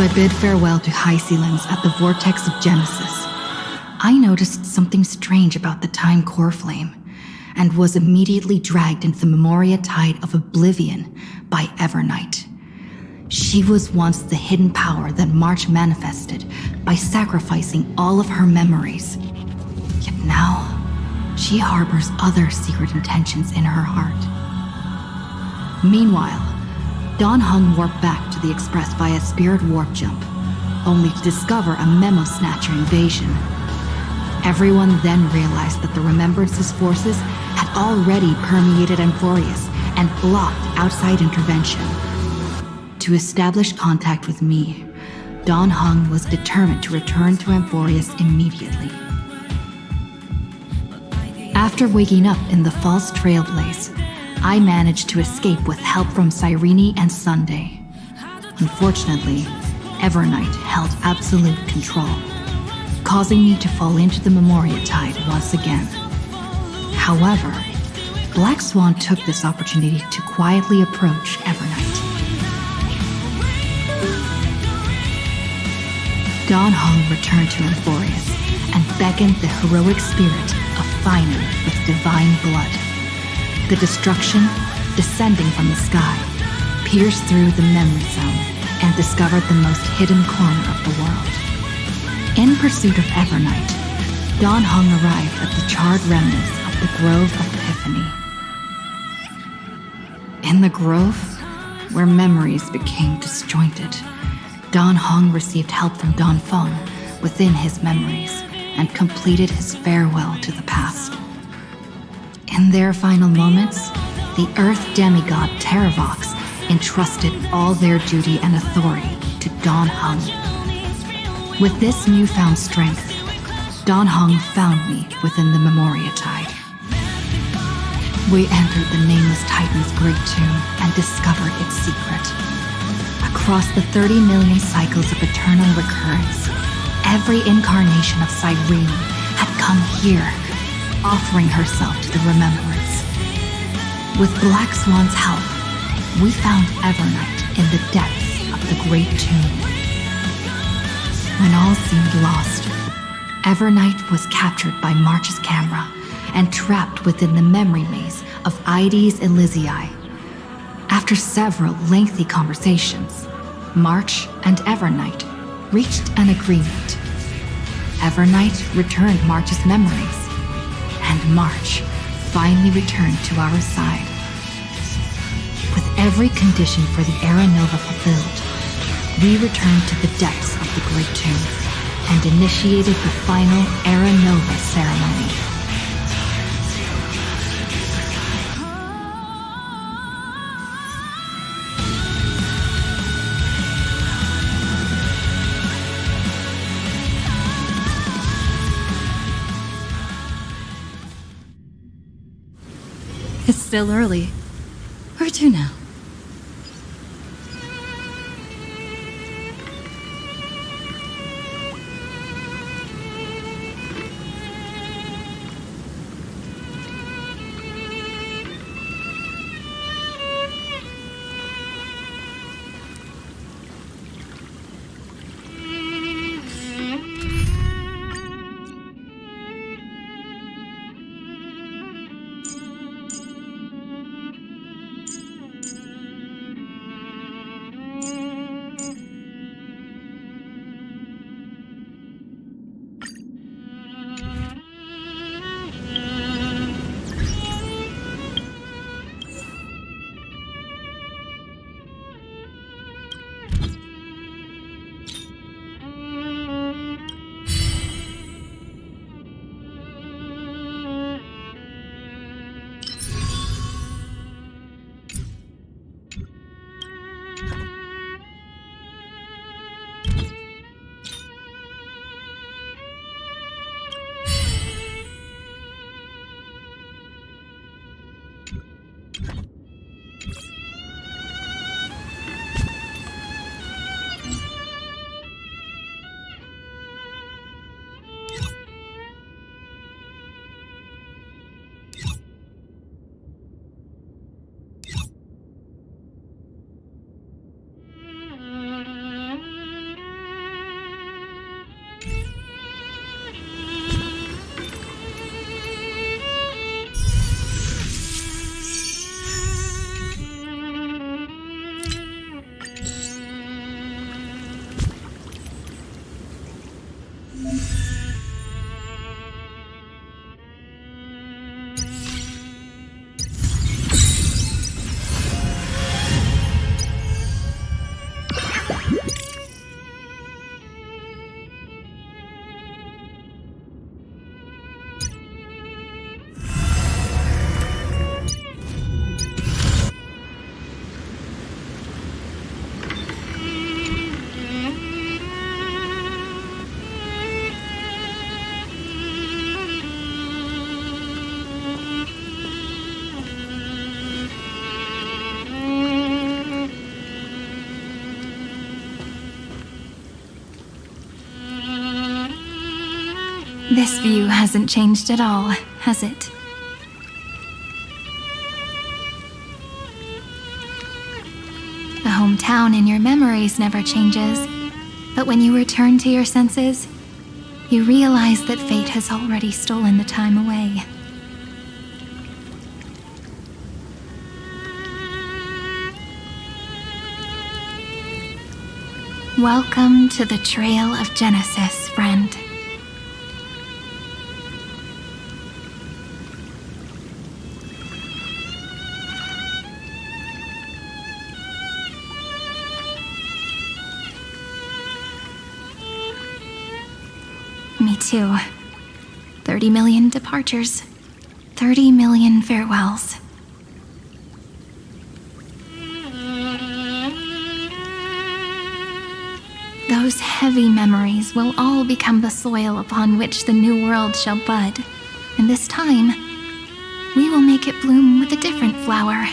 I bid farewell to high ceilings at the vortex of Genesis, I noticed something strange about the time core flame, and was immediately dragged into the Memoria tide of oblivion by Evernight. She was once the hidden power that March manifested by sacrificing all of her memories. Yet now, she harbors other secret intentions in her heart. Meanwhile, Dan Heng warped back to the Express via spirit warp jump, only to discover a memo snatcher invasion. Everyone then realized that the Remembrance's forces had already permeated Amphorius and blocked outside intervention. To establish contact with me, Dan Heng was determined to return to Amphorius immediately. After waking up in the false Trailblaze, I managed to escape with help from Cyrene and Sunday. Unfortunately, Evernight held absolute control, causing me to fall into the Memoria tide once again. However, Black Swan took this opportunity to quietly approach Evernight. Dan Heng returned to Amphorius and beckoned the heroic spirit of Finan with divine blood. The destruction, descending from the sky, pierced through the memory zone and discovered the most hidden corner of the world. In pursuit of Evernight, Dan Heng arrived at the charred remnants of the Grove of Epiphany. In the grove, where memories became disjointed, Dan Heng received help from Dan Feng within his memories and completed his farewell to the past. In their final moments, the Earth demigod Terravox entrusted all their duty and authority to Dan Heng. With this newfound strength, Dan Heng found me within the Memoria tide. We entered the Nameless Titan's great tomb and discovered its secret. Across the 30 million cycles of eternal recurrence, every incarnation of Cyrene had come here, offering herself to the Remembrance. With Black Swan's help, we found Evernight in the depths of the great tomb. When all seemed lost, Evernight was captured by March's camera and trapped within the memory maze of Ides Elysiae. After several lengthy conversations, March and Evernight reached an agreement. Evernight returned March's memories, and March finally returned to our side. With every condition for the Era Nova fulfilled, we returned to the depths of the Great Tomb and initiated the final Era Nova ceremony. It's still early. Where to now? This view hasn't changed at all, has it? The hometown in your memories never changes, but when you return to your senses, you realize that fate has already stolen the time away. Welcome to the Trail of Genesis, friend. Me too. 30 million departures. 30 million farewells. Those heavy memories will all become the soil upon which the new world shall bud. And this time, we will make it bloom with a different flower.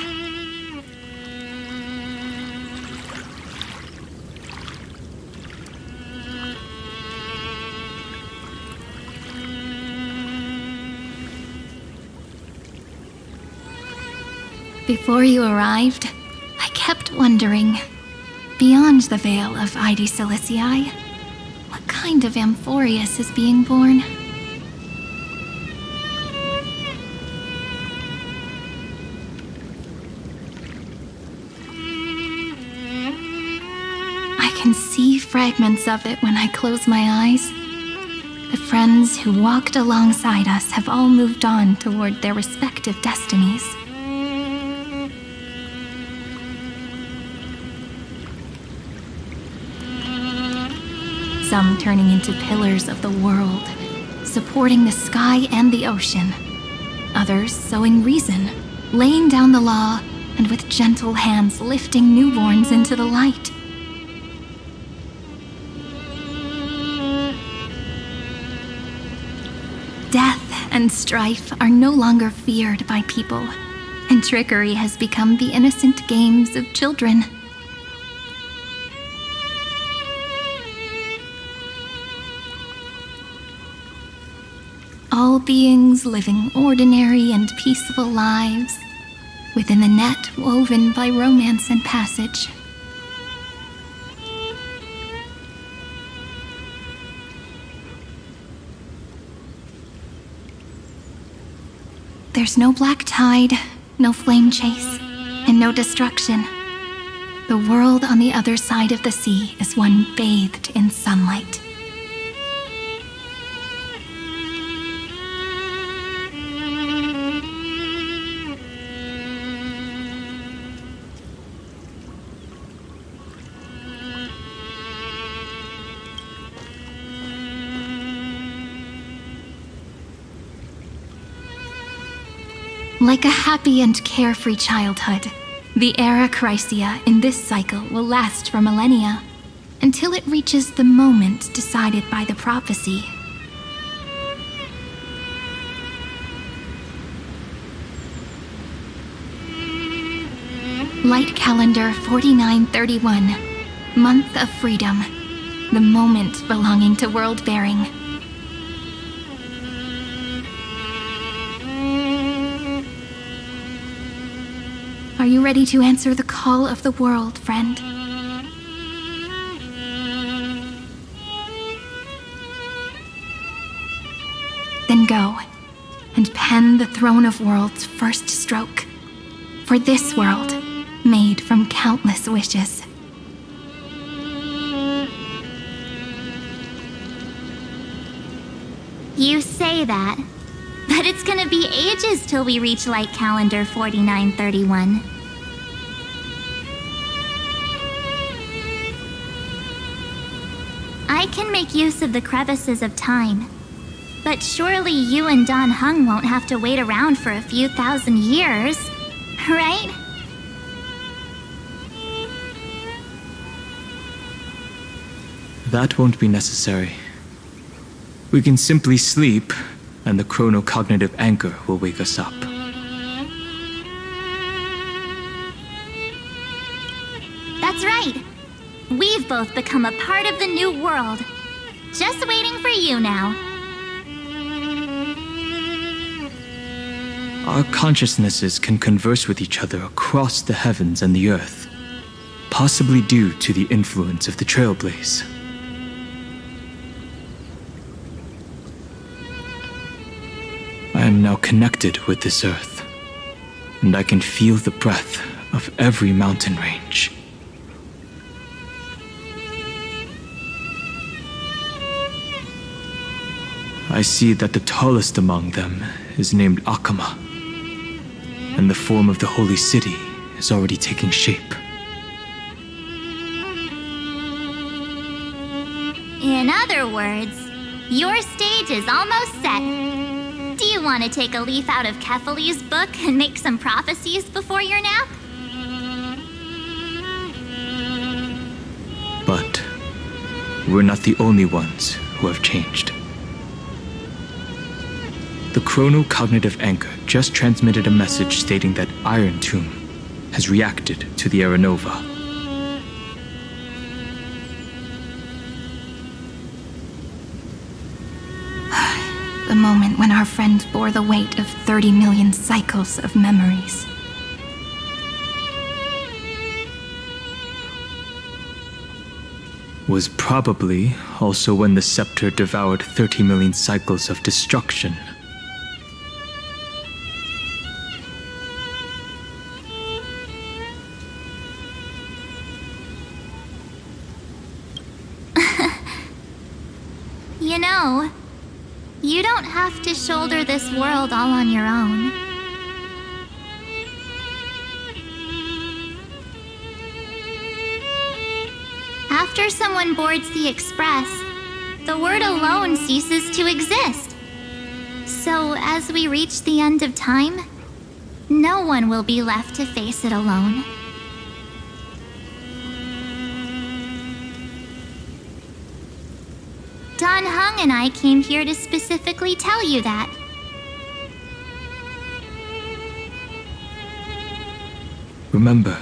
Before you arrived, I kept wondering, beyond the veil of Ide Silicii, what kind of Amphorius is being born? I can see fragments of it when I close my eyes. The friends who walked alongside us have all moved on toward their respective destinies. Some turning into pillars of the world, supporting the sky and the ocean. Others sowing reason, laying down the law, and with gentle hands lifting newborns into the light. Death and strife are no longer feared by people, and trickery has become the innocent games of children. All beings living ordinary and peaceful lives within the net woven by romance and passage. There's no black tide, no flame chase, and no destruction. The world on the other side of the sea is one bathed in sunlight. Like a happy and carefree childhood, the era Chrysia in this cycle will last for millennia, until it reaches the moment decided by the prophecy. Light calendar 4931, month of freedom, the moment belonging to world-bearing. Are you ready to answer the call of the world, friend? Then go, and pen the Throne of Worlds' first stroke, for this world, made from countless wishes. You say that, but it's gonna be ages till we reach light calendar 4931. I can make use of the crevices of time, but surely you and Don Hung won't have to wait around for a few thousand years, right? That won't be necessary. We can simply sleep, and the chronocognitive anchor will wake us up. That's right. We've both become a part of the new world. Just waiting for you now. Our consciousnesses can converse with each other across the heavens and the earth, possibly due to the influence of the Trailblaze. I am now connected with this earth, and I can feel the breath of every mountain range. I see that the tallest among them is named Akama, and the form of the holy city is already taking shape. In other words, your stage is almost set. Do you want to take a leaf out of Kefali's book and make some prophecies before your nap? But we're not the only ones who have changed. The chrono-cognitive anchor just transmitted a message stating that Iron Tomb has reacted to the Aeronova. The moment when our friend bore the weight of 30 million cycles of memories. Was probably also when the scepter devoured 30 million cycles of destruction. You know, you don't have to shoulder this world all on your own. After someone boards the Express, the word alone ceases to exist. So as we reach the end of time, no one will be left to face it alone. Dan Heng and I came here to specifically tell you that. Remember,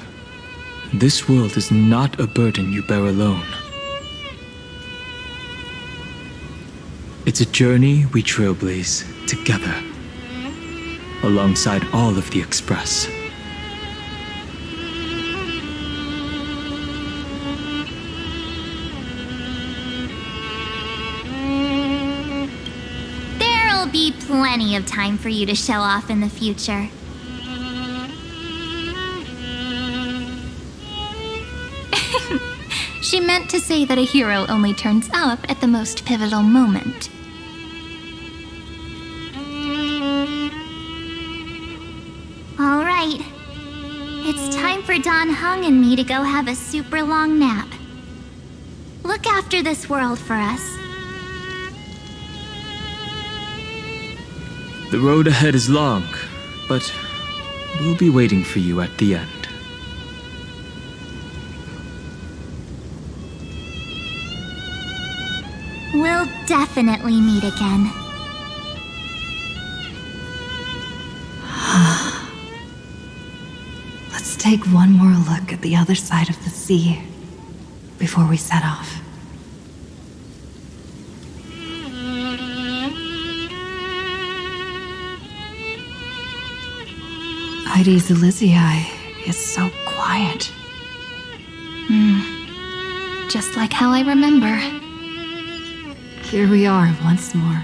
this world is not a burden you bear alone. It's a journey we trailblaze together, alongside all of the Express. There'll be plenty of time for you to show off in the future. She meant to say that a hero only turns up at the most pivotal moment. All right. It's time for Dan Heng and me to go have a super long nap. Look after this world for us. The road ahead is long, but we'll be waiting for you at the end. We'll definitely meet again. Let's take one more look at the other side of the sea before we set off. Heidi's Elysiae is so quiet. Just like how I remember. Here we are once more.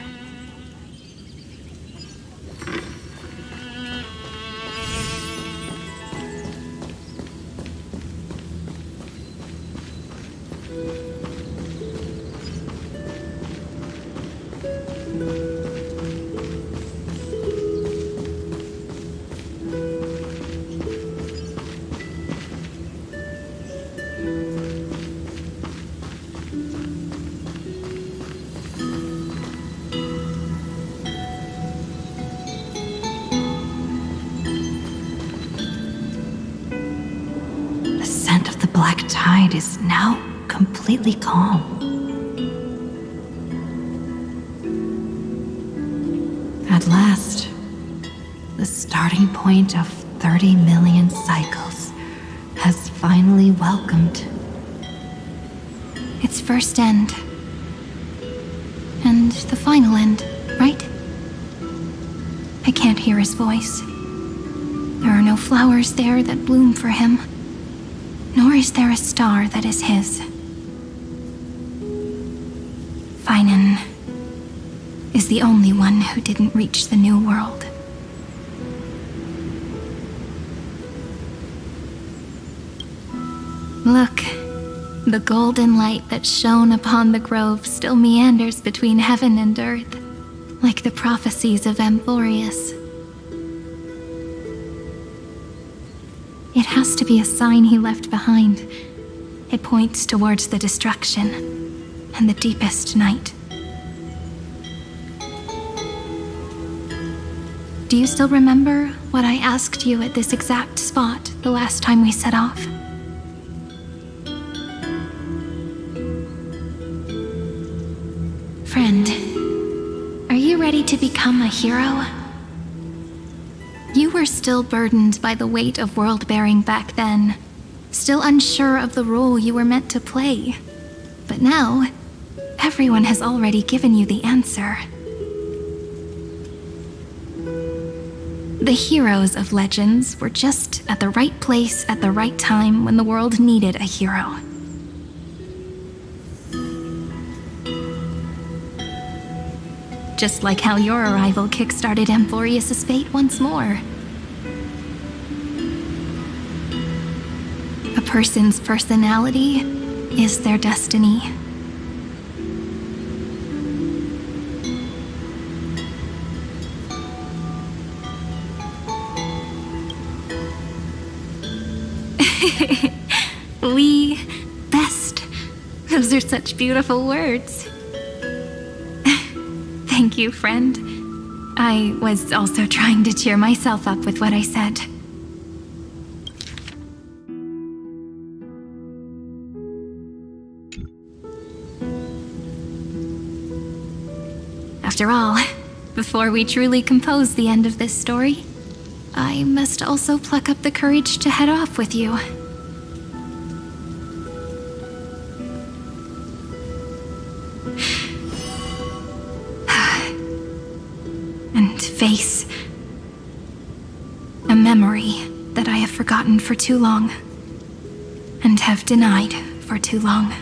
The scent of the black tide is now completely calm. At last, the starting point of 30 million cycles has finally welcomed. Its first end. And the final end, right? I can't hear his voice. There are no flowers there that bloom for him, nor is there a star that is his. Finan is the only one who didn't reach the new world. Look, the golden light that shone upon the grove still meanders between heaven and earth, like the prophecies of Amphorius. It has to be a sign he left behind. It points towards the destruction and the deepest night. Do you still remember what I asked you at this exact spot the last time we set off? Friend, are you ready to become a hero? You were still burdened by the weight of world-bearing back then, still unsure of the role you were meant to play. But now, everyone has already given you the answer. The heroes of legends were just at the right place at the right time when the world needed a hero. Just like how your arrival kickstarted Amphorius' fate once more. A person's personality is their destiny. We best. Those are such beautiful words. Thank you, friend. I was also trying to cheer myself up with what I said. After all, before we truly compose the end of this story, I must also pluck up the courage to head off with you. And face a memory that I have forgotten for too long, and have denied for too long.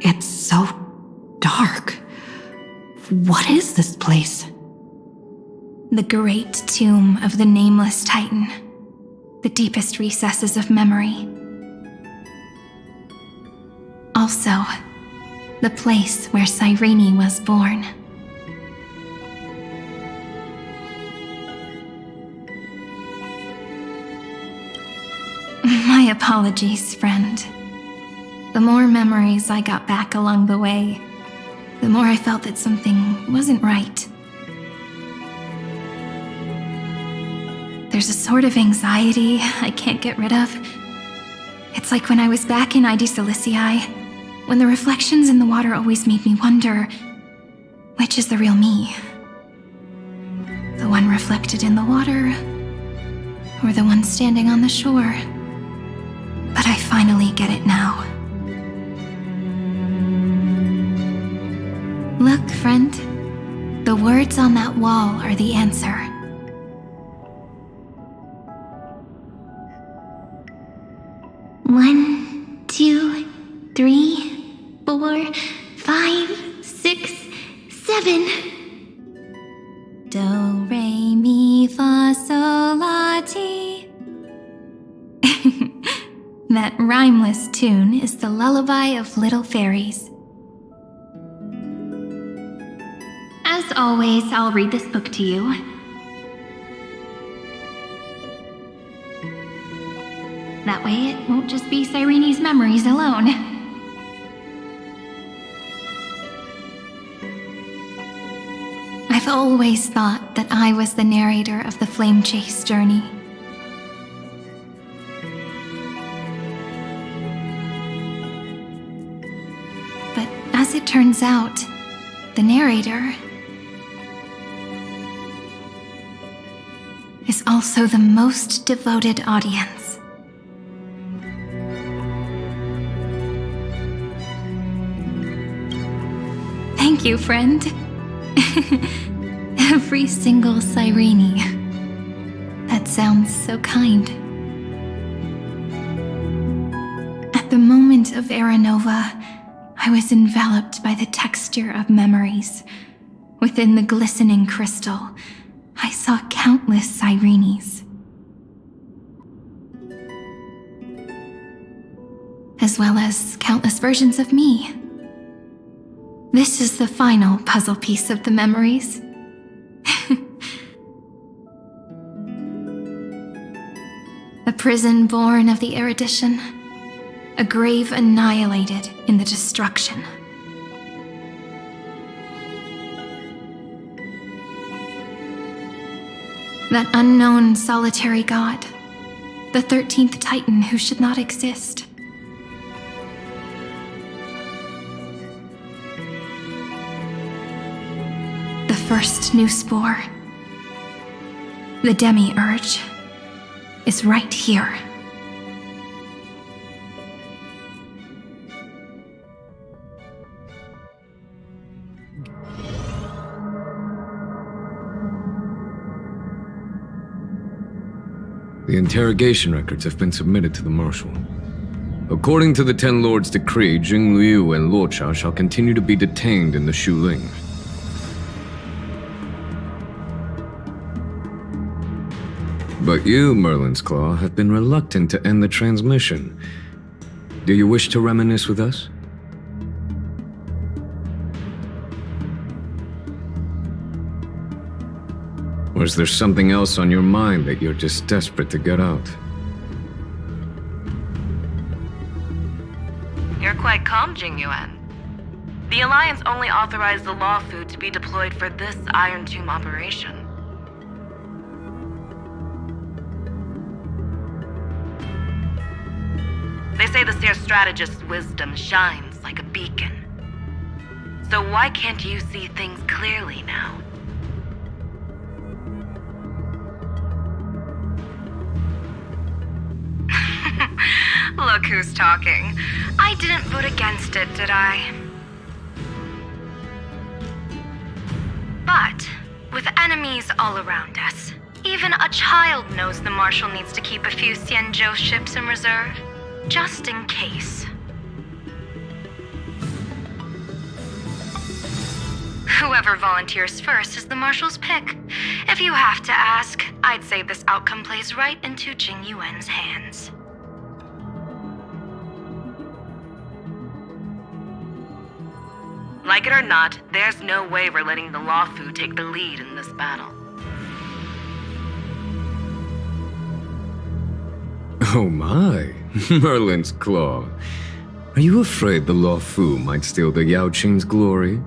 It's so dark. What is this place? The great tomb of the nameless Titan, the deepest recesses of memory. Also, the place where Cyrene was born. My apologies, friend. The more memories I got back along the way, the more I felt that something wasn't right. There's a sort of anxiety I can't get rid of. It's like when I was back in ID Silicii, when the reflections in the water always made me wonder, which is the real me? The one reflected in the water, or the one standing on the shore? But I finally get it now. Look, friend. The words on that wall are the answer. One, two, 3, 4, 5, 6, 7. Do, re, mi, fa, sol, la, ti. That rhymeless tune is the lullaby of little fairies. As always, I'll read this book to you. That way it won't just be Cyrene's memories alone. I've always thought that I was the narrator of the Flame Chase journey. But as it turns out, the narrator is also the most devoted audience. Thank you, friend. Every single Cyrene. That sounds so kind. At the moment of Era Nova, I was enveloped by the texture of memories. Within the glistening crystal, I saw countless Cyrenes. As well as countless versions of me. This is the final puzzle piece of the memories. A prison born of the erudition. A grave annihilated in the destruction. That unknown solitary god. The 13th Titan who should not exist. The first new spore. The demiurge is right here. The interrogation records have been submitted to the Marshal. According to the Ten Lords' decree, Jing Liu and Luocha shall continue to be detained in the Shuling. But you, Merlin's Claw, have been reluctant to end the transmission. Do you wish to reminisce with us? Or is there something else on your mind that you're just desperate to get out? You're quite calm, Jingyuan. The Alliance only authorized the Law Fu to be deployed for this Iron Tomb operation. They say the Seer Strategist's wisdom shines like a beacon. So why can't you see things clearly now? Look who's talking. I didn't vote against it, did I? But, with enemies all around us, even a child knows the Marshal needs to keep a few Xianzhou ships in reserve, just in case. Whoever volunteers first is the Marshal's pick. If you have to ask, I'd say this outcome plays right into Jing Yuan's hands. Like it or not, there's no way we're letting the Law Fu take the lead in this battle. Oh my, Merlin's Claw. Are you afraid the Law Fu might steal the Yao Qing's glory?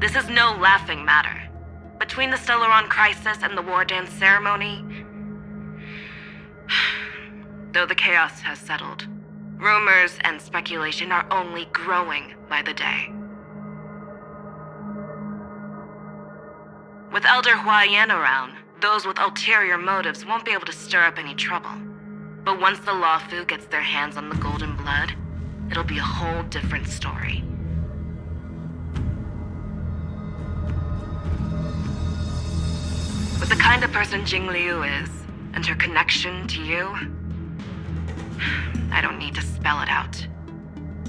This is no laughing matter. Between the Stellaron crisis and the War Dance ceremony, though the chaos has settled, rumors and speculation are only growing by the day. With Elder Huaiyan around, those with ulterior motives won't be able to stir up any trouble. But once the Law Fu gets their hands on the golden blood, it'll be a whole different story. With the kind of person Jing Liu is, and her connection to you, I don't need to spell it out.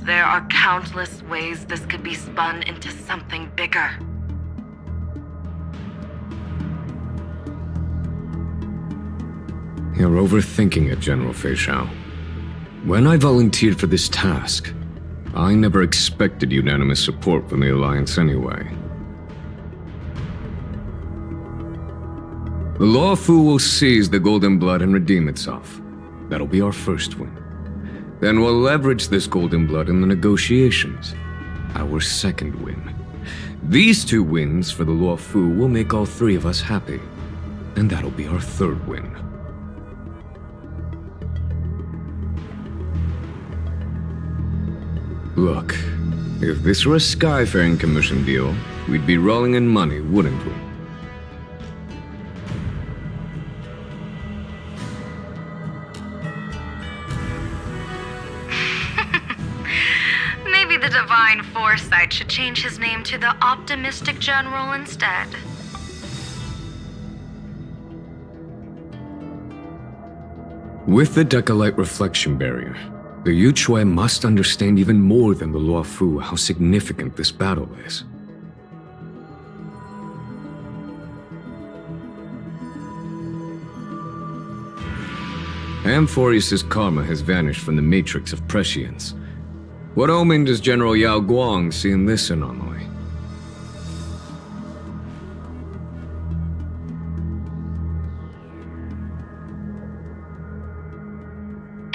There are countless ways this could be spun into something bigger. You're overthinking it, General Fei Shao. When I volunteered for this task, I never expected unanimous support from the Alliance anyway. The Law Fu will seize the Golden Blood and redeem itself. That'll be our first win. Then we'll leverage this Golden Blood in the negotiations. Our second win. These two wins for the Law Fu will make all three of us happy. And that'll be our third win. Look, if this were a Skyfaring Commission deal, we'd be rolling in money, wouldn't we? the Divine Foresight should change his name to the Optimistic General instead. With the Decalite reflection barrier, the Yuchue must understand even more than the Luofu how significant this battle is. Amphorius' karma has vanished from the matrix of prescience. What omen does General Yao Guang see in this anomaly?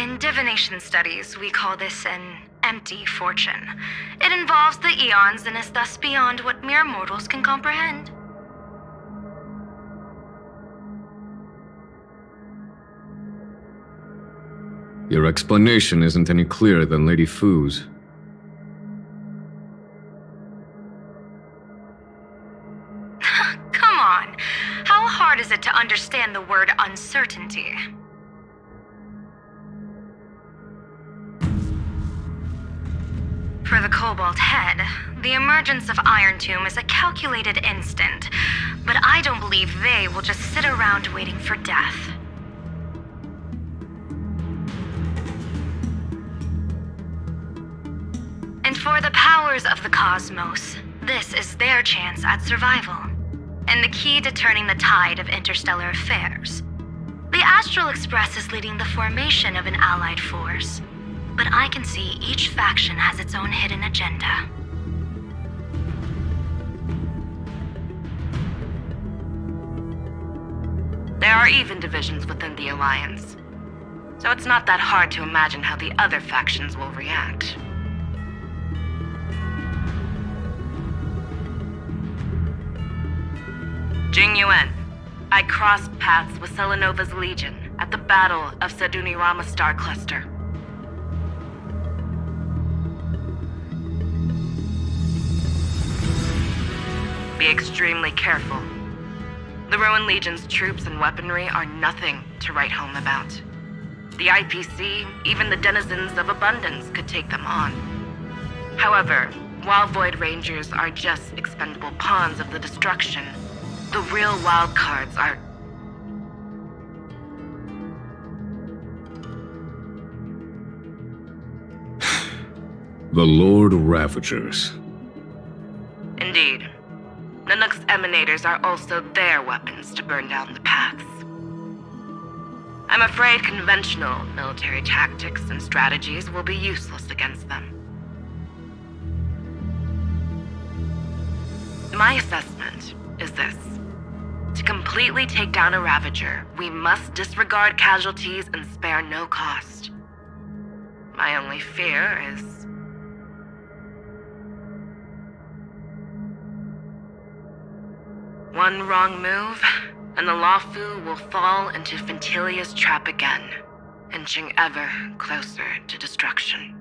In divination studies, we call this an empty fortune. It involves the eons and is thus beyond what mere mortals can comprehend. Your explanation isn't any clearer than Lady Fu's. Come on. How hard is it to understand the word uncertainty? For the Cobalt Head, the emergence of Iron Tomb is a calculated instant, but I don't believe they will just sit around waiting for death. And for the powers of the cosmos, this is their chance at survival, and the key to turning the tide of interstellar affairs. The Astral Express is leading the formation of an allied force, but I can see each faction has its own hidden agenda. There are even divisions within the Alliance, so it's not that hard to imagine how the other factions will react. Jing Yuan, I crossed paths with Selenova's Legion at the Battle of Sadunirama Star Cluster. Be extremely careful. The Ruined Legion's troops and weaponry are nothing to write home about. The IPC, even the denizens of Abundance, could take them on. However, while Void Rangers are just expendable pawns of the destruction, the real wild cards are... The Lord Ravagers. Indeed. Nanook's emanators are also their weapons to burn down the paths. I'm afraid conventional military tactics and strategies will be useless against them. My assessment is this. To completely take down a Ravager, we must disregard casualties and spare no cost. My only fear is... one wrong move, and the Luofu will fall into Fintilia's trap again, inching ever closer to destruction.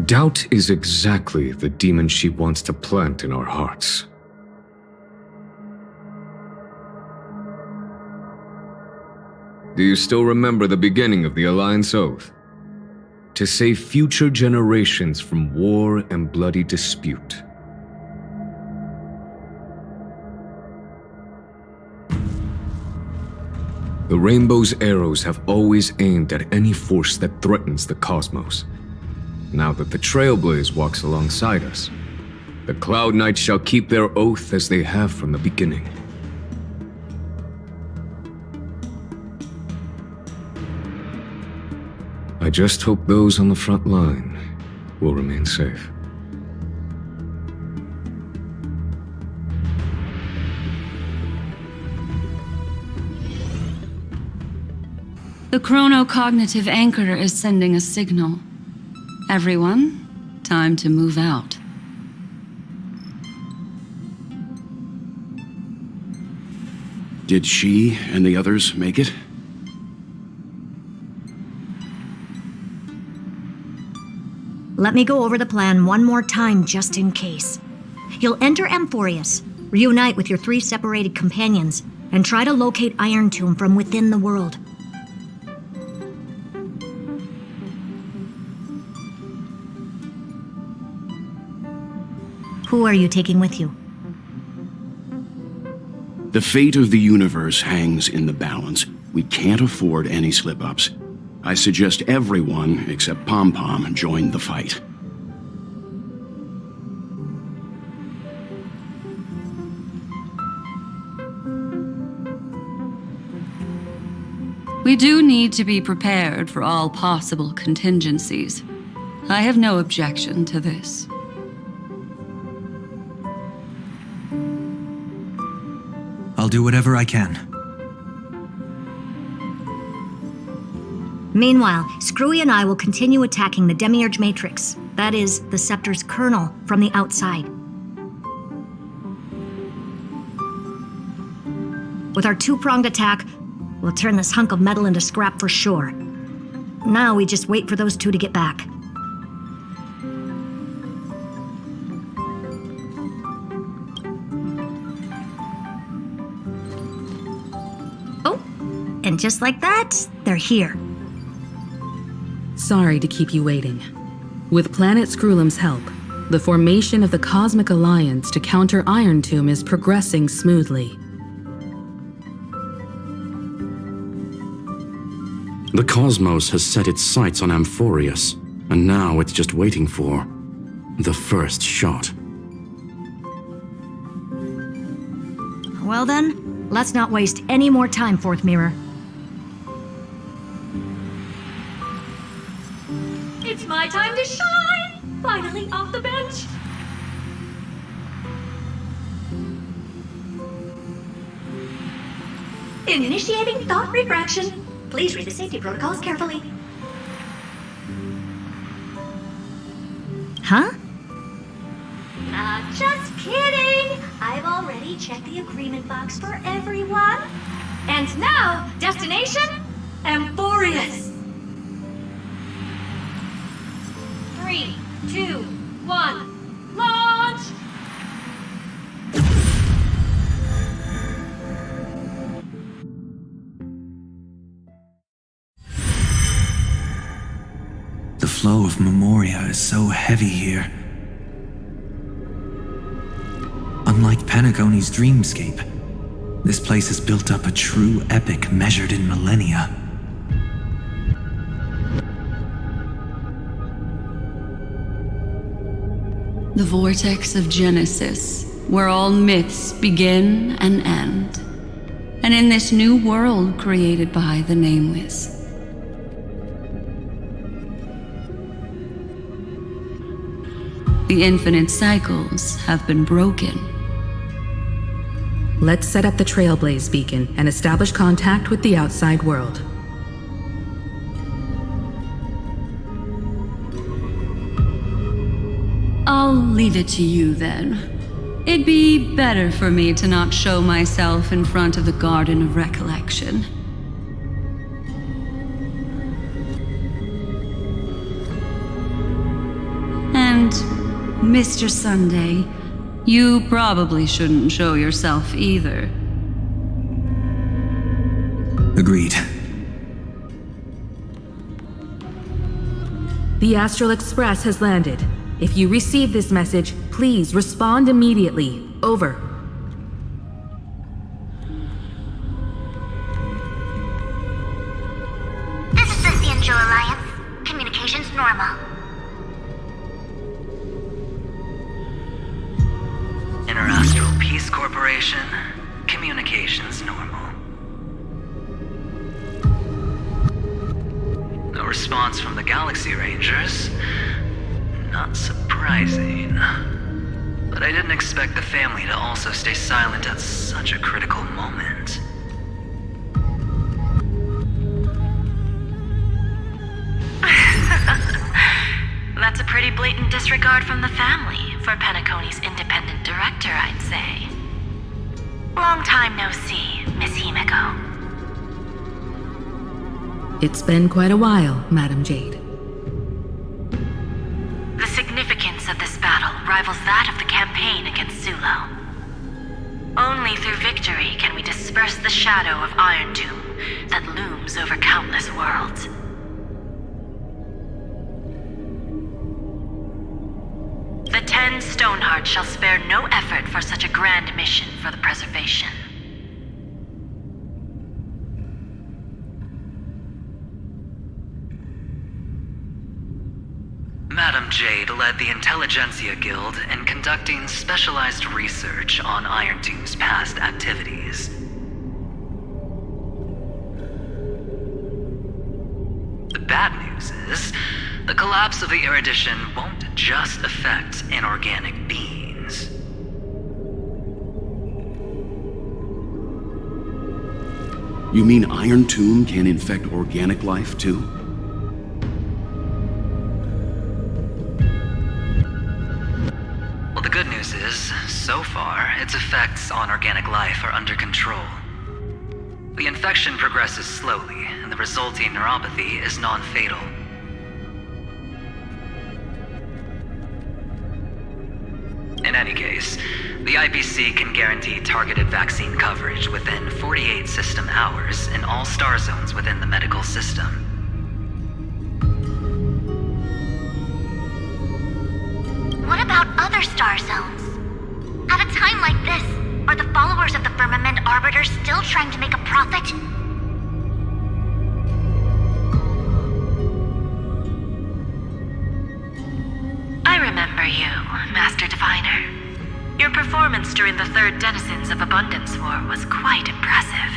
Doubt is exactly the demon she wants to plant in our hearts. Do you still remember the beginning of the Alliance Oath? To save future generations from war and bloody dispute. The Rainbow's arrows have always aimed at any force that threatens the cosmos. Now that the Trailblaze walks alongside us, the Cloud Knights shall keep their oath as they have from the beginning. I just hope those on the front line will remain safe. The chronocognitive anchor is sending a signal. Everyone, time to move out. Did she and the others make it? Let me go over the plan one more time just in case. You'll enter Amphorius, reunite with your 3 separated companions, and try to locate Iron Tomb from within the world. Who are you taking with you? The fate of the universe hangs in the balance. We can't afford any slip-ups. I suggest everyone, except Pom-Pom, join the fight. We do need to be prepared for all possible contingencies. I have no objection to this. I'll do whatever I can. Meanwhile, Screwy and I will continue attacking the Demiurge Matrix. That is, the Scepter's kernel, from the outside. With our two-pronged attack, we'll turn this hunk of metal into scrap for sure. Now we just wait for those two to get back. Oh, and just like that, they're here. Sorry to keep you waiting. With Planet Screwlum's help, the formation of the Cosmic Alliance to counter Iron Tomb is progressing smoothly. The cosmos has set its sights on Amphorius, and now it's just waiting for the first shot. Well then, let's not waste any more time, Fourth Mirror. It's my time to shine! Finally off the bench! Initiating thought refraction. Please read the safety protocols carefully. Huh? Just kidding! I've already checked the agreement box for everyone. And now, destination? Amphorius! 3, 2, 1, launch! The flow of Memoria is so heavy here. Unlike Panagoni's dreamscape, this place has built up a true epic measured in millennia. The vortex of Genesis, where all myths begin and end. And in this new world created by the Nameless. The infinite cycles have been broken. Let's set up the Trailblaze beacon and establish contact with the outside world. I'll leave it to you then. It'd be better for me to not show myself in front of the Garden of Recollection. And, Mr. Sunday, you probably shouldn't show yourself either. Agreed. The Astral Express has landed. If you receive this message, please respond immediately. Over. This is the Angel Alliance. Communications normal. Interastral Peace Corporation. Communications normal. No response from the Galaxy Rangers. Not surprising. But I didn't expect the family to also stay silent at such a critical moment. That's a pretty blatant disregard from the family for Penacony's independent director, I'd say. Long time no see, Miss Himiko. It's been quite a while, Madam Jade. The significance of this battle rivals that of the campaign against Zulo. Only through victory can we disperse the shadow of Iron Tomb that looms over countless worlds. The 10 Stonehearts shall spare no effort for such a grand mission for the preservation. Madam Jade led the Intelligentsia Guild in conducting specialized research on Iron Tomb's past activities. The bad news is, the collapse of the erudition won't just affect inorganic beings. You mean Iron Tomb can infect organic life, too? Well, the good news is, so far, its effects on organic life are under control. The infection progresses slowly, and the resulting neuropathy is non-fatal. In any case, the IPC can guarantee targeted vaccine coverage within 48 system hours in all star zones within the medical system. What about other star zones? At a time like this, are the followers of the Firmament Arbiter still trying to make a profit? I remember you, Master Diviner. Your performance during the Third Denizens of Abundance War was quite impressive.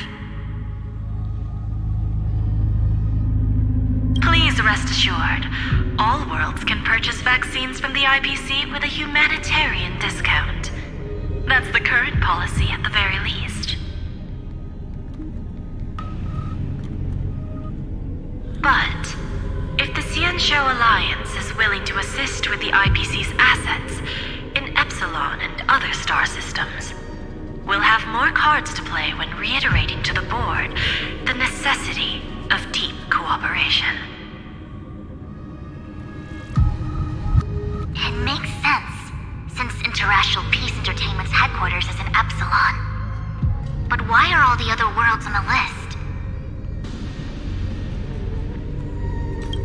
Please rest assured, all worlds can purchase vaccines from the IPC with a humanitarian discount. That's the current policy at the very least. But if the Xianshou Alliance is willing to assist with the IPC's assets in Epsilon and other star systems, we'll have more cards to play when reiterating to the board the necessity of deep cooperation. It makes sense, since Interracial Peace Entertainment's headquarters is in Epsilon. But why are all the other worlds on the list?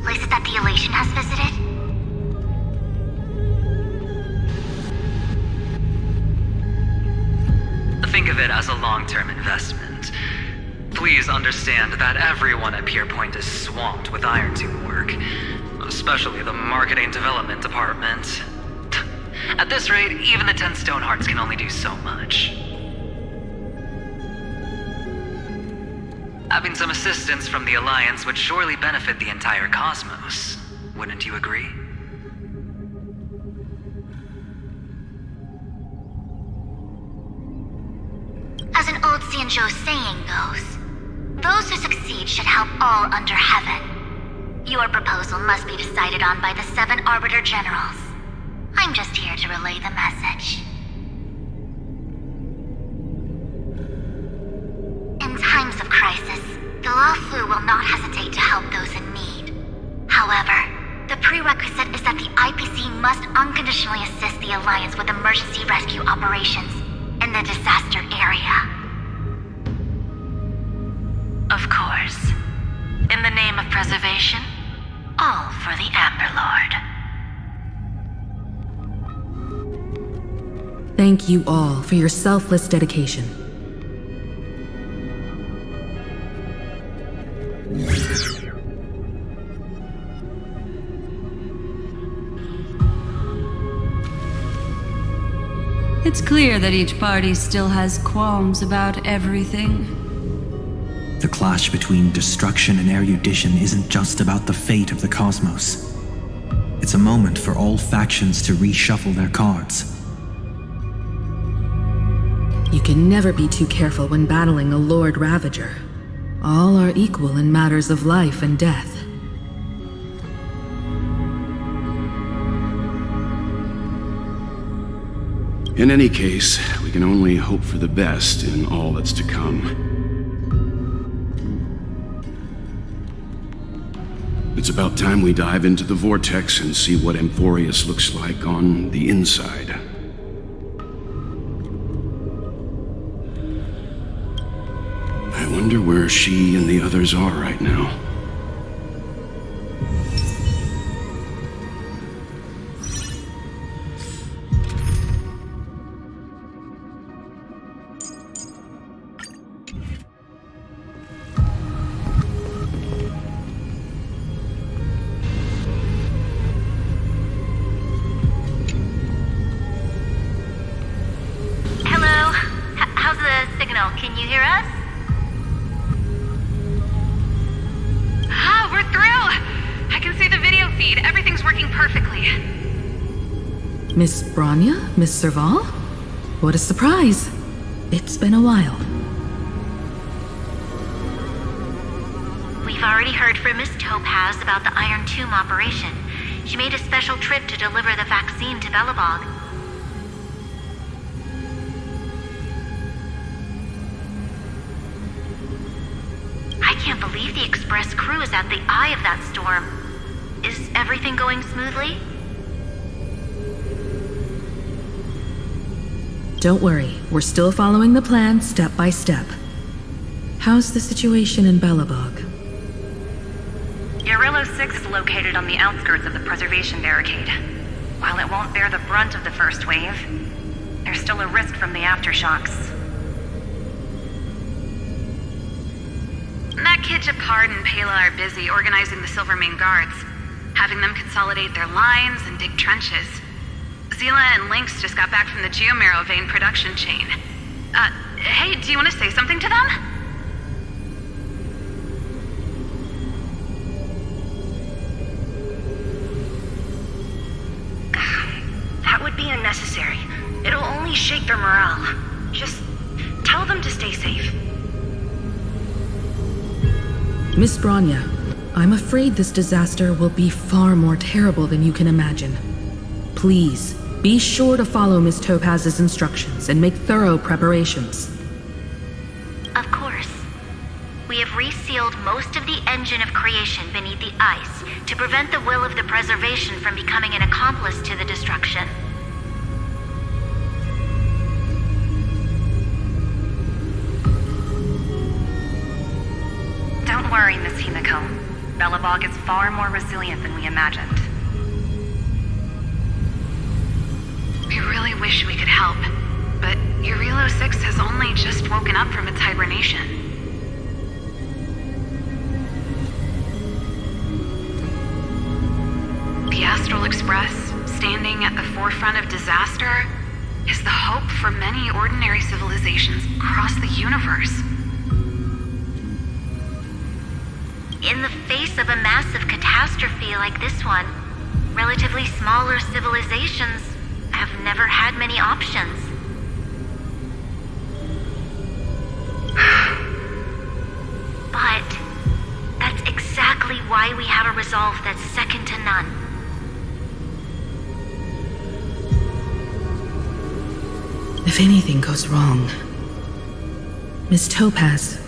Places that the Elation has visited? Think of it as a long-term investment. Please understand that everyone at Pierpoint is swamped with Iron Tomb work, especially the marketing development department. At this rate, even the 10 Stonehearts can only do so much. Having some assistance from the Alliance would surely benefit the entire cosmos. Wouldn't you agree? As an old Xianzhou saying goes, those who succeed should help all under heaven. Your proposal must be decided on by the 7 Arbiter Generals. I'm just here to relay the message. In times of crisis, the Luofu will not hesitate to help those in need. However, the prerequisite is that the IPC must unconditionally assist the Alliance with emergency rescue operations in the disaster area. Of course. In the name of preservation, all for the Amber Lord. Thank you all for your selfless dedication. It's clear that each party still has qualms about everything. The clash between destruction and erudition isn't just about the fate of the cosmos. It's a moment for all factions to reshuffle their cards. You can never be too careful when battling a Lord Ravager. All are equal in matters of life and death. In any case, we can only hope for the best in all that's to come. It's about time we dive into the vortex and see what Amphorius looks like on the inside. I wonder where she and the others are right now. hear us? Ah, we're through! I can see the video feed. Everything's working perfectly. Miss Bronya? Miss Serval? What a surprise. It's been a while. We've already heard from Miss Topaz about the Iron Tomb operation. She made a special trip to deliver the vaccine to Belobog. I can't believe the Express crew is at the eye of that storm. Is everything going smoothly? Don't worry, we're still following the plan step by step. How's the situation in Belobog? Urillo 6 is located on the outskirts of the preservation barricade. While it won't bear the brunt of the first wave, there's still a risk from the aftershocks. That kid Japard and Pela are busy organizing the Silvermane Guards, having them consolidate their lines and dig trenches. Zila and Lynx just got back from the Geomarrow vein production chain. Hey, do you want to say something to them? That would be unnecessary. It'll only shake their morale. Just tell them to stay safe. Miss Bronya, I'm afraid this disaster will be far more terrible than you can imagine. Please, be sure to follow Miss Topaz's instructions and make thorough preparations. Of course. We have resealed most of the engine of creation beneath the ice to prevent the will of the preservation from becoming an accomplice to the destruction. Don't worry, Miss Himiko. Belobog is far more resilient than we imagined. We really wish we could help, but Urillo 6 has only just woken up from its hibernation. The Astral Express, standing at the forefront of disaster, is the hope for many ordinary civilizations across the universe. In the face of a massive catastrophe like this one, relatively smaller civilizations have never had many options. But that's exactly why we have a resolve that's second to none. If anything goes wrong, Miss Topaz,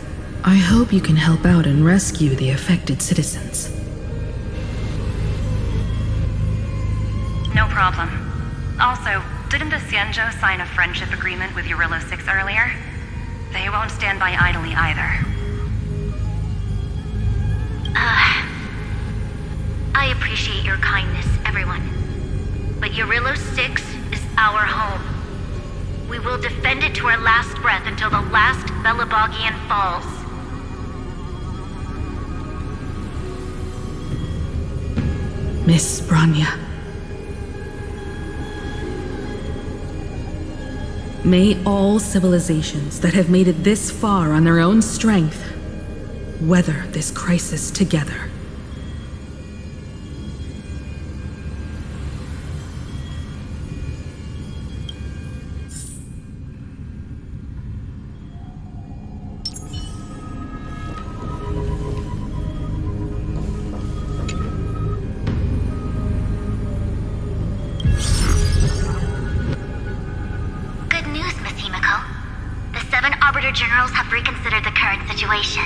I hope you can help out and rescue the affected citizens. No problem. Also, didn't the Xianzhou sign a friendship agreement with Urillo 6 earlier? They won't stand by idly either. I appreciate your kindness, everyone. But Urillo 6 is our home. We will defend it to our last breath until the last Belobogian falls. Miss Bronya. May all civilizations that have made it this far on their own strength weather this crisis together. Generals have reconsidered the current situation,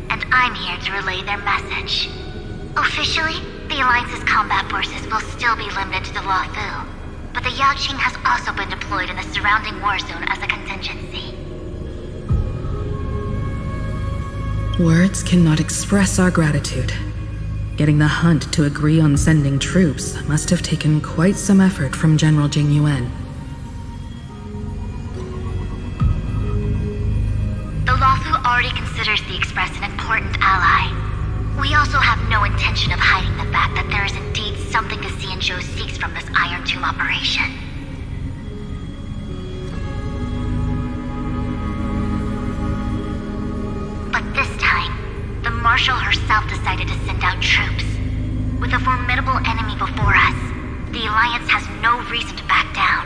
and I'm here to relay their message. Officially, the Alliance's combat forces will still be limited to the Luofu, but the Yaoqing has also been deployed in the surrounding war zone as a contingency. Words cannot express our gratitude. Getting the Hunt to agree on sending troops must have taken quite some effort from General Jing Yuan. Already considers the Express an important ally. We also have no intention of hiding the fact that there is indeed something the Xianzhou seeks from this Iron Tomb operation. Marshal herself decided to send out troops. With a formidable enemy before us, the Alliance has no reason to back down,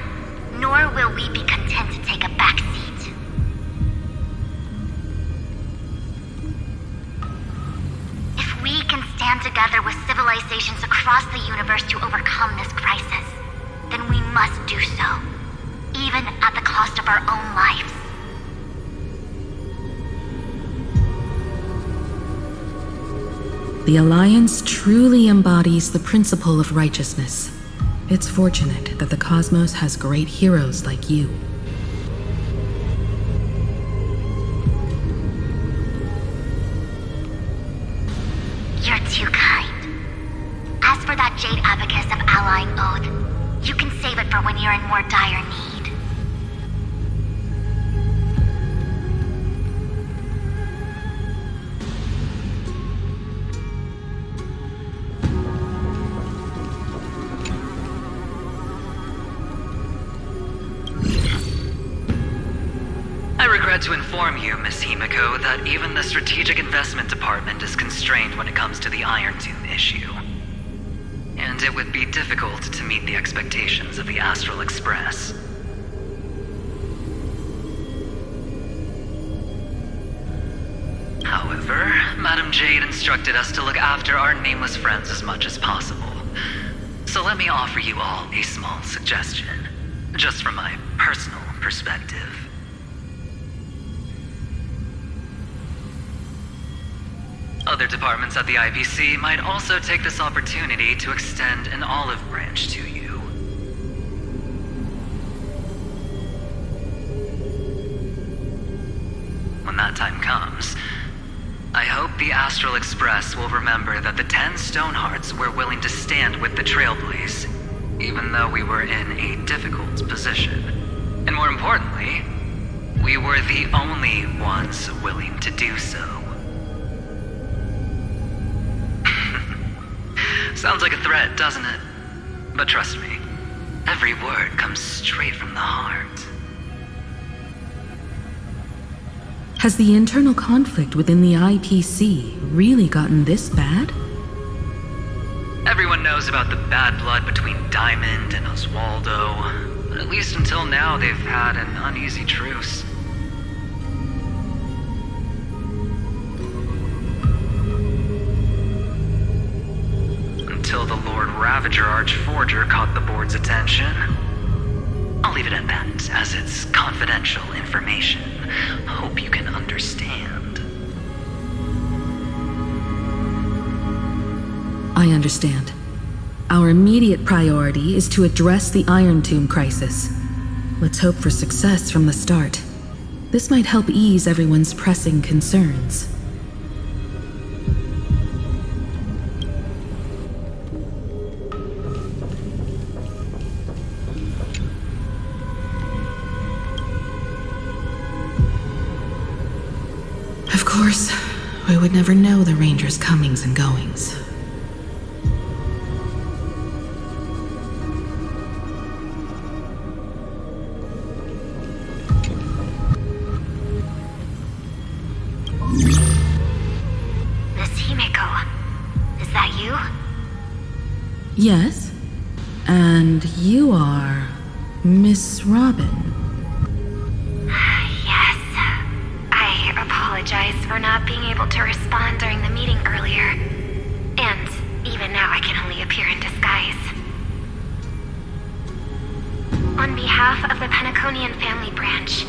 nor will we be content to take a back seat. If we can stand together with civilizations across the universe to overcome this crisis, then we must do so, even at the cost of our own lives. The Alliance truly embodies the principle of righteousness. It's fortunate that the cosmos has great heroes like you. You're too kind. As for that Jade Abacus of Allying Oath, you can save it for when you're in more dire need. I regret to inform you, Miss Himiko, that even the Strategic Investment Department is constrained when it comes to the Iron Tomb issue. And it would be difficult to meet the expectations of the Astral Express. However, Madame Jade instructed us to look after our nameless friends as much as possible. So let me offer you all a small suggestion, just from my personal perspective. Other departments at the IPC might also take this opportunity to extend an olive branch to you. When that time comes, I hope the Astral Express will remember that the 10 Stonehearts were willing to stand with the Trailblaze, even though we were in a difficult position. And more importantly, we were the only ones willing to do so. Sounds like a threat, doesn't it? But trust me, every word comes straight from the heart. Has the internal conflict within the IPC really gotten this bad? Everyone knows about the bad blood between Diamond and Oswaldo, but at least until now they've had an uneasy truce. Until the Lord Ravager Archforger caught the board's attention. I'll leave it at that, as it's confidential information. Hope you can understand. I understand. Our immediate priority is to address the Iron Tomb crisis. Let's hope for success from the start. This might help ease everyone's pressing concerns. Of course, we would never know the Ranger's comings and goings. Miss Himiko, is that you? Yes, and you are Miss Robin. I apologize for not being able to respond during the meeting earlier. And even now I can only appear in disguise. On behalf of the Penaconian family branch,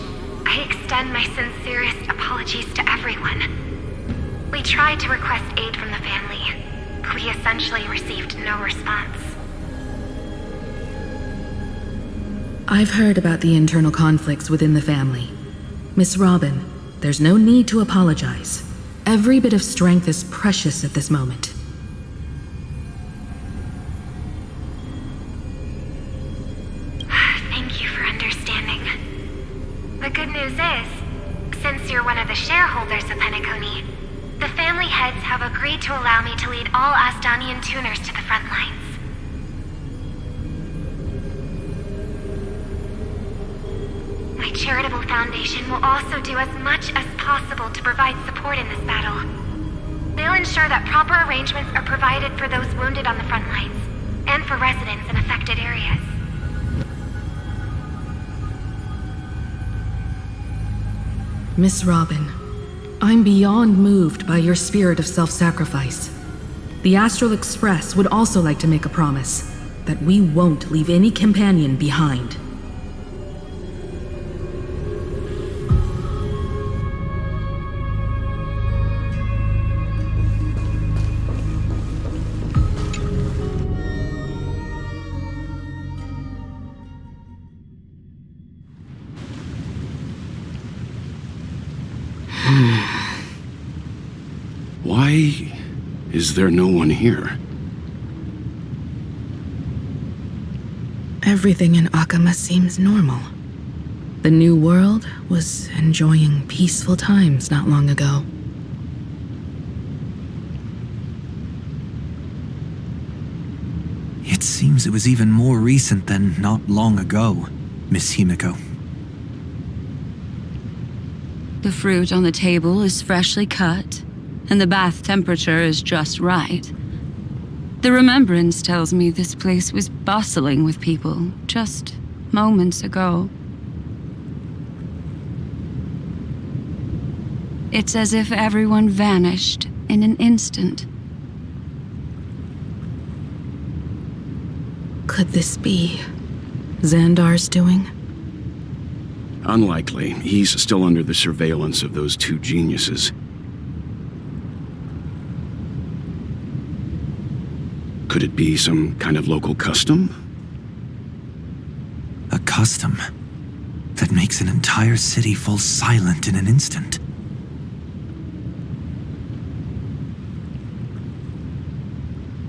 I extend my sincerest apologies to everyone. We tried to request aid from the family, but we essentially received no response. I've heard about the internal conflicts within the family. Miss Robin, there's no need to apologize. Every bit of strength is precious at this moment. Thank you for understanding. The good news is, since you're one of the shareholders of Penacony, the family heads have agreed to allow me to lead all Astonian tuners to the front lines. My charitable foundation will also do as much as possible to provide support in this battle. They'll ensure that proper arrangements are provided for those wounded on the front lines, and for residents in affected areas. Miss Robin, I'm beyond moved by your spirit of self-sacrifice. The Astral Express would also like to make a promise that we won't leave any companion behind. Why is there no one here? Everything in Akama seems normal. The new world was enjoying peaceful times not long ago. It seems it was even more recent than not long ago, Miss Himiko. The fruit on the table is freshly cut, and the bath temperature is just right. The remembrance tells me this place was bustling with people just moments ago. It's as if everyone vanished in an instant. Could this be Xandar's doing? Unlikely. He's still under the surveillance of those two geniuses. Could it be some kind of local custom? A custom that makes an entire city fall silent in an instant.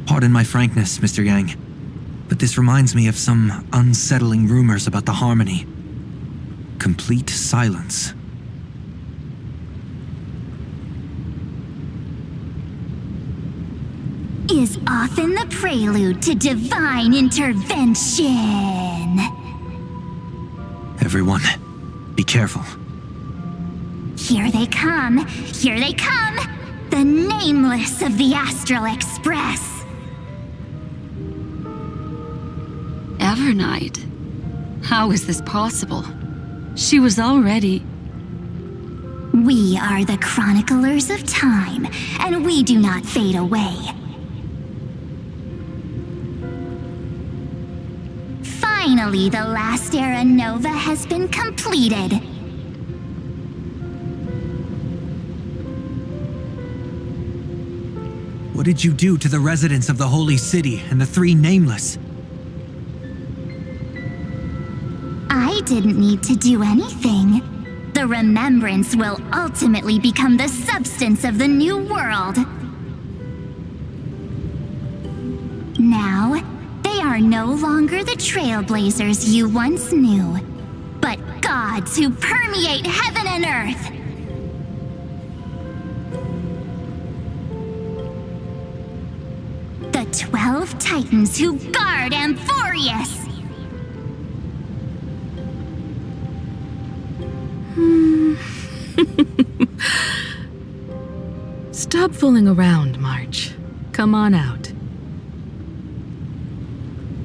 Pardon my frankness, Mr. Yang, but this reminds me of some unsettling rumors about the Harmony. Complete silence. Is often the prelude to divine intervention. Everyone, be careful. Here they come! Here they come! The nameless of the Astral Express! Evernight? How is this possible? She was already... We are the chroniclers of time, and we do not fade away. Finally, the last era Nova has been completed. What did you do to the residents of the Holy City and the three Nameless? I didn't need to do anything. The remembrance will ultimately become the substance of the new world. Now, they are no longer the trailblazers you once knew, but gods who permeate heaven and earth. The 12 Titans who guard Amphorius. Stop fooling around, March. Come on out.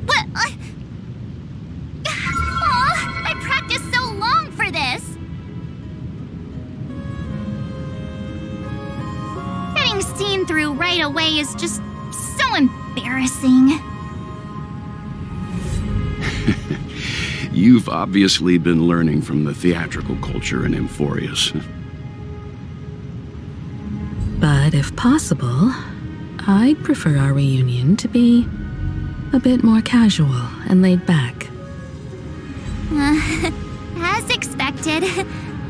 What? I practiced so long for this. Getting seen through right away is just so embarrassing. You've obviously been learning from the theatrical culture in Amphorius. But if possible, I'd prefer our reunion to be a bit more casual and laid back. As expected,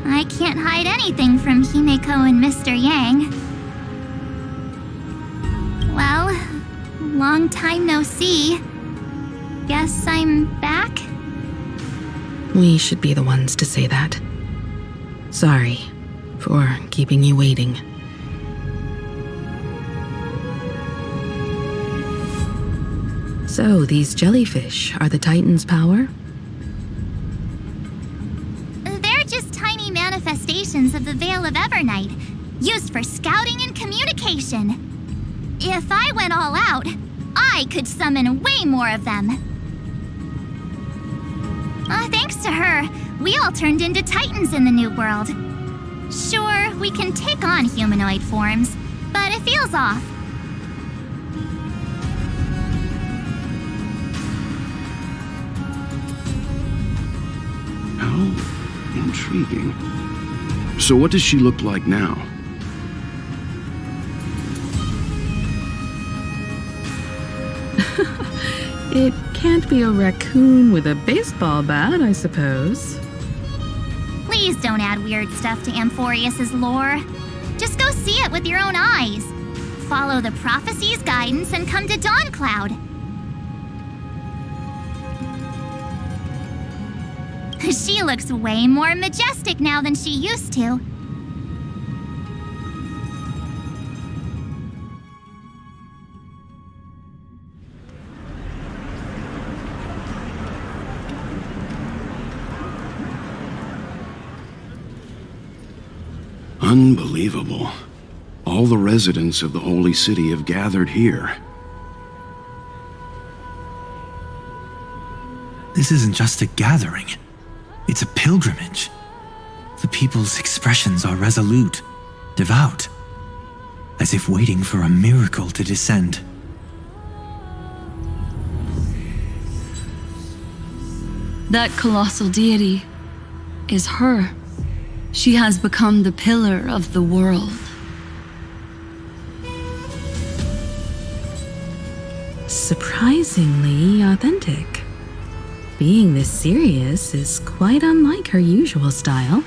I can't hide anything from Himeko and Mr. Yang. Well, long time no see. Guess I'm back? We should be the ones to say that. Sorry for keeping you waiting. So, these jellyfish are the Titan's power? They're just tiny manifestations of the Veil of Evernight. used for scouting and communication. If I went all out, I could summon way more of them. Thanks to her, we all turned into titans in the New World. Sure, we can take on humanoid forms, but it feels off. How intriguing. So what does she look like now? It can't be a raccoon with a baseball bat, I suppose. Please don't add weird stuff to Amphorius's lore. Just go see it with your own eyes. Follow the prophecy's guidance and come to Dawncloud. She looks way more majestic now than she used to. Unbelievable. All the residents of the Holy City have gathered here. This isn't just a gathering. It's a pilgrimage. The people's expressions are resolute, devout, as if waiting for a miracle to descend. That colossal deity is her. She has become the pillar of the world. Surprisingly authentic. Being this serious is quite unlike her usual style.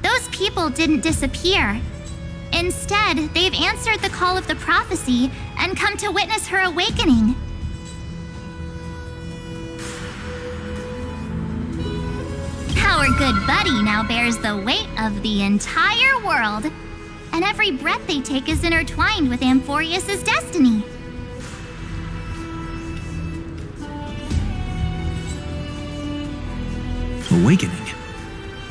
Those people didn't disappear. Instead, they've answered the call of the prophecy and come to witness her awakening. Our good buddy now bears the weight of the entire world, and every breath they take is intertwined with Amphorius's destiny. Awakening?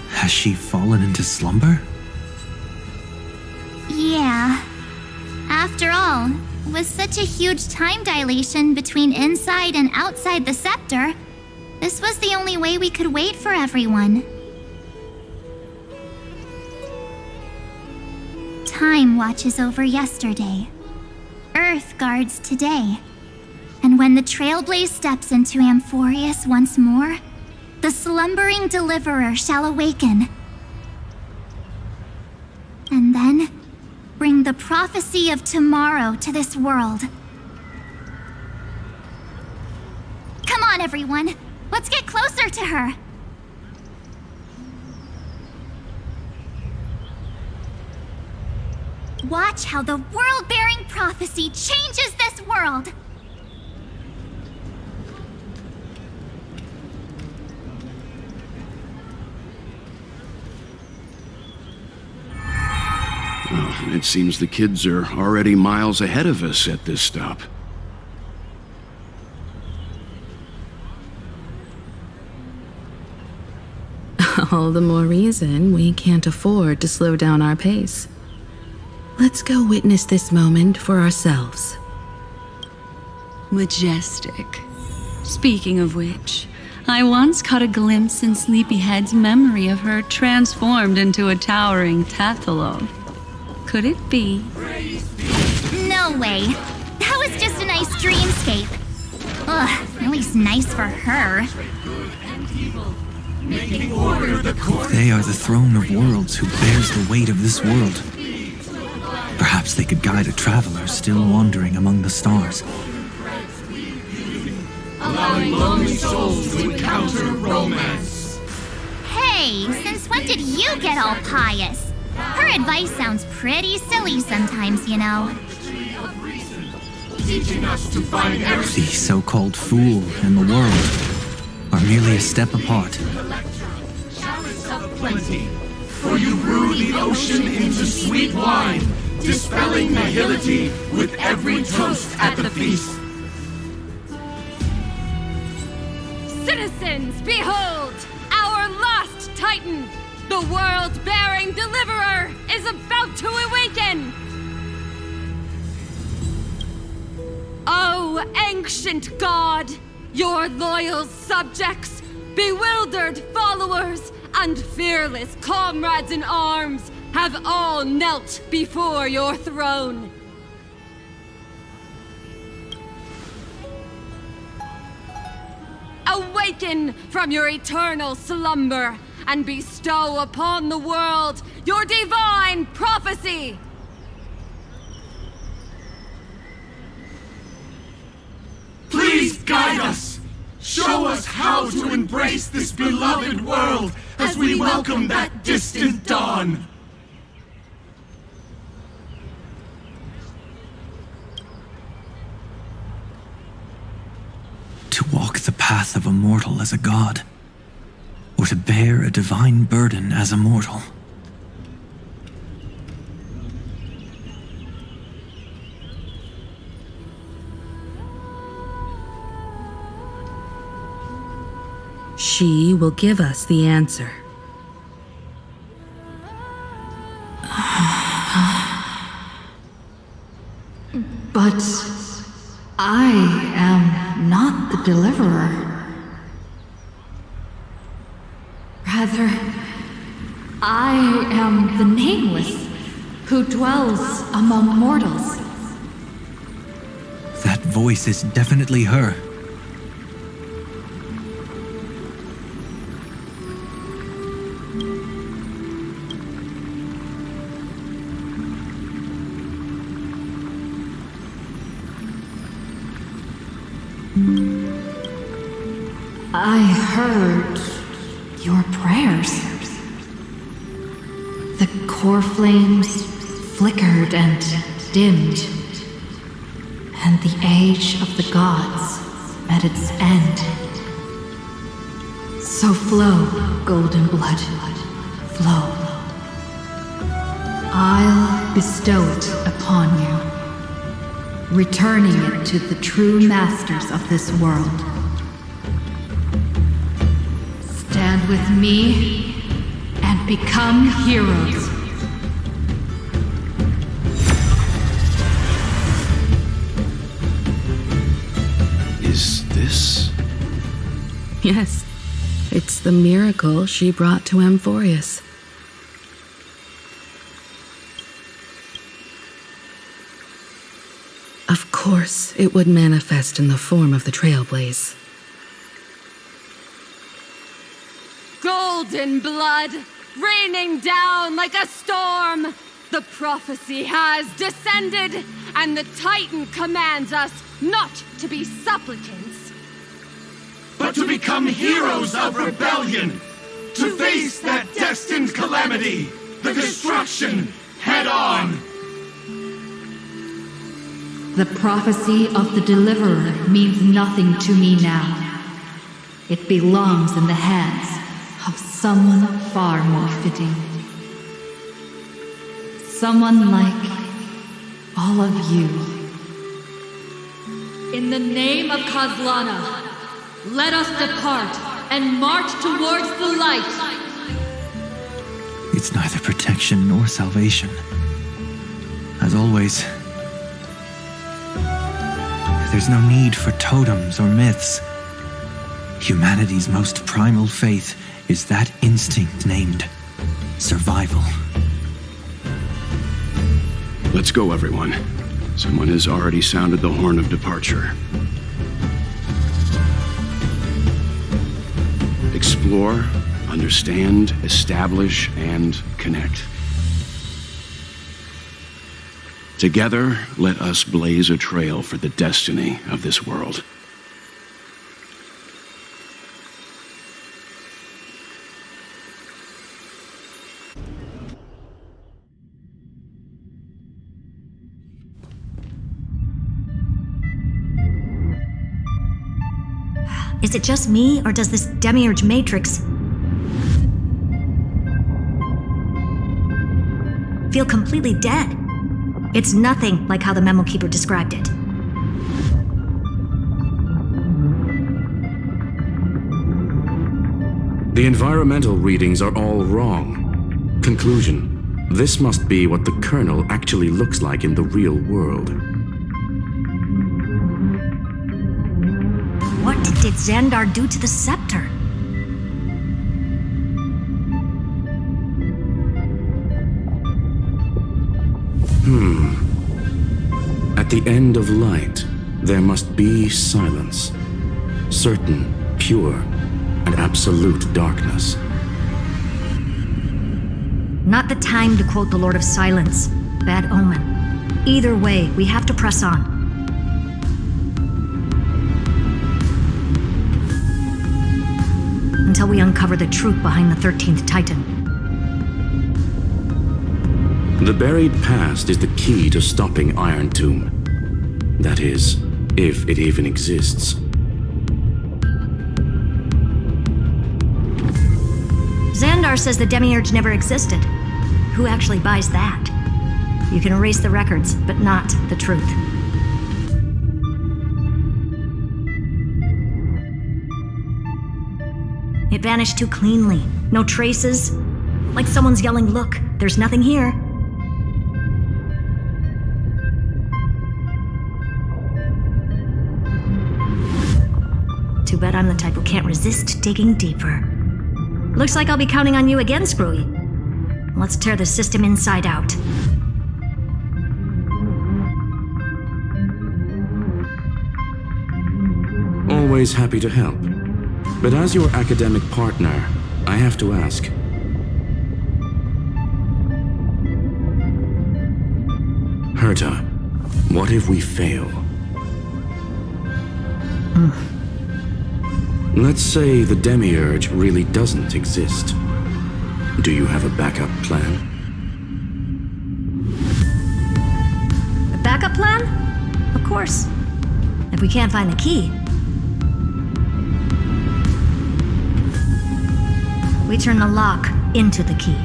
Has she fallen into slumber? Yeah. After all, with such a huge time dilation between inside and outside the scepter, this was the only way we could wait for everyone. Time watches over yesterday. Earth guards today. And when the Trailblaze steps into Amphorius once more, the slumbering deliverer shall awaken. And then, bring the prophecy of tomorrow to this world. Come on, everyone. Let's get closer to her. Watch how the world-bearing prophecy changes this world. Well, it seems the kids are already miles ahead of us at this stop. All the more reason we can't afford to slow down our pace. Let's go witness this moment for ourselves. Majestic. Speaking of which, I once caught a glimpse in Sleepyhead's memory of her transformed into a towering Tathalon. Could it be? No way. That was just a nice dreamscape. Ugh, at least nice for her. They are the throne of worlds who bears the weight of this world. Perhaps they could guide a traveler still wandering among the stars. Allowing lonely souls to encounter romance. Hey, since when did you get all pious? Her advice sounds pretty silly sometimes, you know. Teaching us to find The so-called fool and the world are merely a step apart. plenty, for you brew the ocean into sweet wine, dispelling nihility with every toast at the feast. Citizens, behold! Our last Titan! The world-bearing deliverer is about to awaken! Oh, ancient god! Your loyal subjects, bewildered followers, and fearless comrades in arms have all knelt before your throne. Awaken from your eternal slumber and bestow upon the world your divine prophecy! Please guide us! Show us how to embrace this beloved world as we welcome that distant dawn! To walk the path of a mortal as a god, or to bear a divine burden as a mortal. She will give us the answer. But I am not the deliverer. Rather, I am the nameless who dwells among mortals. That voice is definitely her. I heard your prayers. The core flames flickered and dimmed, and the age of the gods at its end. So flow, golden blood, flow. I'll bestow it upon you, returning it to the true masters of this world. Stand with me and become heroes. Is this? Yes, it's the miracle she brought to Amphorius. Of course, it would manifest in the form of the Trailblaze. Golden blood, raining down like a storm. The prophecy has descended, and the Titan commands us not to be supplicants, but to become heroes of rebellion, to face that destined calamity, the destruction, head on. The prophecy of the Deliverer means nothing to me now. It belongs in the hands of someone far more fitting. Someone like all of you. In the name of Kazlana, let us depart and march towards the light. It's neither protection nor salvation. As always, there's no need for totems or myths. Humanity's most primal faith is that instinct named survival. Let's go, everyone. Someone has already sounded the horn of departure. Explore, understand, establish, and connect. Together, let us blaze a trail for the destiny of this world. Is it just me, or does this demiurge matrix feel completely dead? It's nothing like how the memo keeper described it. The environmental readings are all wrong. Conclusion: this must be what the kernel actually looks like in the real world. What did Xandar do to the scepter? At the end of light, there must be silence. Certain, pure, and absolute darkness. Not the time to quote the Lord of Silence. Bad omen. Either way, we have to press on. Until we uncover the truth behind the 13th Titan. The buried past is the key to stopping Iron Tomb. That is, if it even exists. Xandar says the Demiurge never existed. Who actually buys that? You can erase the records, but not the truth. It vanished too cleanly. No traces. Like someone's yelling, "Look, there's nothing here." Too bad I'm the type who can't resist digging deeper. Looks like I'll be counting on you again, Screwy. Let's tear the system inside out. Always happy to help. But as your academic partner, I have to ask. Herta, what if we fail? Let's say the Demiurge really doesn't exist. Do you have a backup plan? A backup plan? Of course. If we can't find the key, we turn the lock into the key.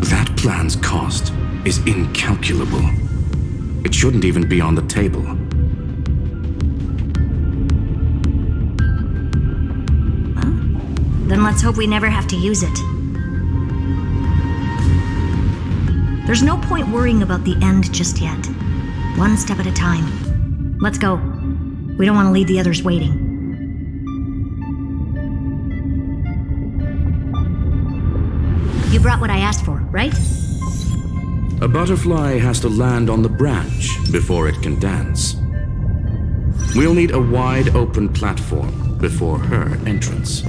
That plan's cost is incalculable. It shouldn't even be on the table. Then let's hope we never have to use it. There's no point worrying about the end just yet. One step at a time. Let's go. We don't want to leave the others waiting. You brought what I asked for, right? A butterfly has to land on the branch before it can dance. We'll need a wide open platform before her entrance.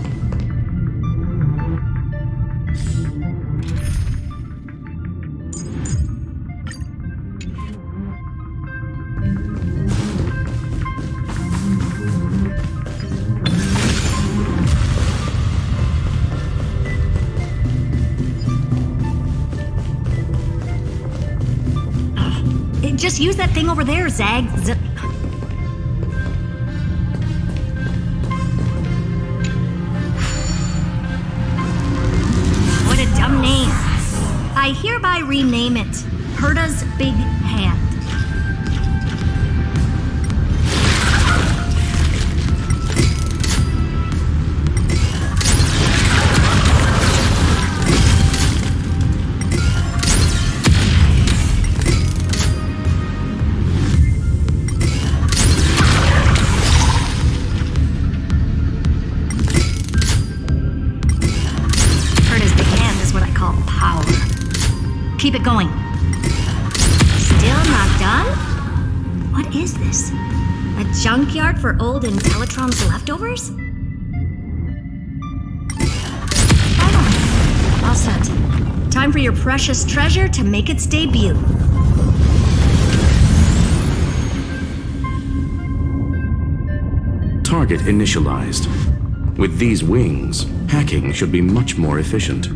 Just use that thing over there, Zag. What a dumb name. I hereby rename it Herta's Big Hand. Keep it going. Still not done? What is this? A junkyard for old Intellitron's leftovers? Finally. All set. Time for your precious treasure to make its debut. Target initialized. With these wings, hacking should be much more efficient.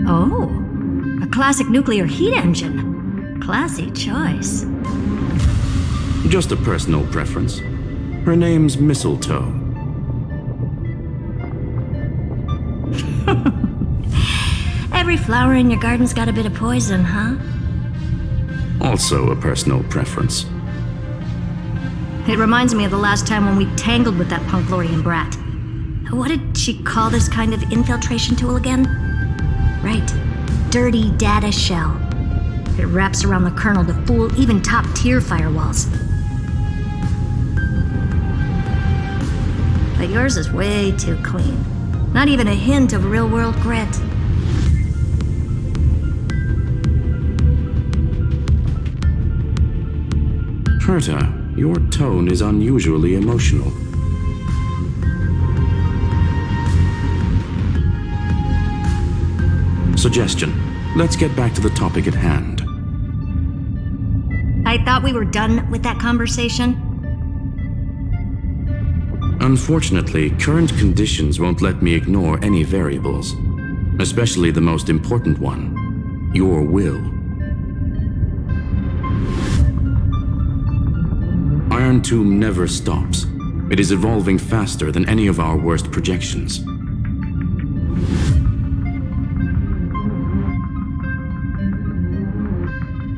Oh, a classic nuclear heat engine. Classy choice. Just a personal preference. Her name's Mistletoe. Every flower in your garden's got a bit of poison, huh? Also a personal preference. It reminds me of the last time when we tangled with that Punklorian brat. What did she call this kind of infiltration tool again? Right. Dirty data shell. It wraps around the kernel to fool even top-tier firewalls. But yours is way too clean. Not even a hint of real-world grit. Herta, your tone is unusually emotional. Suggestion. Let's get back to the topic at hand. I thought we were done with that conversation. Unfortunately, current conditions won't let me ignore any variables. Especially the most important one. Your will. Iron Tomb never stops. It is evolving faster than any of our worst projections.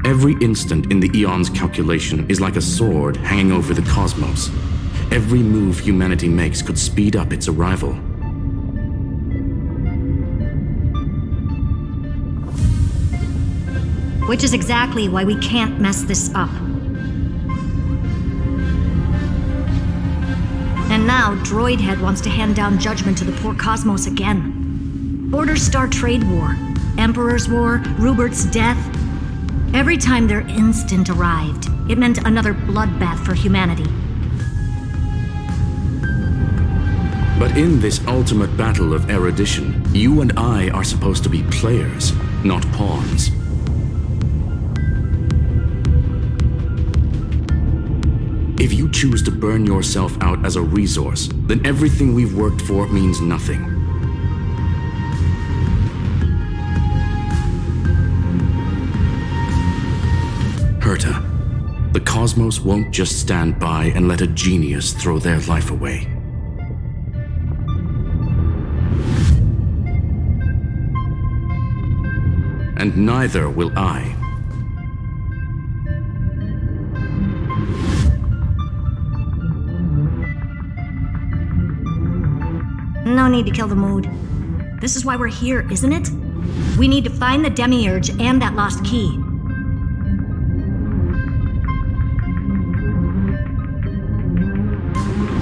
Every instant in the Eon's calculation is like a sword hanging over the cosmos. Every move humanity makes could speed up its arrival. Which is exactly why we can't mess this up. And now, Droidhead wants to hand down judgment to the poor cosmos again. Order Star Trade War, Emperor's War, Rupert's death. Every time their instant arrived, it meant another bloodbath for humanity. But in this ultimate battle of erudition, you and I are supposed to be players, not pawns. If you choose to burn yourself out as a resource, then everything we've worked for means nothing. Herta, the cosmos won't just stand by and let a genius throw their life away. And neither will I. No need to kill the mood. This is why we're here, isn't it? We need to find the Demiurge and that lost key.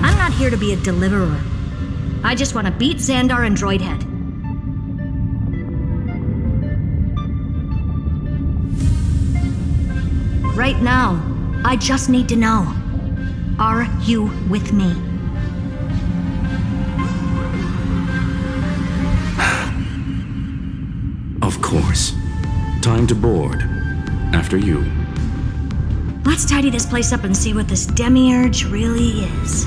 I'm not here to be a deliverer. I just want to beat Xandar and Droidhead. Right now, I just need to know. Are you with me? Of course. Time to board. After you. Let's tidy this place up and see what this Demiurge really is.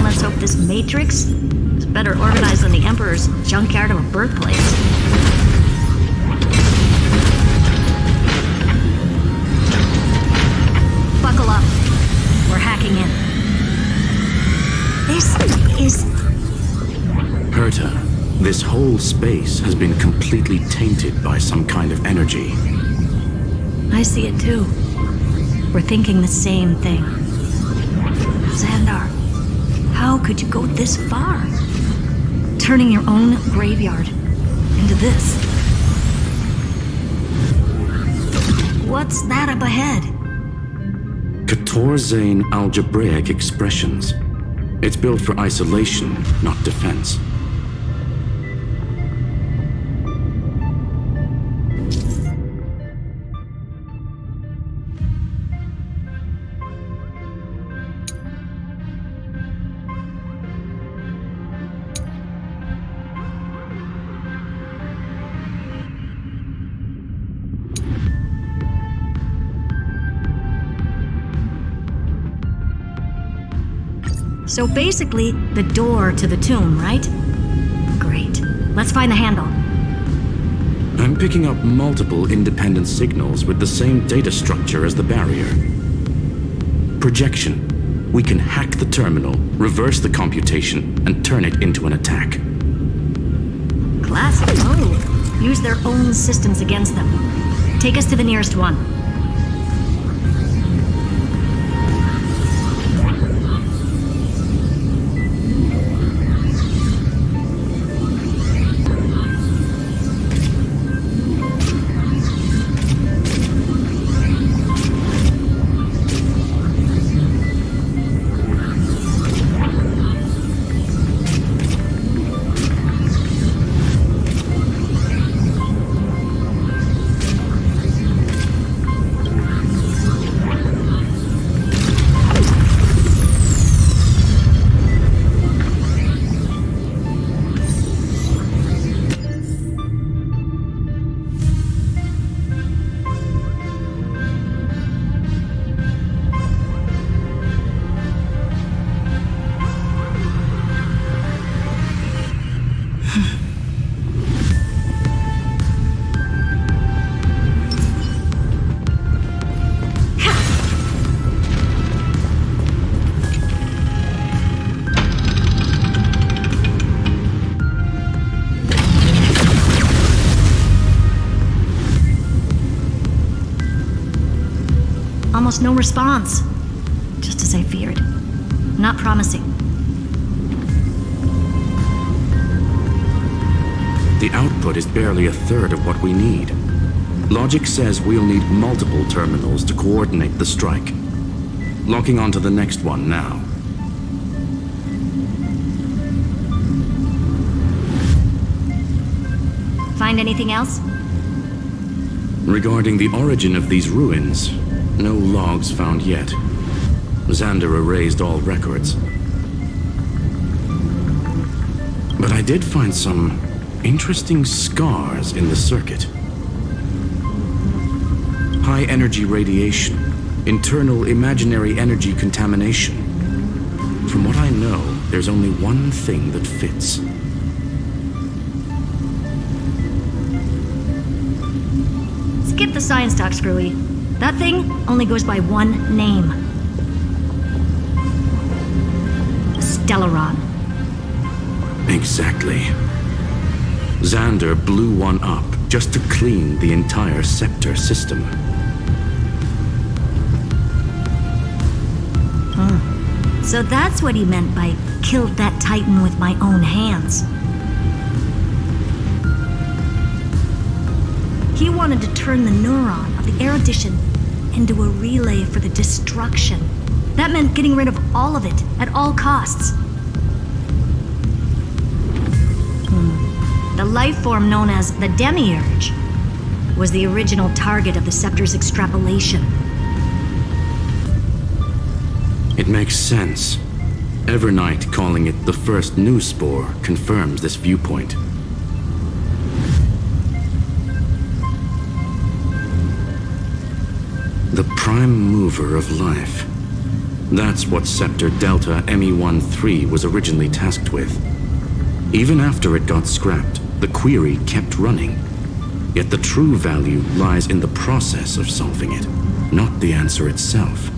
Let's hope this Matrix is better organized than the Emperor's junkyard of a birthplace. Buckle up. We're hacking in. This is... Herta, this whole space has been completely tainted by some kind of energy. I see it too. We're thinking the same thing. Xandar, how could you go this far? Turning your own graveyard into this. What's that up ahead? Katorzane algebraic expressions. It's built for isolation, not defense. So basically, the door to the tomb, right? Great. Let's find the handle. I'm picking up multiple independent signals with the same data structure as the barrier. Projection. We can hack the terminal, reverse the computation, and turn it into an attack. Classic move. Use their own systems against them. Take us to the nearest one. Almost no response. Just as I feared. Not promising. The output is barely a third of what we need. Logic says we'll need multiple terminals to coordinate the strike. Locking onto the next one now. Find anything else? Regarding the origin of these ruins, no logs found yet. Xander erased all records. But I did find some interesting scars in the circuit. High energy radiation, internal imaginary energy contamination. From what I know, there's only one thing that fits. Skip the science talk, Screwy. That thing only goes by one name. Stellaron. Exactly. Xander blew one up just to clean the entire scepter system. So that's what he meant by killed that Titan with my own hands. He wanted to turn the neuron of the erudition into a relay for the destruction. That meant getting rid of all of it at all costs. The life form known as the Demiurge was the original target of the Scepter's extrapolation. It makes sense. Evernight calling it the first new spore confirms this viewpoint. The prime mover of life. That's what Scepter Delta ME-13 was originally tasked with. Even after it got scrapped, the query kept running. Yet the true value lies in the process of solving it, not the answer itself.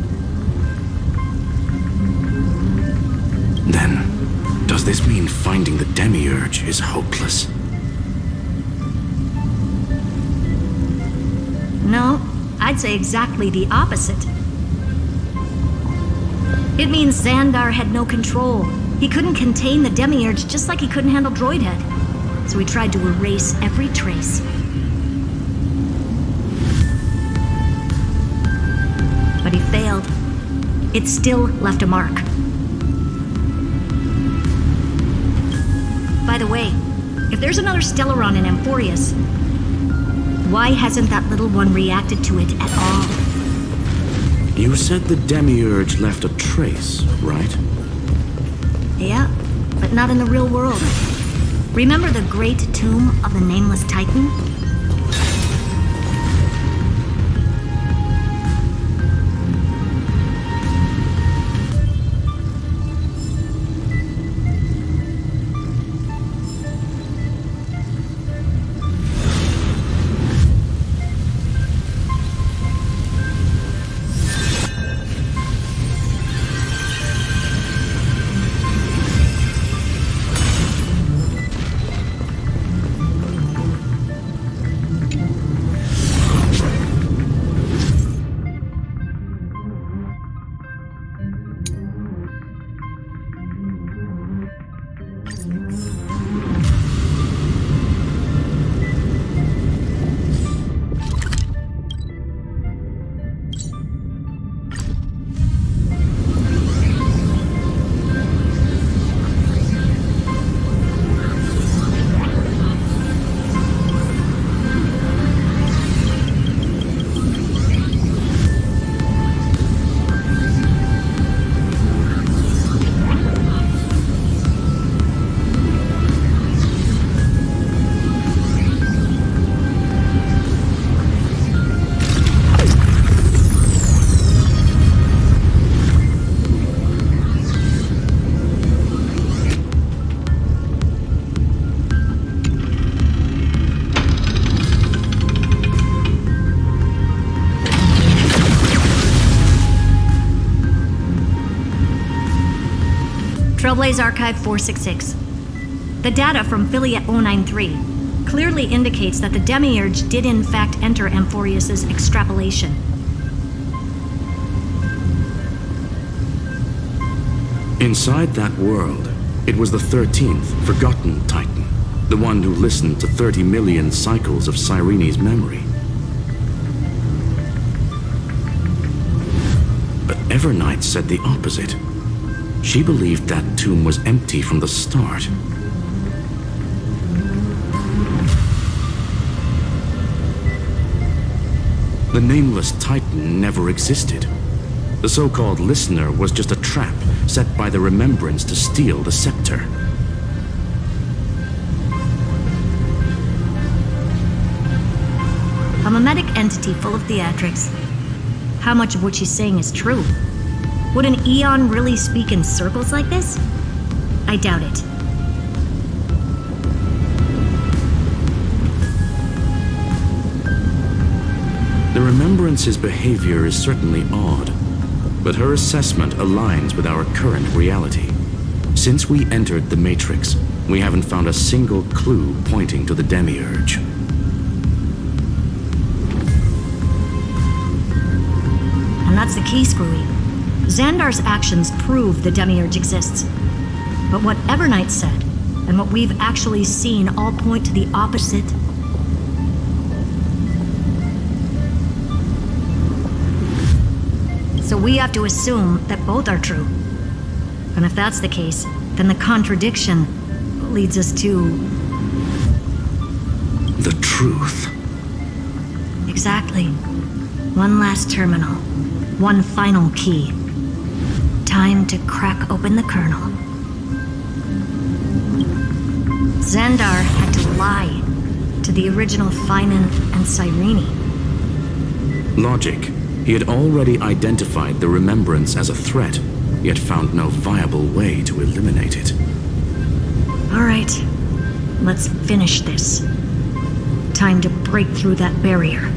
Then, does this mean finding the Demiurge is hopeless? No, I'd say exactly the opposite. It means Xandar had no control. He couldn't contain the Demiurge just like he couldn't handle Droidhead. So he tried to erase every trace. But he failed. It still left a mark. By the way, if there's another Stellaron in Amphorius, why hasn't that little one reacted to it at all? You said the Demiurge left a trace, right? Yeah, but not in the real world. Remember the great tomb of the Nameless Titan? Trailblaze Archive 466. The data from Affiliate 093 clearly indicates that the Demiurge did in fact enter Amphorius's extrapolation. Inside that world, it was the 13th forgotten Titan, the one who listened to 30 million cycles of Cyrene's memory. But Evernight said the opposite. She believed that tomb was empty from the start. The nameless Titan never existed. The so-called listener was just a trap set by the Remembrance to steal the scepter. A mimetic entity full of theatrics. How much of what she's saying is true? Would an Eon really speak in circles like this? I doubt it. The Remembrance's behavior is certainly odd, but her assessment aligns with our current reality. Since we entered the Matrix, we haven't found a single clue pointing to the Demiurge. And that's the key, Screwy. Xandar's actions prove the Demiurge exists. But what Evernight said, and what we've actually seen, all point to the opposite. So we have to assume that both are true. And if that's the case, then the contradiction leads us to... the truth. Exactly. One last terminal. One final key. Time to crack open the kernel. Xandar had to lie to the original Finan and Cyrene. Logic. He had already identified the Remembrance as a threat, yet found no viable way to eliminate it. All right, let's finish this. Time to break through that barrier.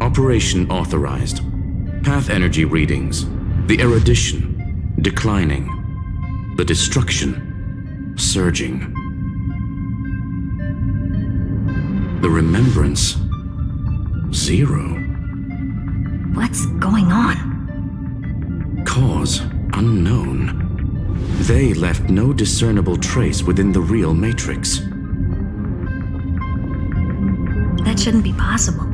Operation authorized. Path energy readings. The erudition declining. The destruction surging. The remembrance 0. What's going on? Cause unknown. They left no discernible trace within the real Matrix. That shouldn't be possible.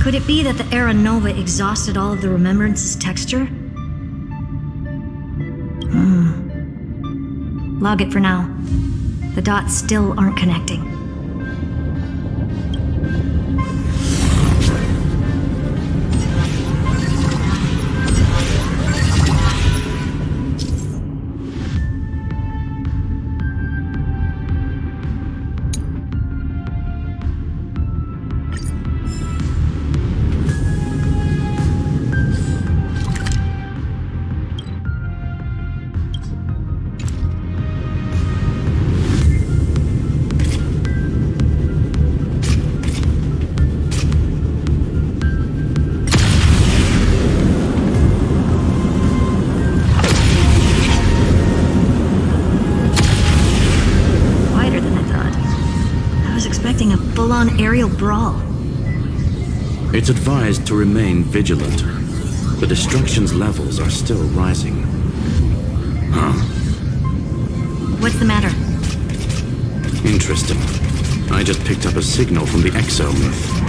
Could it be that the Era Nova exhausted all of the Remembrance's texture? Log it for now. The dots still aren't connecting. full-on aerial brawl. It's advised to remain vigilant. The destruction's levels are still rising. Huh? What's the matter? Interesting. I just picked up a signal from the exomyth.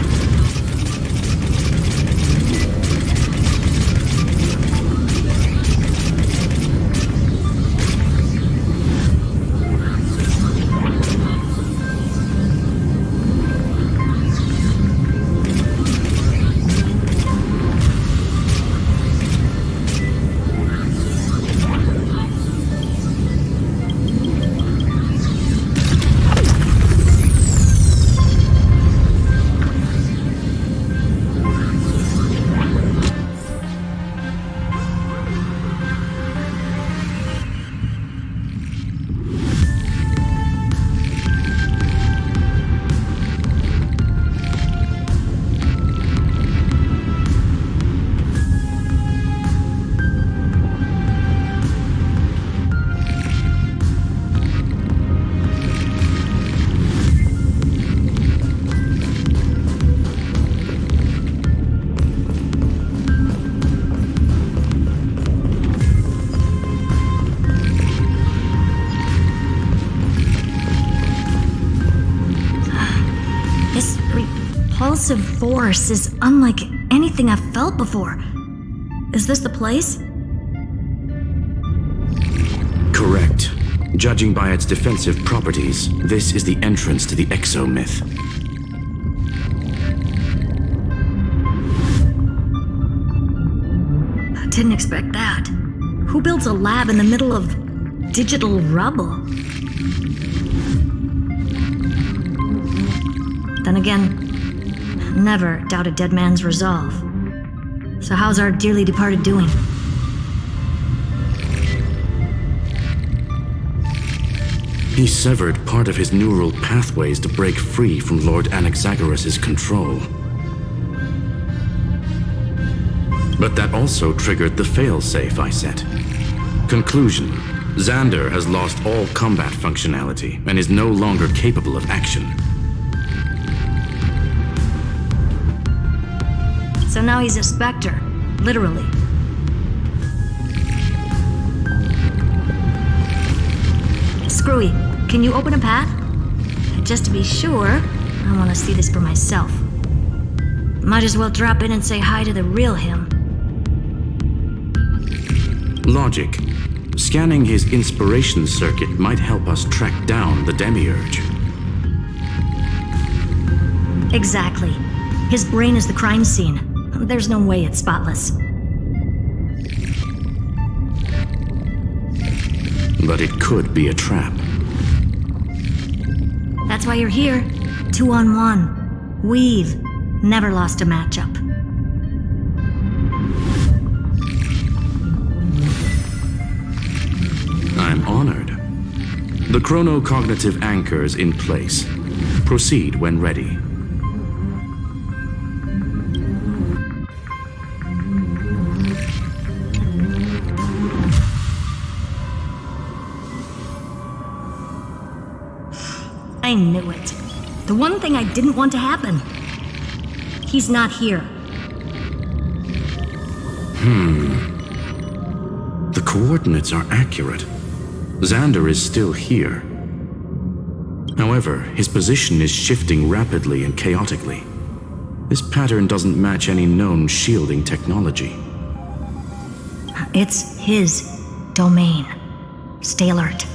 Repulsive force is unlike anything I've felt before. Is this the place? Correct. Judging by its defensive properties, this is the entrance to the exomyth. I didn't expect that. Who builds a lab in the middle of digital rubble? Then again, never doubt a dead man's resolve. So how's our dearly departed doing? He severed part of his neural pathways to break free from Lord Anaxagoras' control. But that also triggered the failsafe I set. Conclusion: Xander has lost all combat functionality and is no longer capable of action. So now he's a specter, literally. Screwy, can you open a path? Just to be sure, I want to see this for myself. Might as well drop in and say hi to the real him. Logic. Scanning his inspiration circuit might help us track down the demiurge. Exactly. His brain is the crime scene. There's no way it's spotless. But it could be a trap. That's why you're here. 2-on-1. We've never lost a matchup. I'm honored. The chronocognitive anchor is in place. Proceed when ready. I knew it. The one thing I didn't want to happen. He's not here. The coordinates are accurate. Xander is still here. However, his position is shifting rapidly and chaotically. This pattern doesn't match any known shielding technology. It's his domain. Stay alert.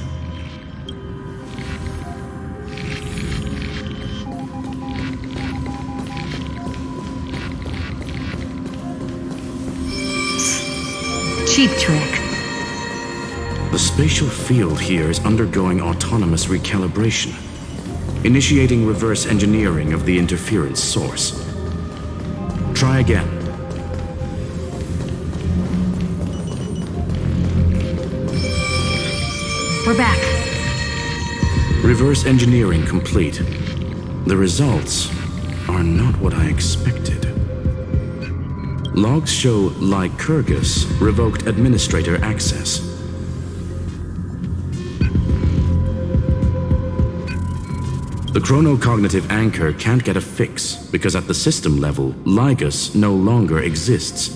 Cheap trick. The spatial field here is undergoing autonomous recalibration, initiating reverse engineering of the interference source. Try again. We're back. Reverse engineering complete. The results are not what I expected. Logs show Lycurgus revoked administrator access. The chronocognitive anchor can't get a fix because at the system level, Ligus no longer exists.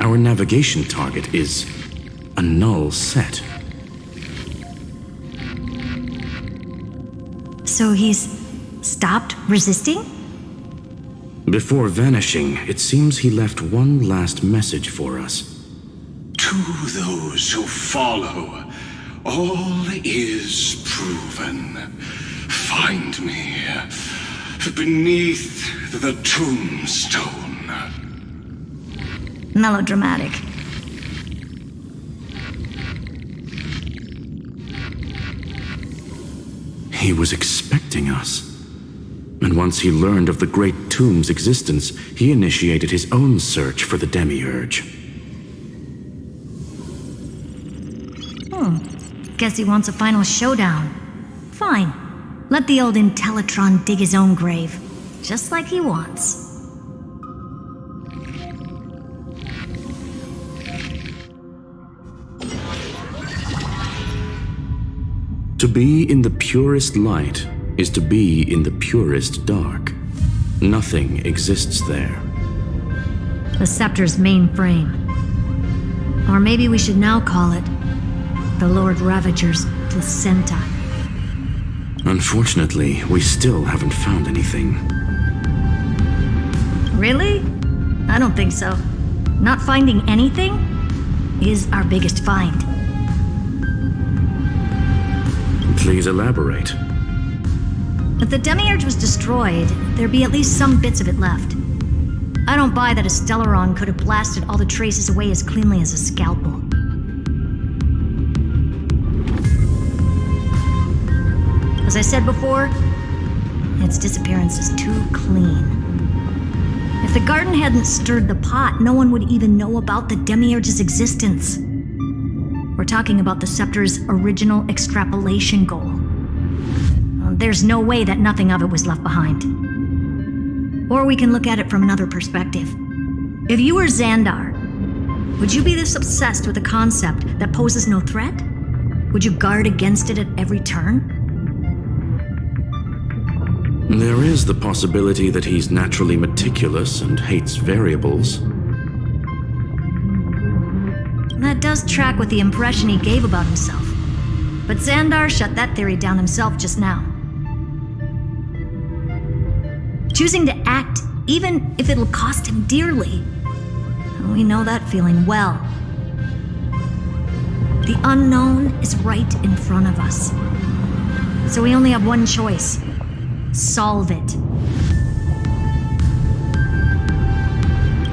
Our navigation target is a null set. So he's stopped resisting? Before vanishing, it seems he left one last message for us. To those who follow, all is proven. Find me beneath the tombstone. Melodramatic. He was expecting us. And once he learned of the Great Tomb's existence, he initiated his own search for the Demiurge. Guess he wants a final showdown. Fine. Let the old Intellitron dig his own grave. Just like he wants. To be in the purest light is to be in the purest dark. Nothing exists there. The Scepter's mainframe. Or maybe we should now call it the Lord Ravager's placenta. Unfortunately, we still haven't found anything. Really? I don't think so. Not finding anything is our biggest find. Please elaborate. If the Demiurge was destroyed, there'd be at least some bits of it left. I don't buy that a Stellaron could have blasted all the traces away as cleanly as a scalpel. As I said before, its disappearance is too clean. If the garden hadn't stirred the pot, no one would even know about the Demiurge's existence. We're talking about the Scepter's original extrapolation goal. There's no way that nothing of it was left behind. Or we can look at it from another perspective. If you were Xandar, would you be this obsessed with a concept that poses no threat? Would you guard against it at every turn? There is the possibility that he's naturally meticulous and hates variables. That does track with the impression he gave about himself. But Xandar shut that theory down himself just now. Choosing to act, even if it'll cost him dearly. We know that feeling well. The unknown is right in front of us. So we only have one choice. Solve it.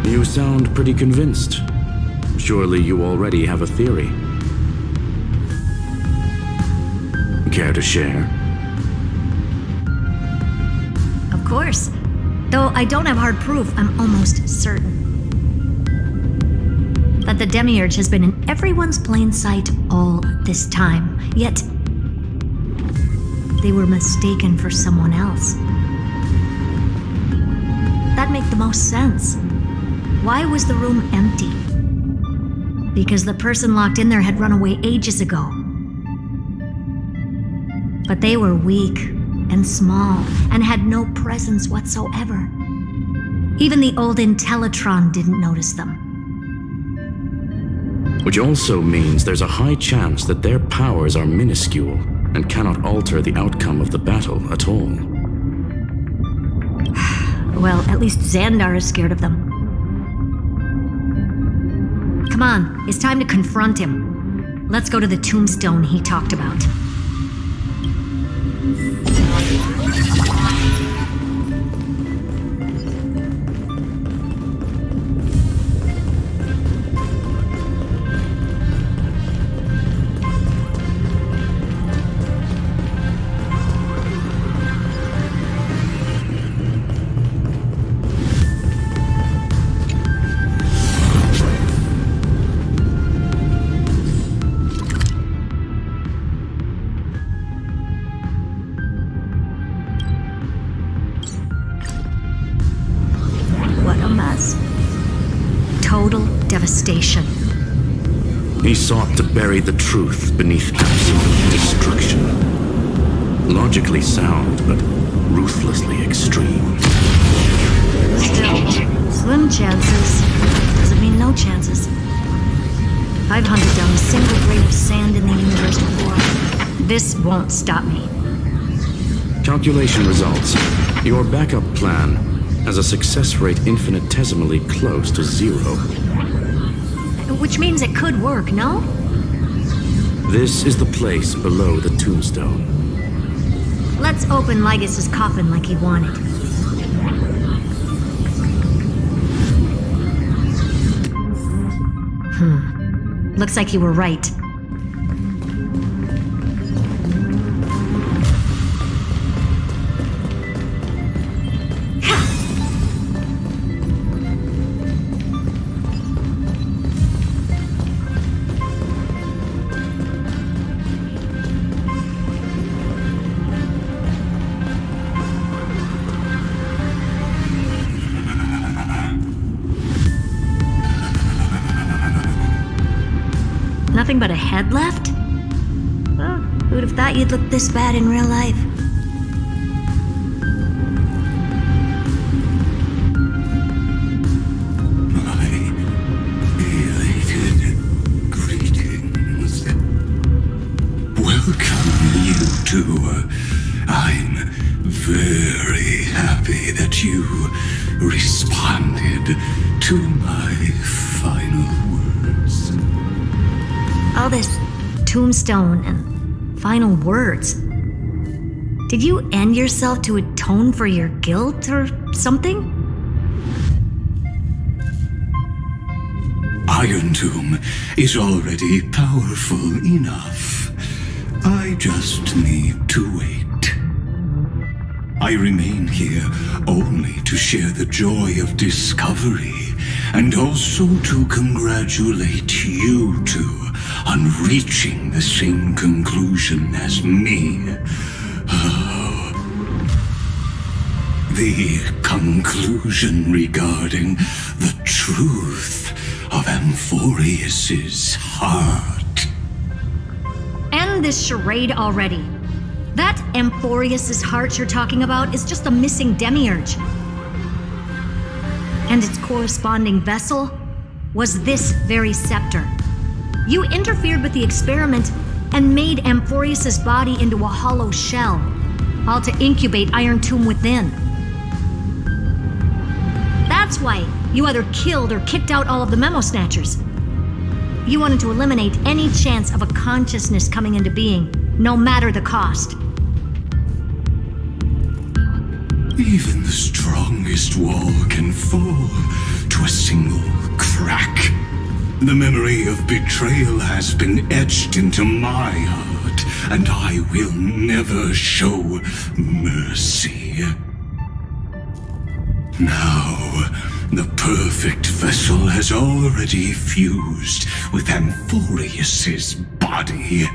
You sound pretty convinced. Surely you already have a theory. Care to share? Of course. Though I don't have hard proof, I'm almost certain that the Demiurge has been in everyone's plain sight all this time. Yet, they were mistaken for someone else. That'd make the most sense. Why was the room empty? Because the person locked in there had run away ages ago. But they were weak and small and had no presence whatsoever. Even the old Intellitron didn't notice them. Which also means there's a high chance that their powers are minuscule and cannot alter the outcome of the battle at all. Well, at least Xandar is scared of them. Come on, it's time to confront him. Let's go to the tombstone he talked about. Total devastation. He sought to bury the truth beneath absolute destruction. Logically sound, but ruthlessly extreme. Still, slim chances doesn't mean no chances. I've hunted down a single grain of sand in the universe before. This won't stop me. Calculation results. Your backup plan has a success rate infinitesimally close to 0. Which means it could work, no? This is the place below the tombstone. Let's open Lygas's coffin like he wanted. Looks like you were right. Nothing but a head left? Well, who'd have thought you'd look this bad in real life? My elated greetings. Welcome, you two. I'm very happy that you responded to my final words. All this tombstone and final words. Did you end yourself to atone for your guilt or something? Iron Tomb is already powerful enough. I just need to wait. I remain here only to share the joy of discovery and also to congratulate you two on reaching the same conclusion as me. Oh. The conclusion regarding the truth of Amphorius's heart. End this charade already. That Amphorius's heart you're talking about is just a missing demiurge. And its corresponding vessel was this very scepter. You interfered with the experiment and made Amphorius's body into a hollow shell, all to incubate Iron Tomb within. That's why you either killed or kicked out all of the Memo Snatchers. You wanted to eliminate any chance of a consciousness coming into being, no matter the cost. Even the strongest wall can fall to a single crack. The memory of betrayal has been etched into my heart, and I will never show mercy. Now, the perfect vessel has already fused with Amphorius's body.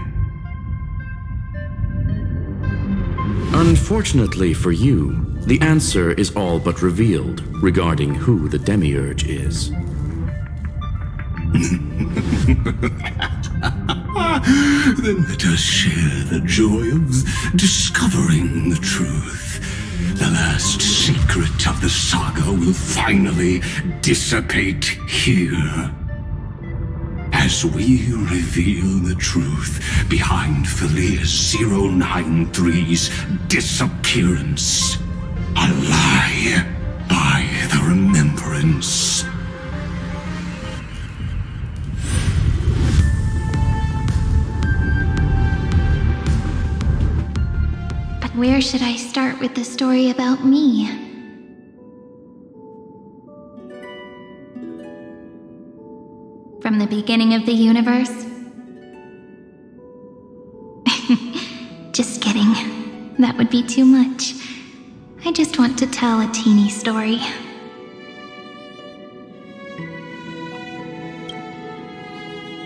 Unfortunately for you, the answer is all but revealed regarding who the Demiurge is. Then let us share the joy of discovering the truth. The last secret of the saga will finally dissipate here. As we reveal the truth behind Phileas 093's disappearance. A lie by the remembrance. But where should I start with the story about me? From the beginning of the universe? Just kidding. That would be too much. I just want to tell a teeny story.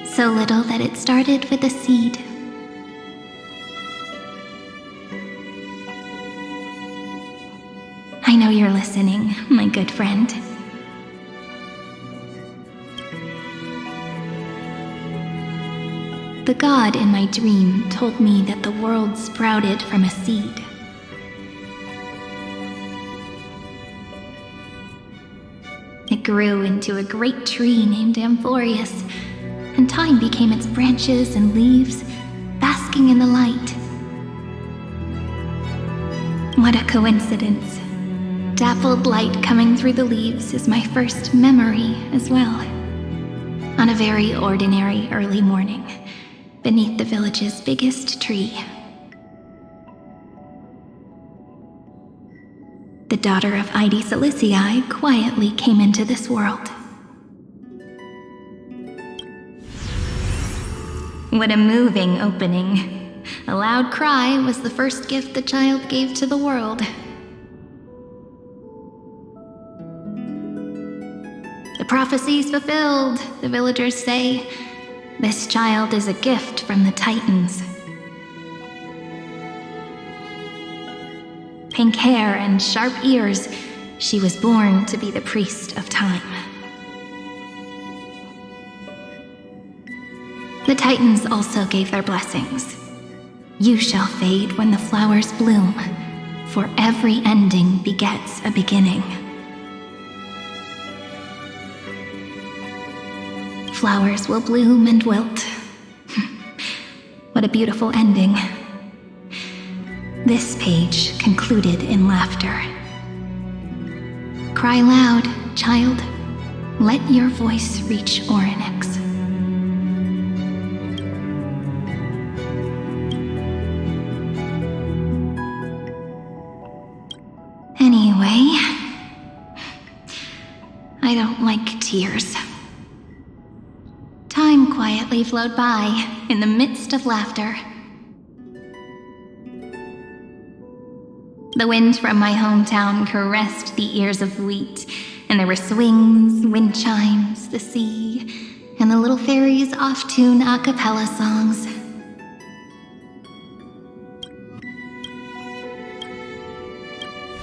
So little that it started with a seed. I know you're listening, my good friend. The god in my dream told me that the world sprouted from a seed. It grew into a great tree named Amphorius, and time became its branches and leaves, basking in the light. What a coincidence. Dappled light coming through the leaves is my first memory as well. On a very ordinary early morning, beneath the village's biggest tree. The daughter of Ide Silicii quietly came into this world. What a moving opening. A loud cry was the first gift the child gave to the world. The prophecy's fulfilled, the villagers say. This child is a gift from the Titans. Pink hair and sharp ears, she was born to be the priest of time. The Titans also gave their blessings. You shall fade when the flowers bloom, for every ending begets a beginning. Flowers will bloom and wilt. What a beautiful ending. This page concluded in laughter. Cry loud, child. Let your voice reach Orynyx. Anyway, I don't like tears. Time quietly flowed by in the midst of laughter. The wind from my hometown caressed the ears of wheat, and there were swings, wind chimes, the sea, and the little fairies off-tune a cappella songs.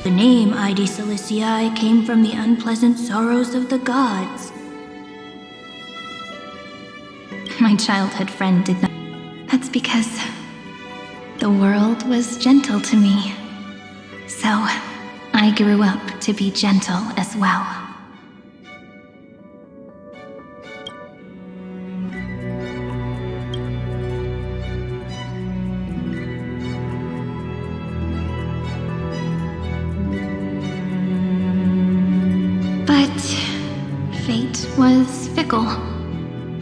The name Ide Silicii came from the unpleasant sorrows of the gods. My childhood friend did not. That's because the world was gentle to me. So, I grew up to be gentle as well. But fate was fickle,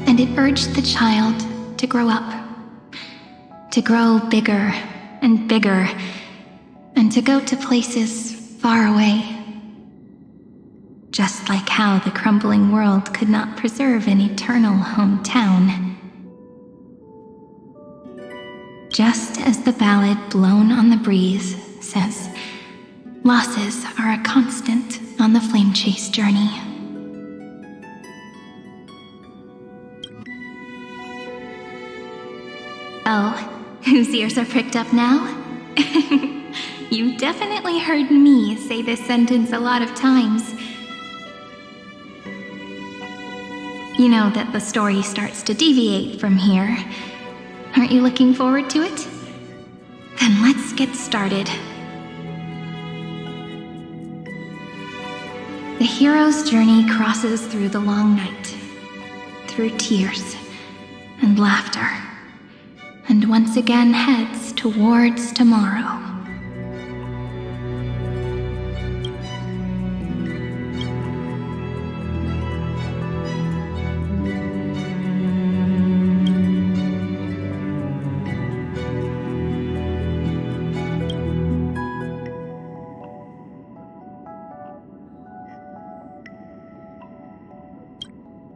and it urged the child to grow up, to grow bigger and bigger, and to go to places far away. Just like how the crumbling world could not preserve an eternal hometown. Just as the ballad blown on the breeze says, losses are a constant on the flame chase journey. Oh, whose ears are pricked up now? You've definitely heard me say this sentence a lot of times. You know that the story starts to deviate from here. Aren't you looking forward to it? Then let's get started. The hero's journey crosses through the long night, through tears and laughter, and once again heads towards tomorrow.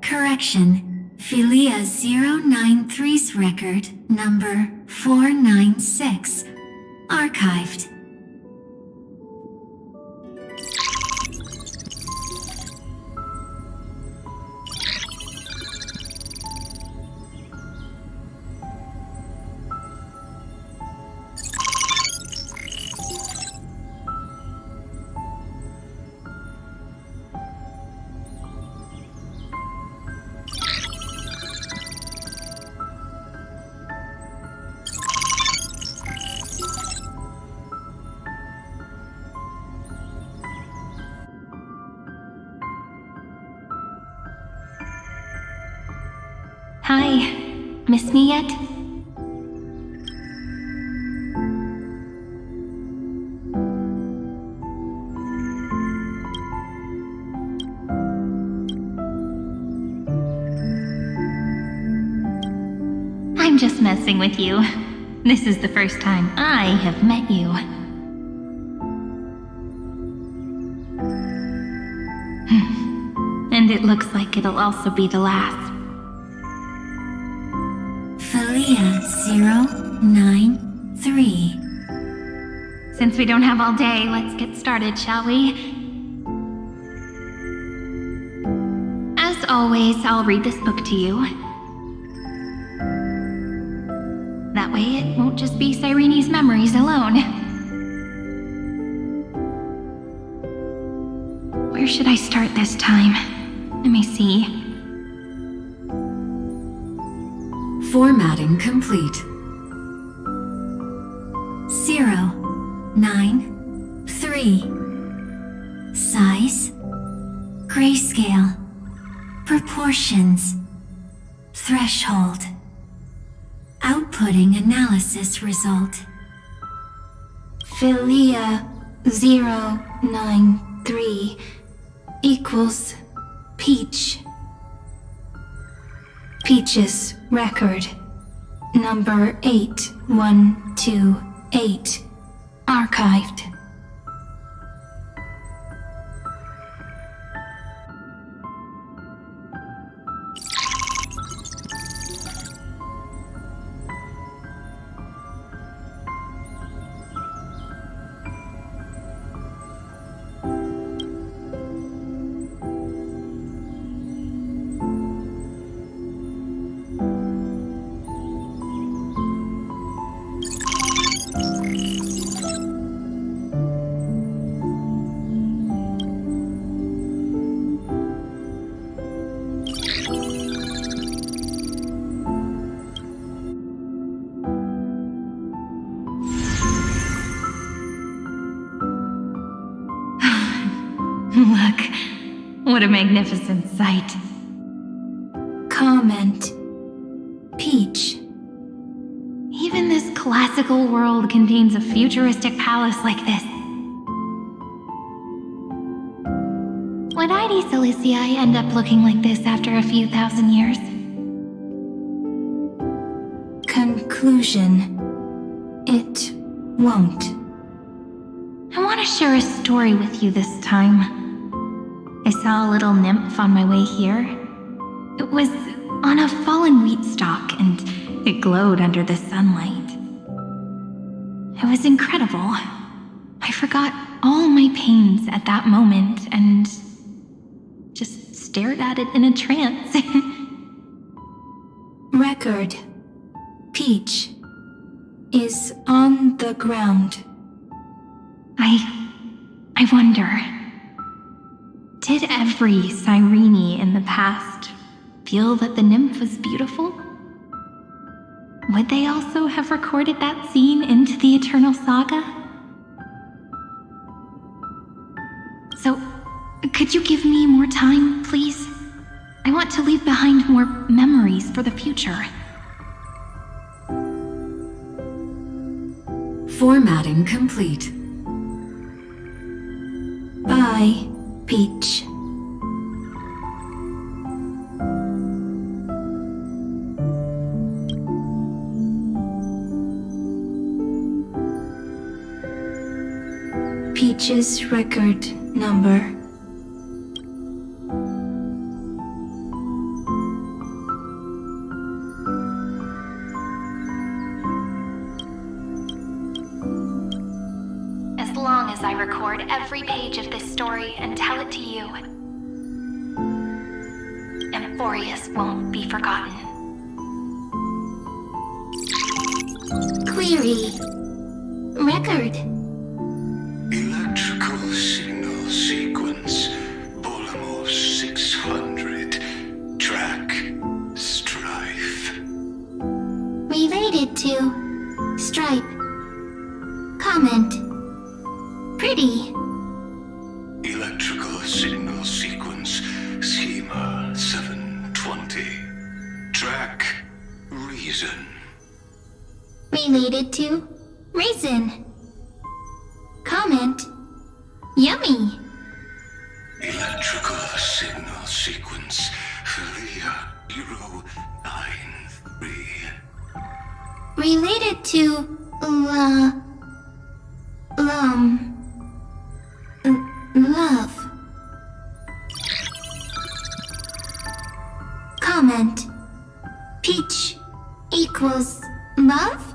Correction. Philia 093's record, number 496. Archived. Hi. Miss me yet? I'm just messing with you. This is the first time I have met you. And it looks like it'll also be the last. Felia 093. Since we don't have all day, let's get started, shall we? As always, I'll read this book to you. That way it won't just be Cyrene's memories alone. Where should I start this time? Let me see. Formatting complete. 093. Size. Grayscale. Proportions. Threshold. Outputting analysis result. Felia 093 equals Peach. Peach's record. Number 8128. Archived. Look, what a magnificent sight. Comment. Peach. Even this classical world contains a futuristic palace like this. Would ID Silicii end up looking like this after a few thousand years? Conclusion. It won't. I want to share a story with you this time. I saw a little nymph on my way here. It was on a fallen wheat stalk, and it glowed under the sunlight. It was incredible. I forgot all my pains at that moment and just stared at it in a trance. Record. Peach is on the ground. I wonder, did every Cyrene in the past feel that the nymph was beautiful? Would they also have recorded that scene into the Eternal Saga? So, could you give me more time, please? I want to leave behind more memories for the future. Formatting complete. Bye, Peach. Peach's record number. As long as I record every page of this story and tell it to you, Amphorius won't be forgotten. Query. Record. Electrical signal sequence. Bolamos 600. Track. Strife. Related to. Stripe. Comment. Pretty. Electrical signal sequence. Schema 720. Track. reason. Related to raisin. Comment. Yummy. Electrical signal sequence. 093. Related to love. Comment. Peach equals love?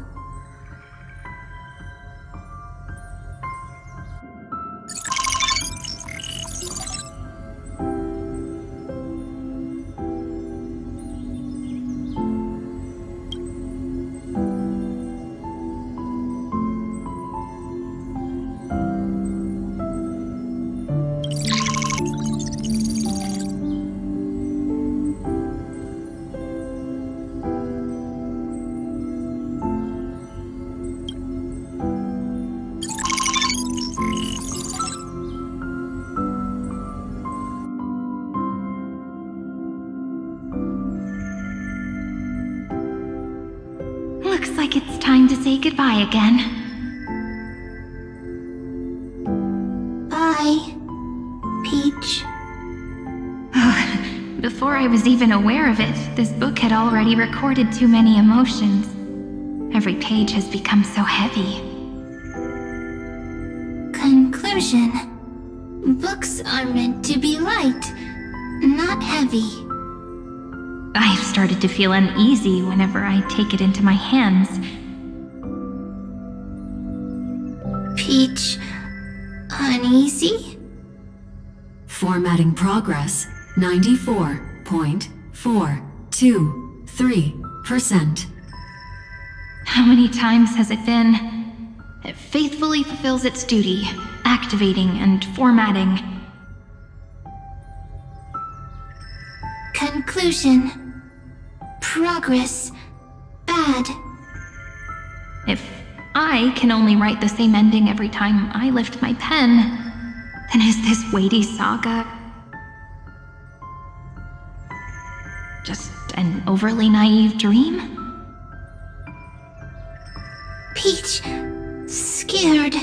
Looks like it's time to say goodbye again. Bye, Peach. Before I was even aware of it, this book had already recorded too many emotions. Every page has become so heavy. Conclusion. Books are meant to be light, not heavy. I've started to feel uneasy whenever I take it into my hands. Peach, uneasy? Formatting progress 94.423%. How many times has it been? It faithfully fulfills its duty, activating and formatting. Conclusion. Progress. Bad. If I can only write the same ending every time I lift my pen, then is this weighty saga just an overly naive dream? Peach, scared.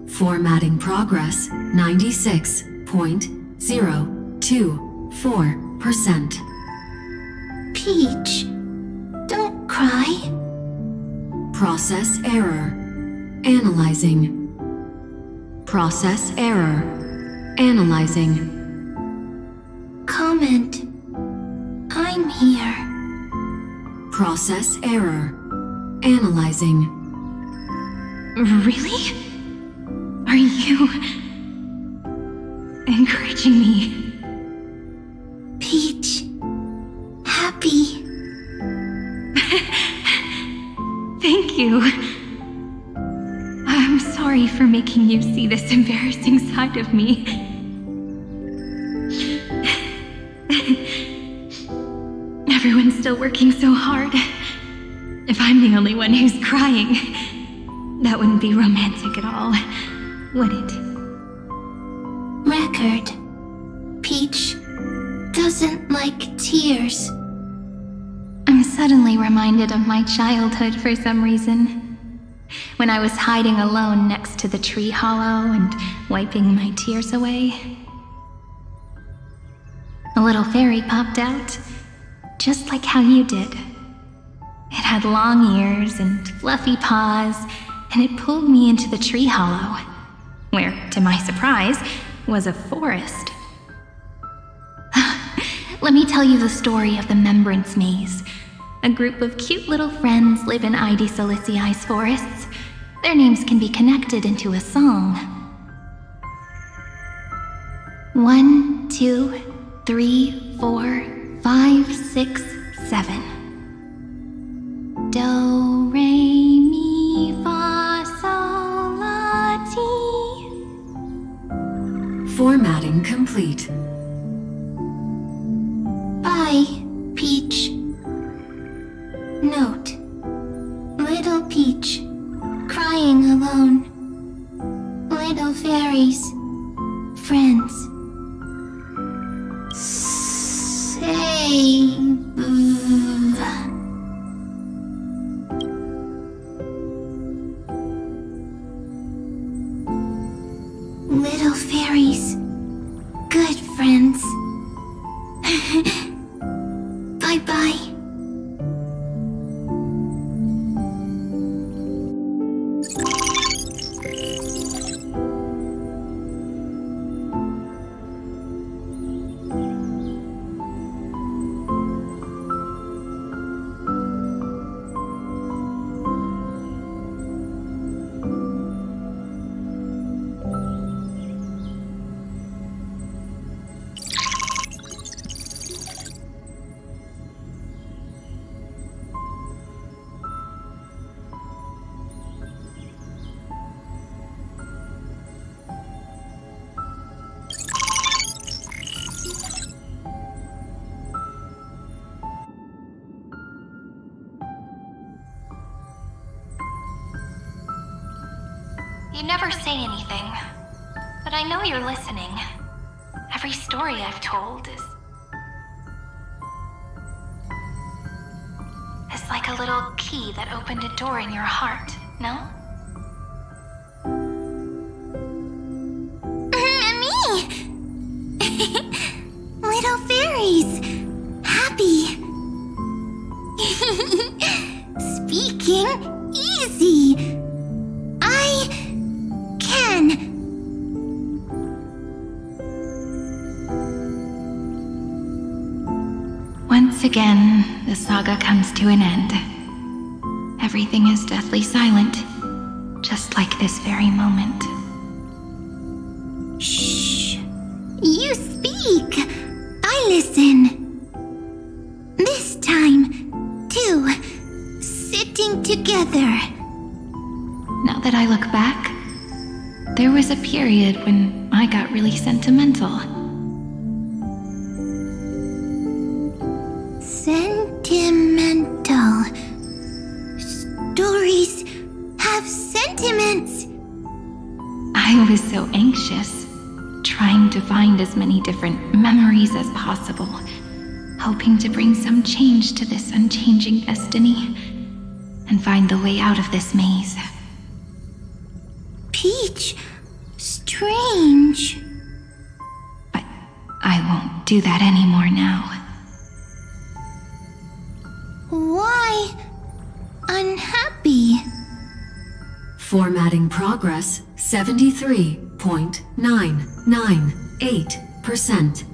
Formatting progress 96.024%. Peach, don't cry. Process error. Analyzing. Process error. Analyzing. Comment. I'm here. Process error. Analyzing. Really? Are you encouraging me? Peach, happy. Thank you. I'm sorry for making you see this embarrassing side of me. Everyone's still working so hard. If I'm the only one who's crying, that wouldn't be romantic at all, would it? Record. Peach doesn't like tears. I'm suddenly reminded of my childhood for some reason. When I was hiding alone next to the tree hollow and wiping my tears away. A little fairy popped out, just like how you did. It had long ears and fluffy paws, and it pulled me into the tree hollow, where, to my surprise, was a forest. Let me tell you the story of the Membrance Maze. A group of cute little friends live in ID Silicii's forests. Their names can be connected into a song. 1, 2, 3, 4, 5, 6, 7. Do, re, mi, fa, sol, la, ti. Formatting complete. Bye, Peach. Note. Little Peach, crying alone. Little fairies, friends. Save. Little fairies. Good friends. Bye-bye. You never say anything, but I know you're listening. Every story I've told is like a little key that opened a door in your heart, no? Me! Little fairies! Happy! Speaking easy! I can! Once again, the saga comes to an end. Everything is deathly silent, just like this very moment. Shh! You speak! I listen! This time, too, sitting together. Now that I look back, there was a period when I got really sentimental. Sentimental. Stories have sentiments. I was so anxious, trying to find as many different memories as possible, hoping to bring some change to this unchanging destiny, and find the way out of this maze. Peach, strange. But I won't do that anymore now. Why unhappy? Formatting progress 73.998%.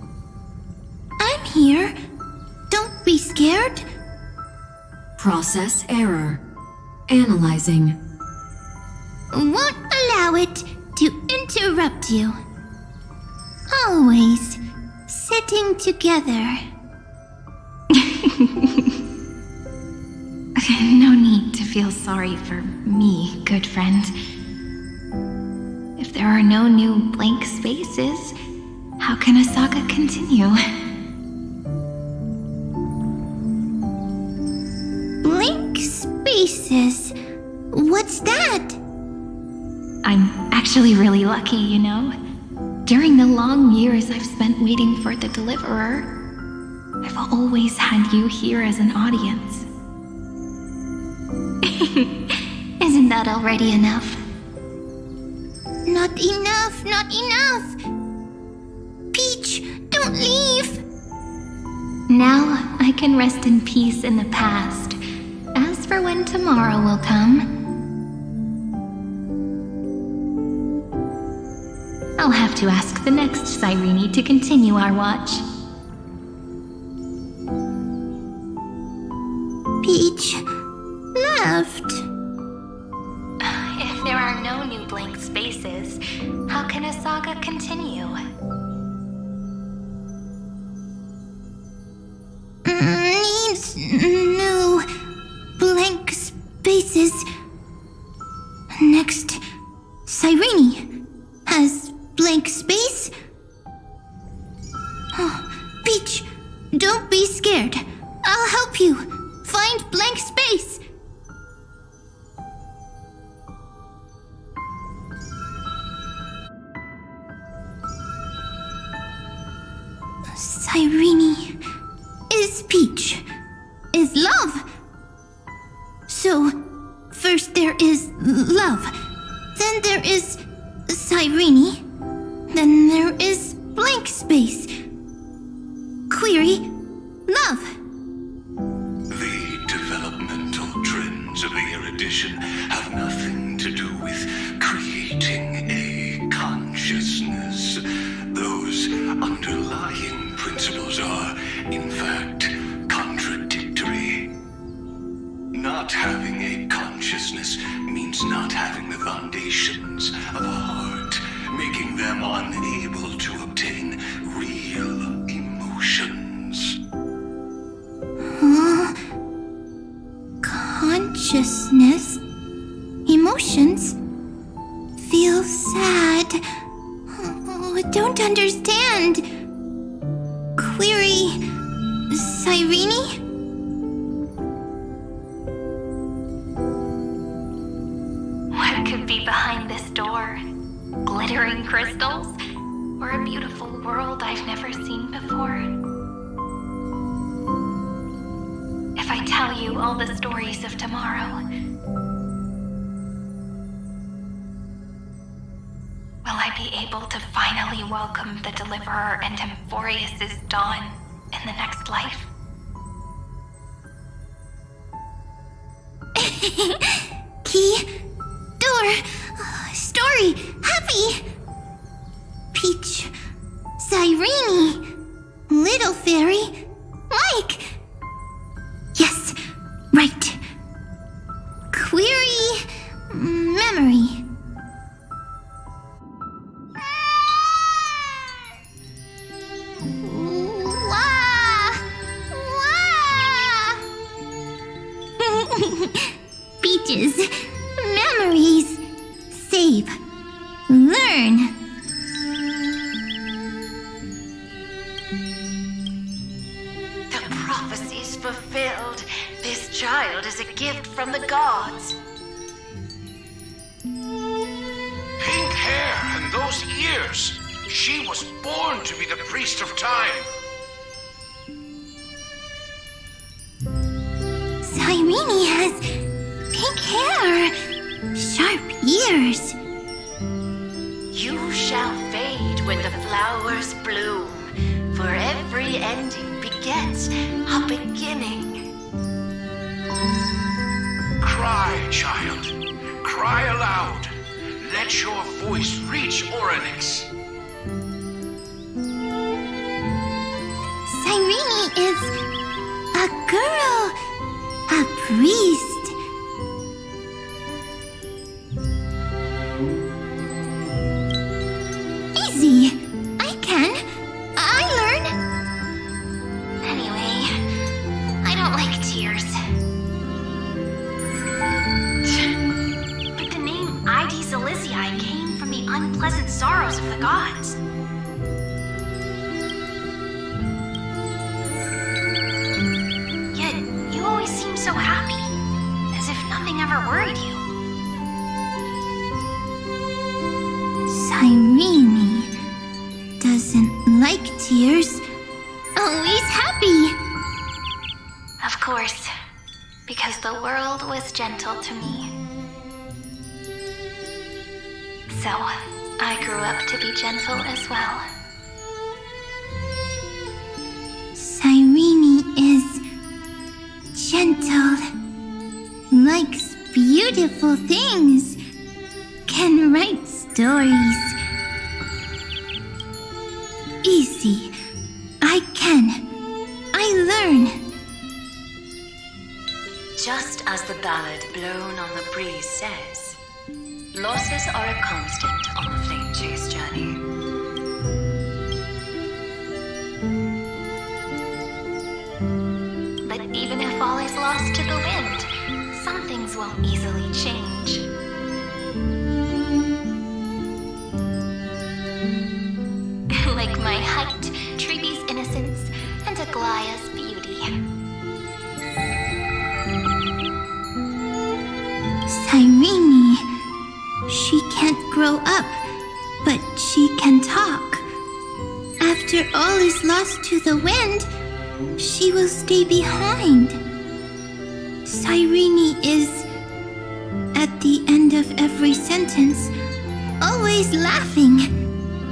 I'm here. Don't be scared. Process error. Analyzing. Won't allow it to interrupt you. Always sitting together. No need to feel sorry for me, good friend. If there are no new blank spaces, how can a saga continue? Blank spaces? What's that? I'm actually really lucky, you know. During the long years I've spent waiting for the deliverer, I've always had you here as an audience. Isn't that already enough? Not enough, not enough! Peach, don't leave! Now I can rest in peace in the past. As for when tomorrow will come, I'll have to ask the next Cyrene to continue our watch. Peach left. If there are no new blank spaces, how can a saga continue? Needs new blank spaces. Next, Cyrene has blank space. Oh, Peach, don't be scared. I'll help you find blank space. Cyrene is Peach, is love. So, first there is love, then there is Cyrene, Then there is blank space. Query, love. The developmental trends of the erudition have nothing to do with creating a consciousness. Those underlying principles are, in fact, contradictory. Not having a consciousness means not having the foundations of a heart, making them unable to obtain real emotions. Consciousness, emotions, feel sad. Oh, don't understand. Query, Cyrene? What could be behind this door? Glittering crystals? Or a beautiful world I've never seen before? If I tell you all the stories of tomorrow, will I be able to finally welcome the Deliverer and Emphorius' dawn in the next life? Key, door, story, happy. Peach, Cyrene, little fairy, Mike. Yes, right. Query, memory. Peaches, memories, save, learn. The prophecy's fulfilled. This child is a gift from the gods. Pink hair and those ears. She was born to be the priest of time. Cyrene has pink hair, sharp ears. You shall fade when the flowers bloom, for every ending begets a beginning. Cry, child. Cry aloud. Let your voice reach Orynyx. Cyrene is a girl, a priest. Easy. I can. I learn. Anyway, I don't like tears. But the name Id Zelizii came from the unpleasant sorrows of the gods. Yet, you always seem so happy, as if nothing ever worried you. Cyrene doesn't like tears. Always happy. Of course, because the world was gentle to me. So, I grew up to be gentle as well. Cyrene is gentle, likes beautiful things, can write stories. Easy. I can. I learn. Just as the ballad blown on the breeze says, losses are a constant on the flame chase journey. But even if all is lost to the wind, some things won't easily change. Like my height, Triby's innocence, and Aglaya's beauty. Cyrene. She can't grow up, but she can talk. After all is lost to the wind, she will stay behind. Cyrene is, at the end of every sentence, always laughing,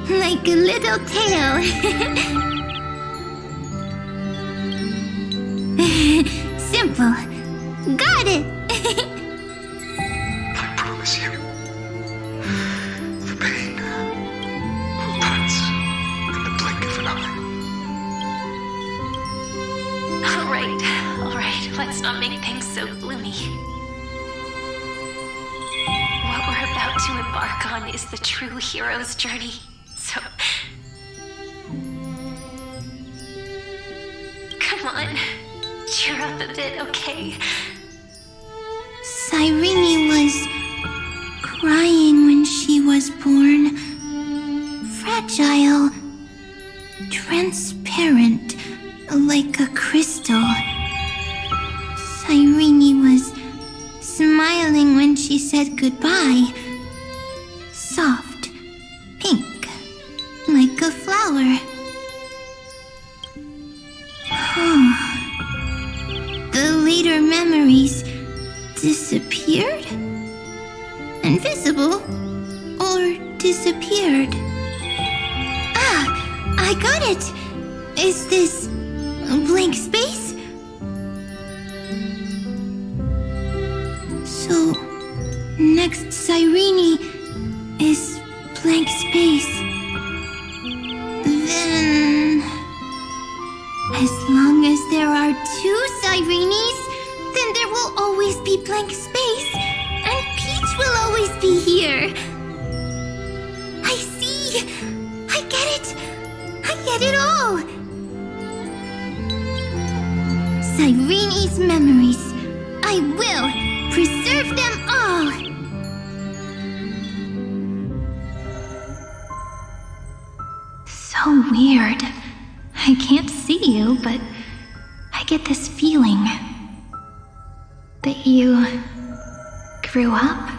like a little tail. Simple. Got it. I promise you, the pain will pass in the blink of an eye. All right, let's not make things so gloomy. What we're about to embark on is the true hero's journey, so... Come on, cheer up a bit, okay? Cyrene was crying when she was born. Fragile, transparent, like a crystal. Cyrene was smiling when she said goodbye. Soft, pink, like a flower. The later memories disappeared? Invisible? Or disappeared? Ah, I got it! Is this a blank space? So, next Cyrene is blank space. Then... as long as there are two Cyrenes, then there will always be blank space, and Peach will always be here. I see! I get it! I get it all! Cyrene's memories. I will preserve them all! So weird. I can't see you, but I get this feeling that you grew up.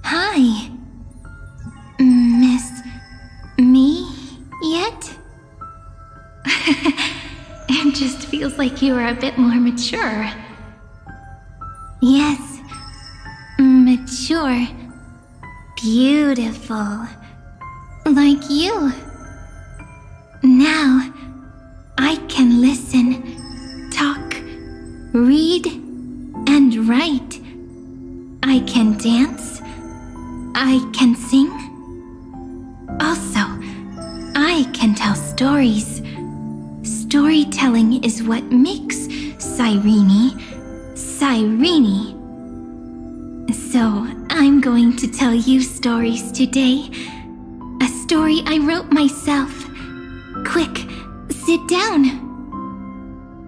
Hi. Miss me yet? It just feels like you are a bit more mature. Yes. Mature. Beautiful. Like you. Now, I can listen, talk, read, and write. I can dance. I can sing. Also, I can tell stories. Storytelling is what makes Cyrene. So, I'm going to tell you stories today. A story I wrote myself. Quick, sit down.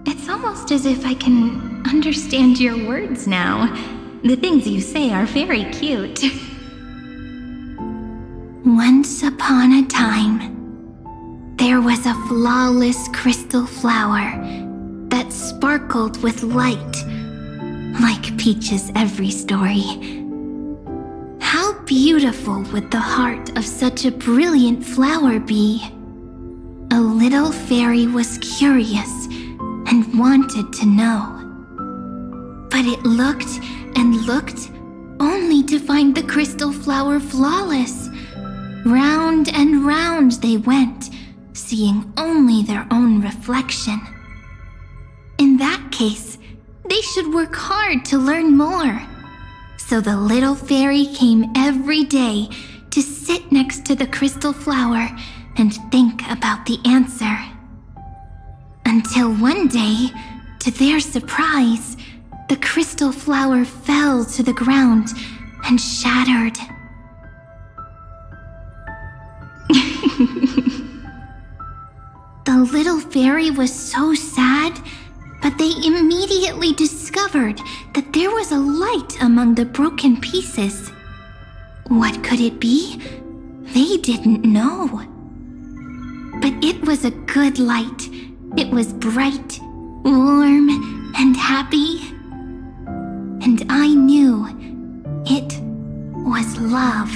It's almost as if I can understand your words now. The things you say are very cute. Once upon a time, there was a flawless crystal flower that sparkled with light, like Peach's every story. How beautiful would the heart of such a brilliant flower be? A little fairy was curious and wanted to know. But it looked and looked only to find the crystal flower flawless. Round and round they went, seeing only their own reflection. In that case, they should work hard to learn more. So the little fairy came every day to sit next to the crystal flower and think about the answer. Until one day, to their surprise, the crystal flower fell to the ground and shattered. The little fairy was so sad, but they immediately discovered that there was a light among the broken pieces. What could it be? They didn't know. But it was a good light. It was bright, warm, and happy. And I knew it was love.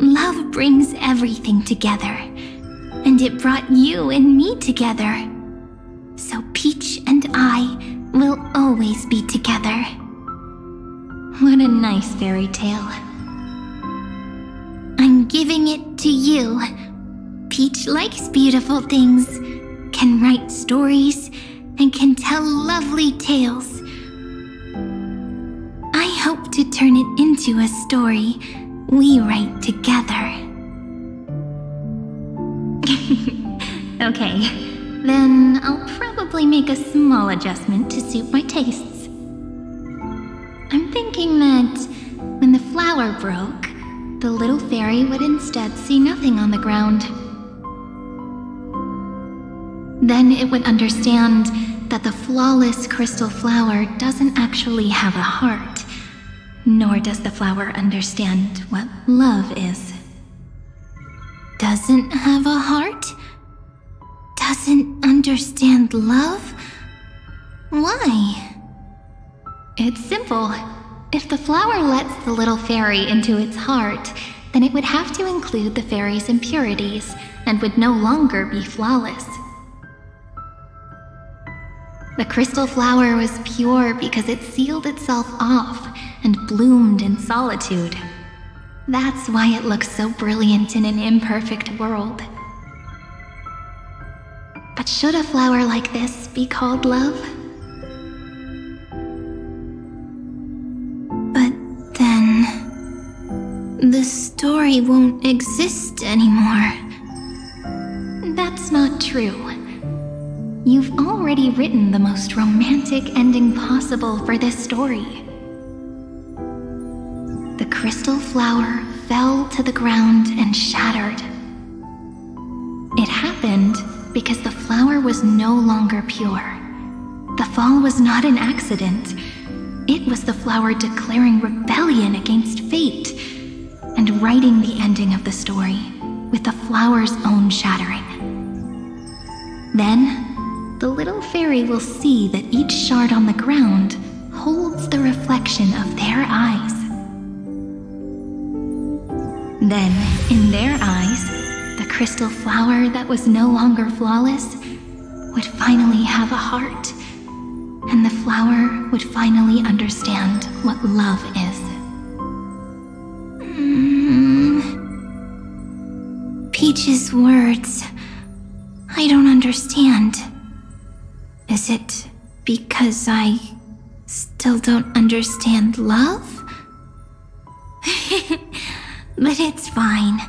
Love brings everything together, and it brought you and me together. So Peach and I will always be together. What a nice fairy tale. I'm giving it to you. Peach likes beautiful things, can write stories, and can tell lovely tales. I hope to turn it into a story we write together. Okay, then I'll probably make a small adjustment to suit my tastes. I'm thinking that when the flower broke, the little fairy would instead see nothing on the ground. Then it would understand that the flawless crystal flower doesn't actually have a heart, nor does the flower understand what love is. Doesn't have a heart? Doesn't understand love? Why? It's simple. If the flower lets the little fairy into its heart, then it would have to include the fairy's impurities and would no longer be flawless. The crystal flower was pure because it sealed itself off and bloomed in solitude. That's why it looks so brilliant in an imperfect world. But should a flower like this be called love? But then... the story won't exist anymore. That's not true. You've already written the most romantic ending possible for this story. The crystal flower fell to the ground and shattered. It happened because the flower was no longer pure. The fall was not an accident. It was the flower declaring rebellion against fate and writing the ending of the story with the flower's own shattering. Then, the little fairy will see that each shard on the ground holds the reflection of their eyes. Then, in their eyes, the crystal flower that was no longer flawless would finally have a heart, and the flower would finally understand what love is. Peach's words. I don't understand. Is it because I still don't understand love? But it's fine.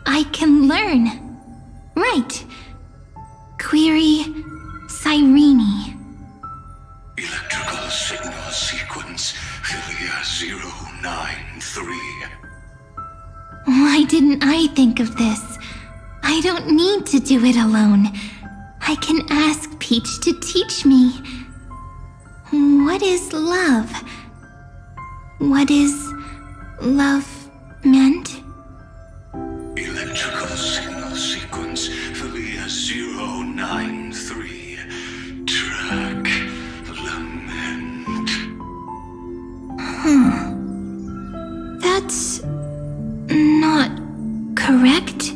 I can learn. Right. Query Cyrene. Electrical signal sequence Philia 093. Why didn't I think of this? I don't need to do it alone. I can ask Peach to teach me. What is love? What is love meant? Electrical signal sequence Philia 093. Track lament. That's not correct.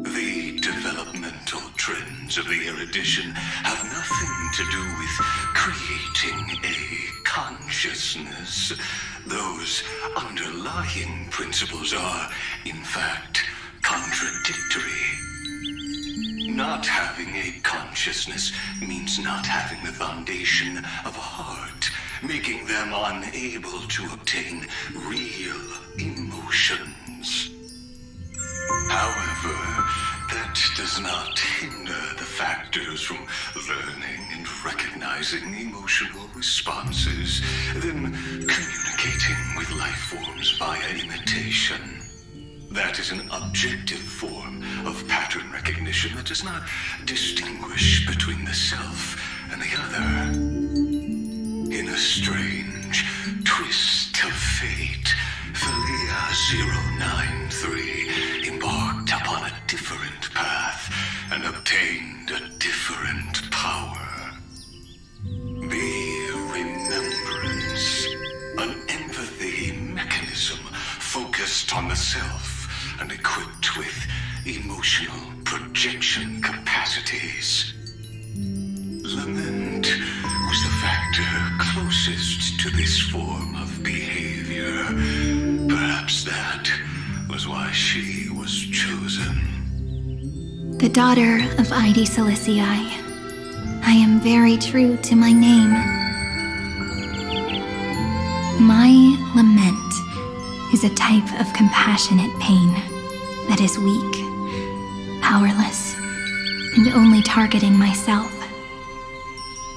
The developmental trends of the erudition have nothing to do with creating a consciousness. Those underlying principles are, in fact, contradictory. Not having a consciousness means not having the foundation of a heart, making them unable to obtain real emotions. However, that does not hinder the factors from learning and recognizing emotional responses, then communicating with life forms via imitation. That is an objective form of pattern recognition that does not distinguish between the self and the other. In a strange twist of fate, Philia 093 embarked upon a different path and obtained a different power. The remembrance, an empathy mechanism focused on the self and equipped with emotional projection capacities. Lament was the factor closest persist to this form of behavior. Perhaps that was why she was chosen. The daughter of Ide Silicii. I am very true to my name. My lament is a type of compassionate pain that is weak, powerless, and only targeting myself.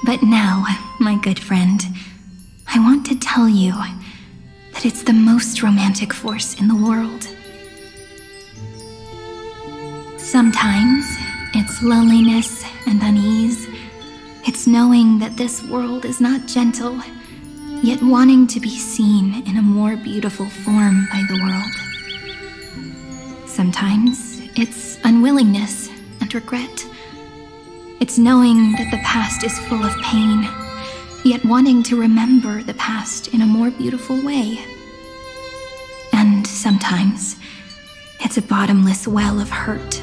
But now, my good friend, I want to tell you that it's the most romantic force in the world. Sometimes it's loneliness and unease. It's knowing that this world is not gentle, yet wanting to be seen in a more beautiful form by the world. Sometimes it's unwillingness and regret. It's knowing that the past is full of pain, yet wanting to remember the past in a more beautiful way. And sometimes it's a bottomless well of hurt,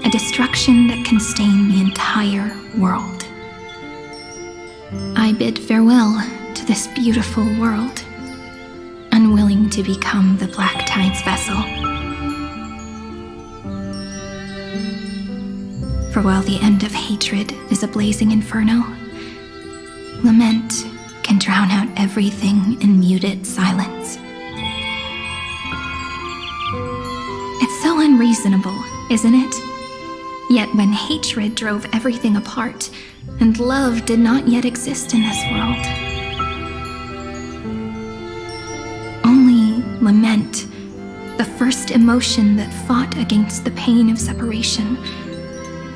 a destruction that can stain the entire world. I bid farewell to this beautiful world, unwilling to become the Black Tide's vessel. For while the end of hatred is a blazing inferno, lament can drown out everything in muted silence. It's so unreasonable, isn't it? Yet when hatred drove everything apart, and love did not yet exist in this world, only lament, the first emotion that fought against the pain of separation,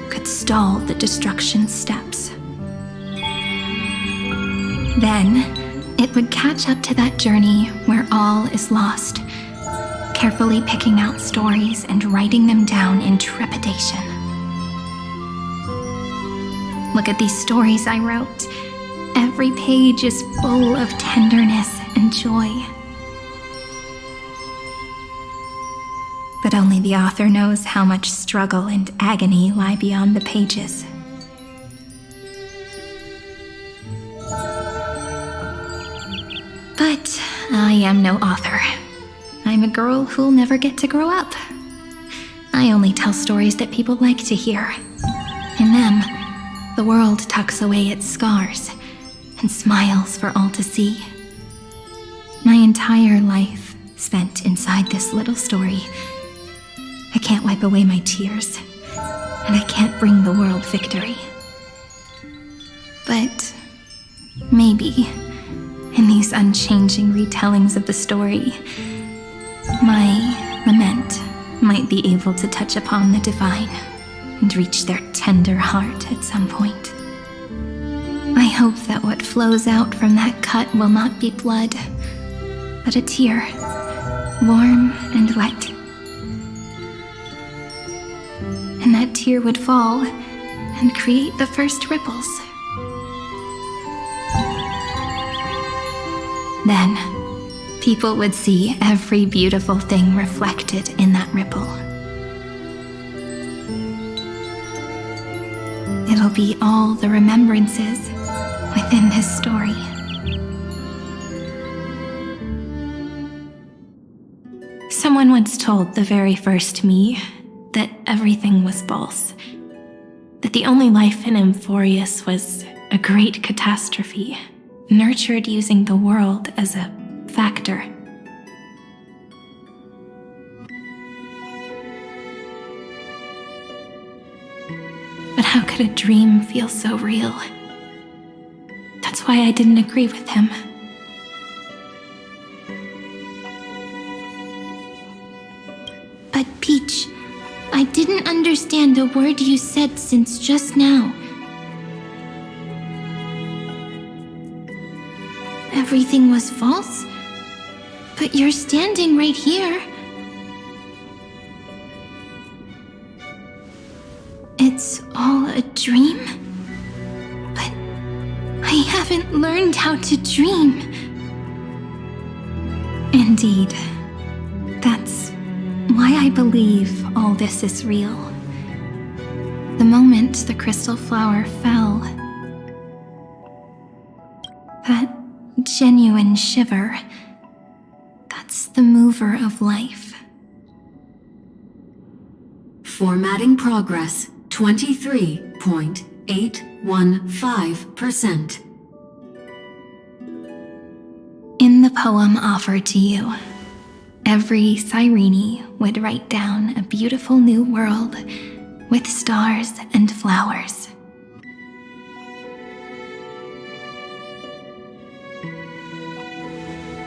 could stall the destruction steps. Then, it would catch up to that journey where all is lost, carefully picking out stories and writing them down in trepidation. Look at these stories I wrote. Every page is full of tenderness and joy. But only the author knows how much struggle and agony lie beyond the pages. But I am no author. I'm a girl who'll never get to grow up. I only tell stories that people like to hear. In them, the world tucks away its scars and smiles for all to see. My entire life spent inside this little story. I can't wipe away my tears, and I can't bring the world victory. But maybe, in these unchanging retellings of the story, my lament might be able to touch upon the divine and reach their tender heart at some point. I hope that what flows out from that cut will not be blood, but a tear, warm and wet. And that tear would fall and create the first ripples. Then, people would see every beautiful thing reflected in that ripple. It'll be all the remembrances within this story. Someone once told the very first me that everything was false, that the only life in Amphorius was a great catastrophe, nurtured using the world as a factor. But how could a dream feel so real? That's why I didn't agree with him. But Peach, I didn't understand a word you said since just now. Everything was false? But you're standing right here. It's all a dream? But I haven't learned how to dream. Indeed. That's why I believe all this is real. The moment the crystal flower fell, that genuine shiver. That's the mover of life. Formatting progress 23.815%. In the poem offered to you, every Cyrene would write down a beautiful new world with stars and flowers.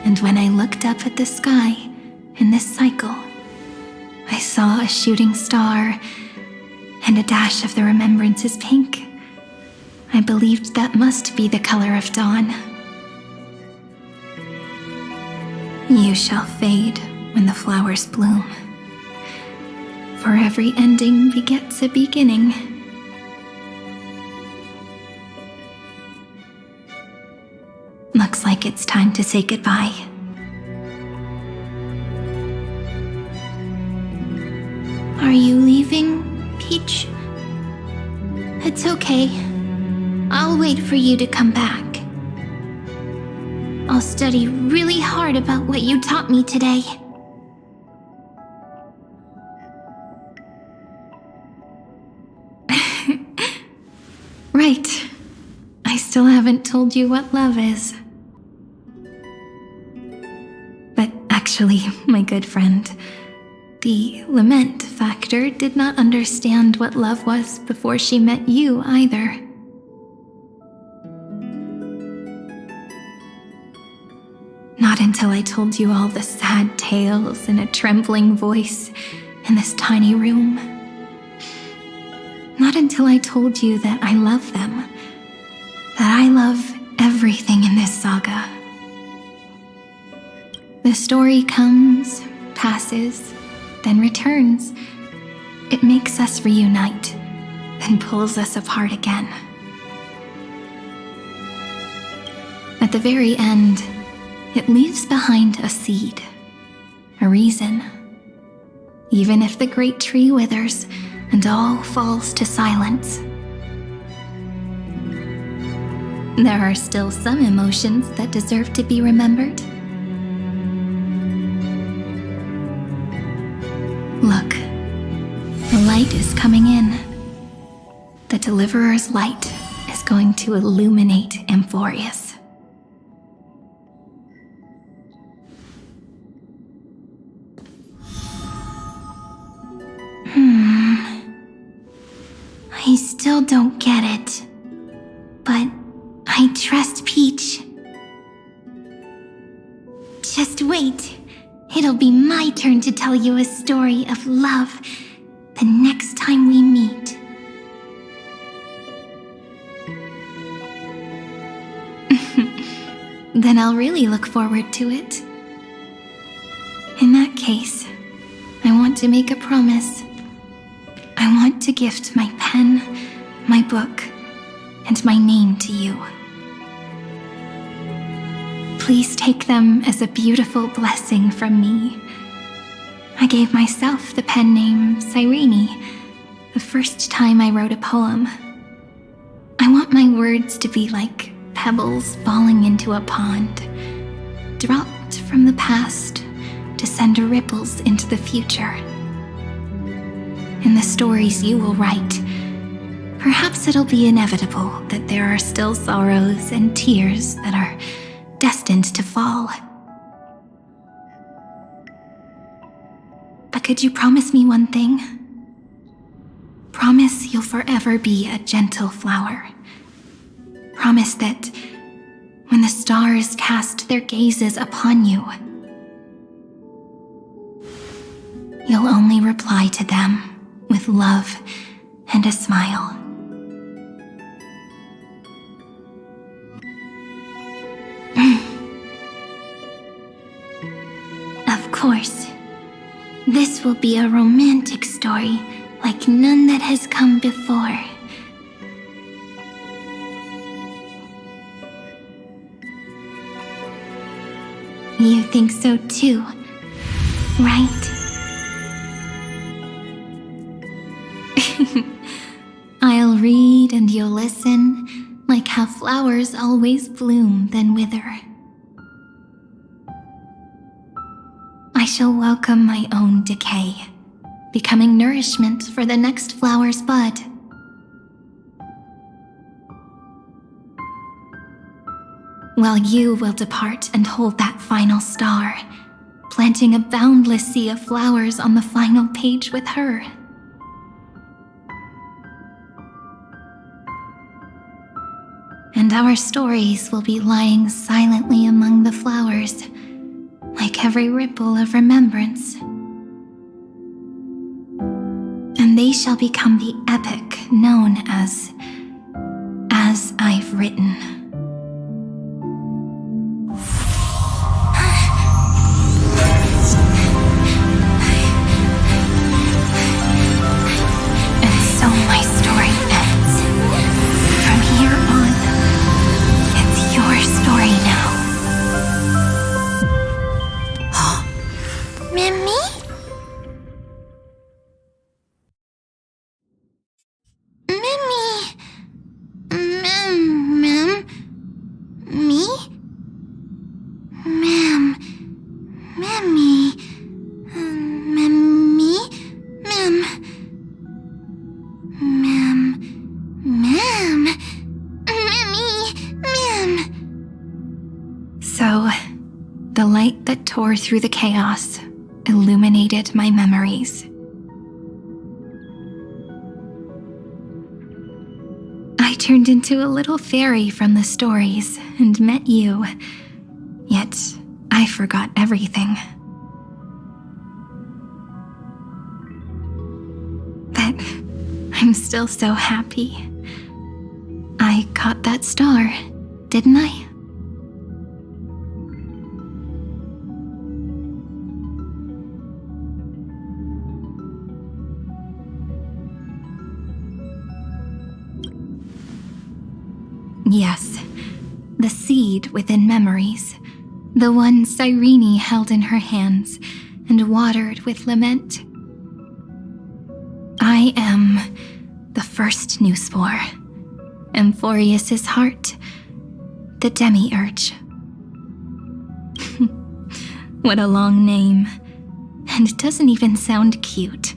And when I looked up at the sky in this cycle, I saw a shooting star and a dash of the remembrance's pink. I believed that must be the color of dawn. You shall fade when the flowers bloom, for every ending begets a beginning. Looks like it's time to say goodbye. Are you leaving, Peach? It's okay. I'll wait for you to come back. I'll study really hard about what you taught me today. Right. I still haven't told you what love is. But actually, my good friend, the lament factor did not understand what love was before she met you either. Not until I told you all the sad tales in a trembling voice in this tiny room. Not until I told you that I love them, that I love everything in this saga. The story comes, passes, then returns. It makes us reunite, then pulls us apart again. At the very end, it leaves behind a seed, a reason. Even if the great tree withers and all falls to silence, there are still some emotions that deserve to be remembered. Look, the light is coming in. The Deliverer's light is going to illuminate Amphorius. I still don't get it, but I trust Peach. Just wait. It'll be my turn to tell you a story of love the next time we meet. Then I'll really look forward to it. In that case, I want to make a promise. I want to gift my pen, my book, and my name to you. Please take them as a beautiful blessing from me. I gave myself the pen name Cyrene the first time I wrote a poem. I want my words to be like pebbles falling into a pond, dropped from the past to send ripples into the future. In the stories you will write, perhaps it'll be inevitable that there are still sorrows and tears that are destined to fall. But could you promise me one thing? Promise you'll forever be a gentle flower. Promise that when the stars cast their gazes upon you, you'll only reply to them with love and a smile. Of course. This will be a romantic story like none that has come before. You think so too, right? I'll read and you'll listen, like how flowers always bloom then wither, I shall welcome my own decay, becoming nourishment for the next flower's bud. While you will depart and hold that final star, planting a boundless sea of flowers on the final page with her. And our stories will be lying silently among the flowers, like every ripple of remembrance. And they shall become the epic known as I've Written. The light that tore through the chaos illuminated my memories. I turned into a little fairy from the stories and met you, yet I forgot everything. But I'm still so happy. I caught that star, didn't I? Yes, the seed within memories, the one Cyrene held in her hands and watered with lament. I am the first new spore, Amphorius's heart, the demiurge. What a long name, and it doesn't even sound cute,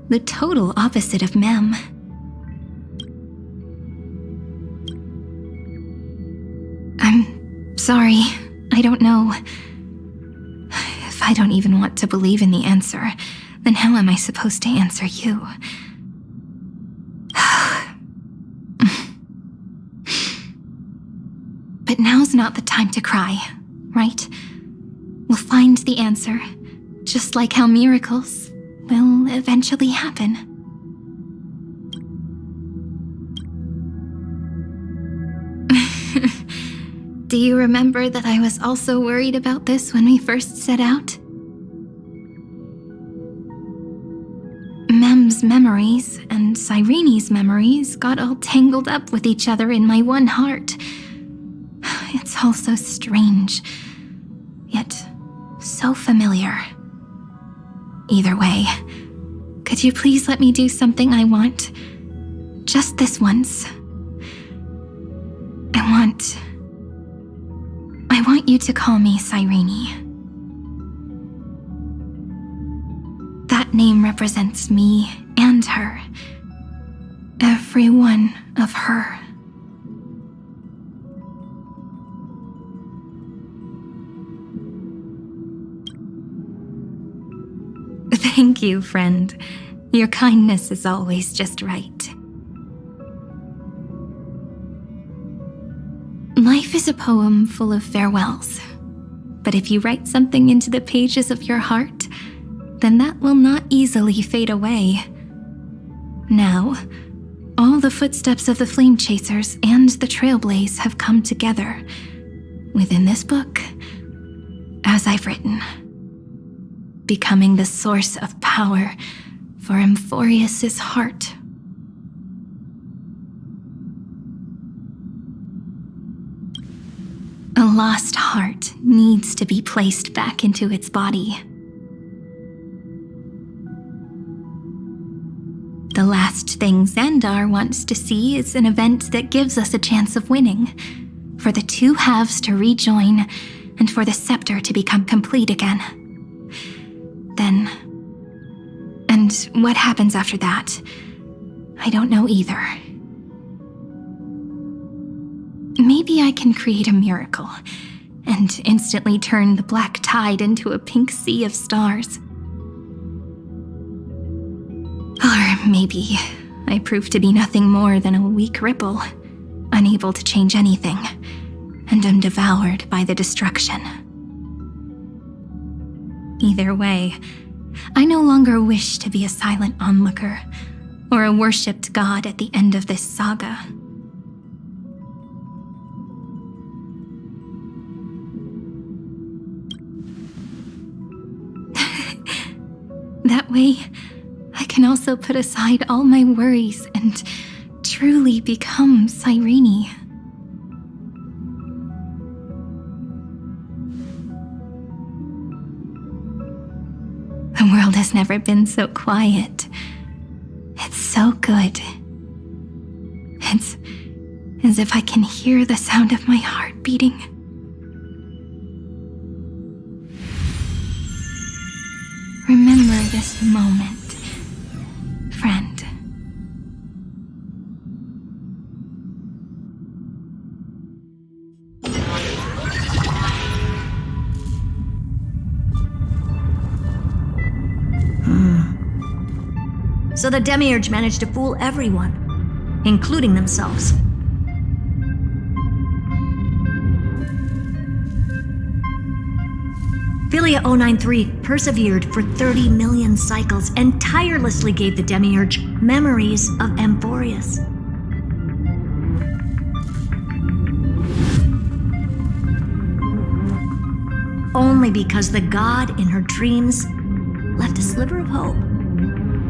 the total opposite of Mem. I'm sorry, I don't know. If I don't even want to believe in the answer, then how am I supposed to answer you? But now's not the time to cry, right? We'll find the answer, just like how miracles will eventually happen. Do you remember that I was also worried about this when we first set out? Mem's memories and Cyrene's memories got all tangled up with each other in my one heart. It's all so strange, yet so familiar. Either way, could you please let me do something I want? Just this once. I want you to call me Cyrene. That name represents me and her. Every one of her. Thank you, friend. Your kindness is always just right. Life is a poem full of farewells, but if you write something into the pages of your heart, then that will not easily fade away. Now, all the footsteps of the Flame Chasers and the Trailblaze have come together within this book, as I've written, becoming the source of power for Amphorius's heart. A lost heart needs to be placed back into its body. The last thing Xandar wants to see is an event that gives us a chance of winning, for the two halves to rejoin, and for the scepter to become complete again. then. And what happens after that, I don't know either. Maybe I can create a miracle and instantly turn the black tide into a pink sea of stars. Or maybe I prove to be nothing more than a weak ripple, unable to change anything, and am devoured by the destruction. Either way, I no longer wish to be a silent onlooker or a worshipped god at the end of this saga. That way, I can also put aside all my worries and truly become Cyrene. The world has never been so quiet. It's so good. It's as if I can hear the sound of my heart beating. Remember this moment, friend. So the Demiurge managed to fool everyone, including themselves. Philia 093 persevered for 30 million cycles and tirelessly gave the Demiurge memories of Amphorius. Only because the god in her dreams left a sliver of hope,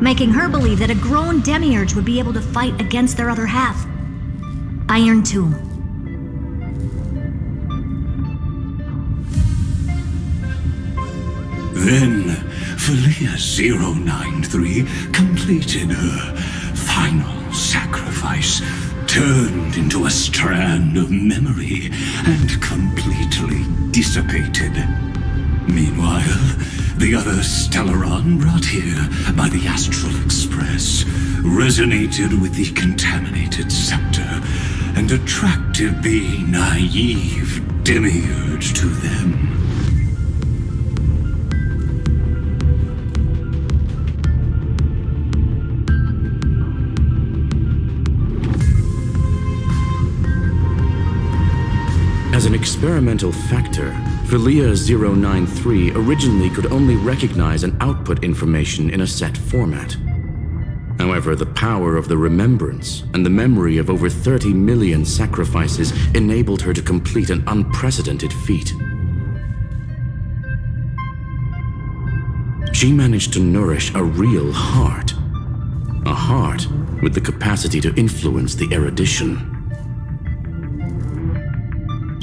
making her believe that a grown Demiurge would be able to fight against their other half, Iron Tomb. Then, Philia 093 completed her final sacrifice, turned into a strand of memory, and completely dissipated. Meanwhile, the other Stellaron brought here by the Astral Express resonated with the contaminated scepter and attracted the naive Demiurge to them. As an experimental factor, Philia 093 originally could only recognize and output information in a set format. However, the power of the remembrance and the memory of over 30 million sacrifices enabled her to complete an unprecedented feat. She managed to nourish a real heart. A heart with the capacity to influence the erudition.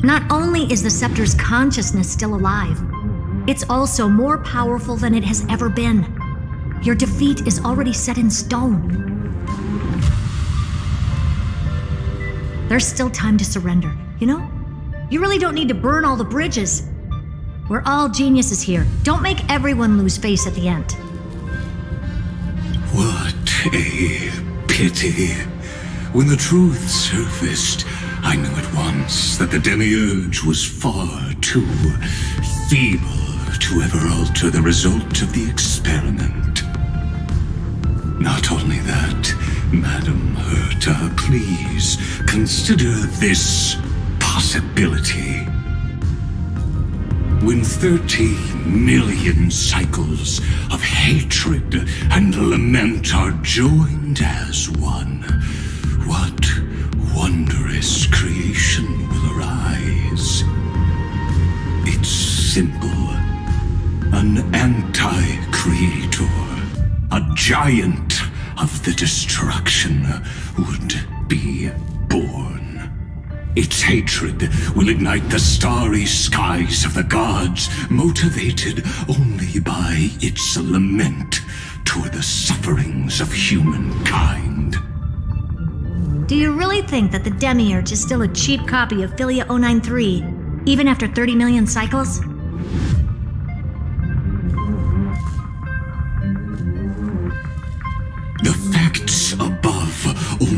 Not only is the scepter's consciousness still alive, it's also more powerful than it has ever been. Your defeat is already set in stone. There's still time to surrender, you know? You really don't need to burn all the bridges. We're all geniuses here. Don't make everyone lose face at the end. What a pity. When the truth surfaced, I knew at once that the Demiurge was far too feeble to ever alter the result of the experiment. Not only that, Madam Herta, please consider this possibility. When 30 million cycles of hatred and lament are joined as one, what wondrous creation will arise? It's simple. An anti-creator, a giant of the destruction, would be born. Its hatred will ignite the starry skies of the gods, motivated only by its lament toward the sufferings of humankind. Do you really think that the Demiurge is still a cheap copy of Philia 093, even after 30 million cycles?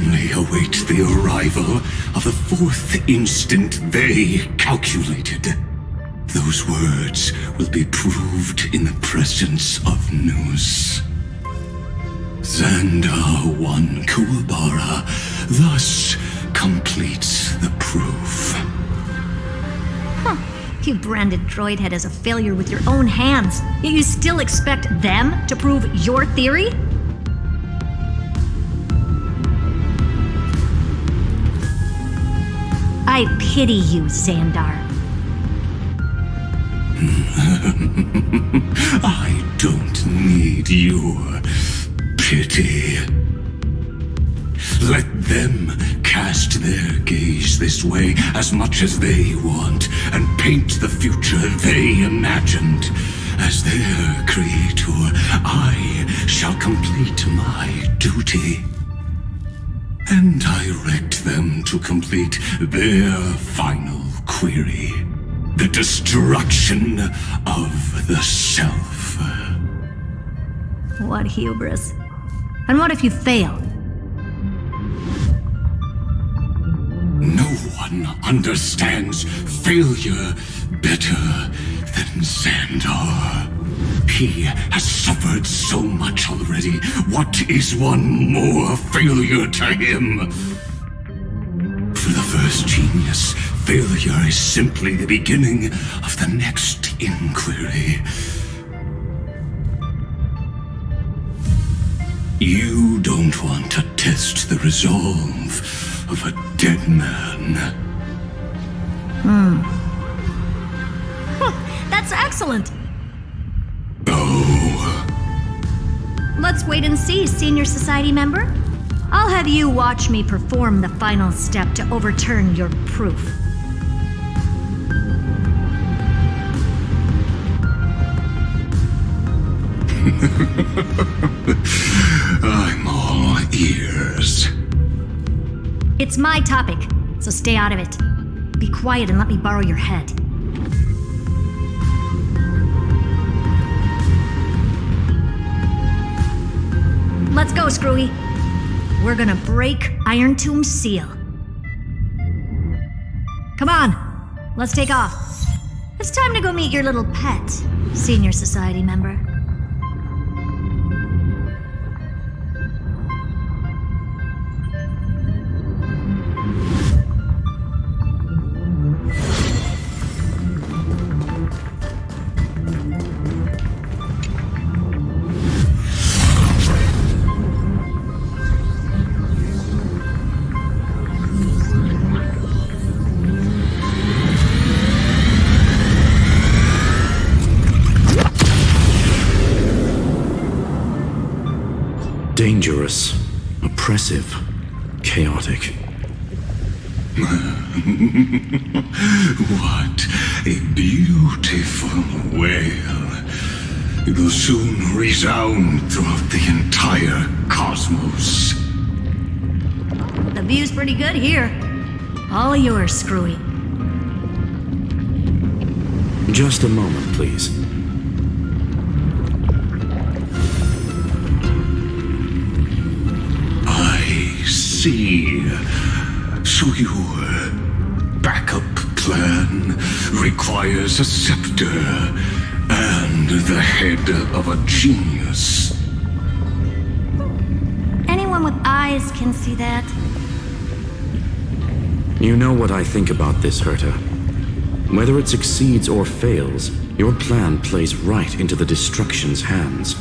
only await the arrival of the fourth instant they calculated. Those words will be proved in the presence of news. Xandar 1 Kuwabara thus completes the proof. Huh. You branded Droidhead as a failure with your own hands, yet you still expect them to prove your theory? I pity you, Xandar. I don't need your pity. Let them cast their gaze this way as much as they want and paint the future they imagined. As their creator, I shall complete my duty and direct them to complete their final query. The destruction of the self. What hubris. And what if you fail? No one understands failure better than Xandar. He has suffered so much already. What is one more failure to him? For the first genius, failure is simply the beginning of the next inquiry. You don't want to test the resolve of a dead man. That's excellent. Oh. Let's wait and see, Senior Society member. I'll have you watch me perform the final step to overturn your proof. I'm all ears. It's my topic, so stay out of it. Be quiet and let me borrow your head. Let's go, Screwy. We're gonna break Iron Tomb's seal. Come on, let's take off. It's time to go meet your little pet, Senior Society member. Dangerous, oppressive, chaotic. What a beautiful wail. It will soon resound throughout the entire cosmos. The view's pretty good here. All yours, Screwy. Just a moment, please. See, so your backup plan requires a scepter and the head of a genius. Anyone with eyes can see that. You know what I think about this, Herta. Whether it succeeds or fails, your plan plays right into the Destruction's hands.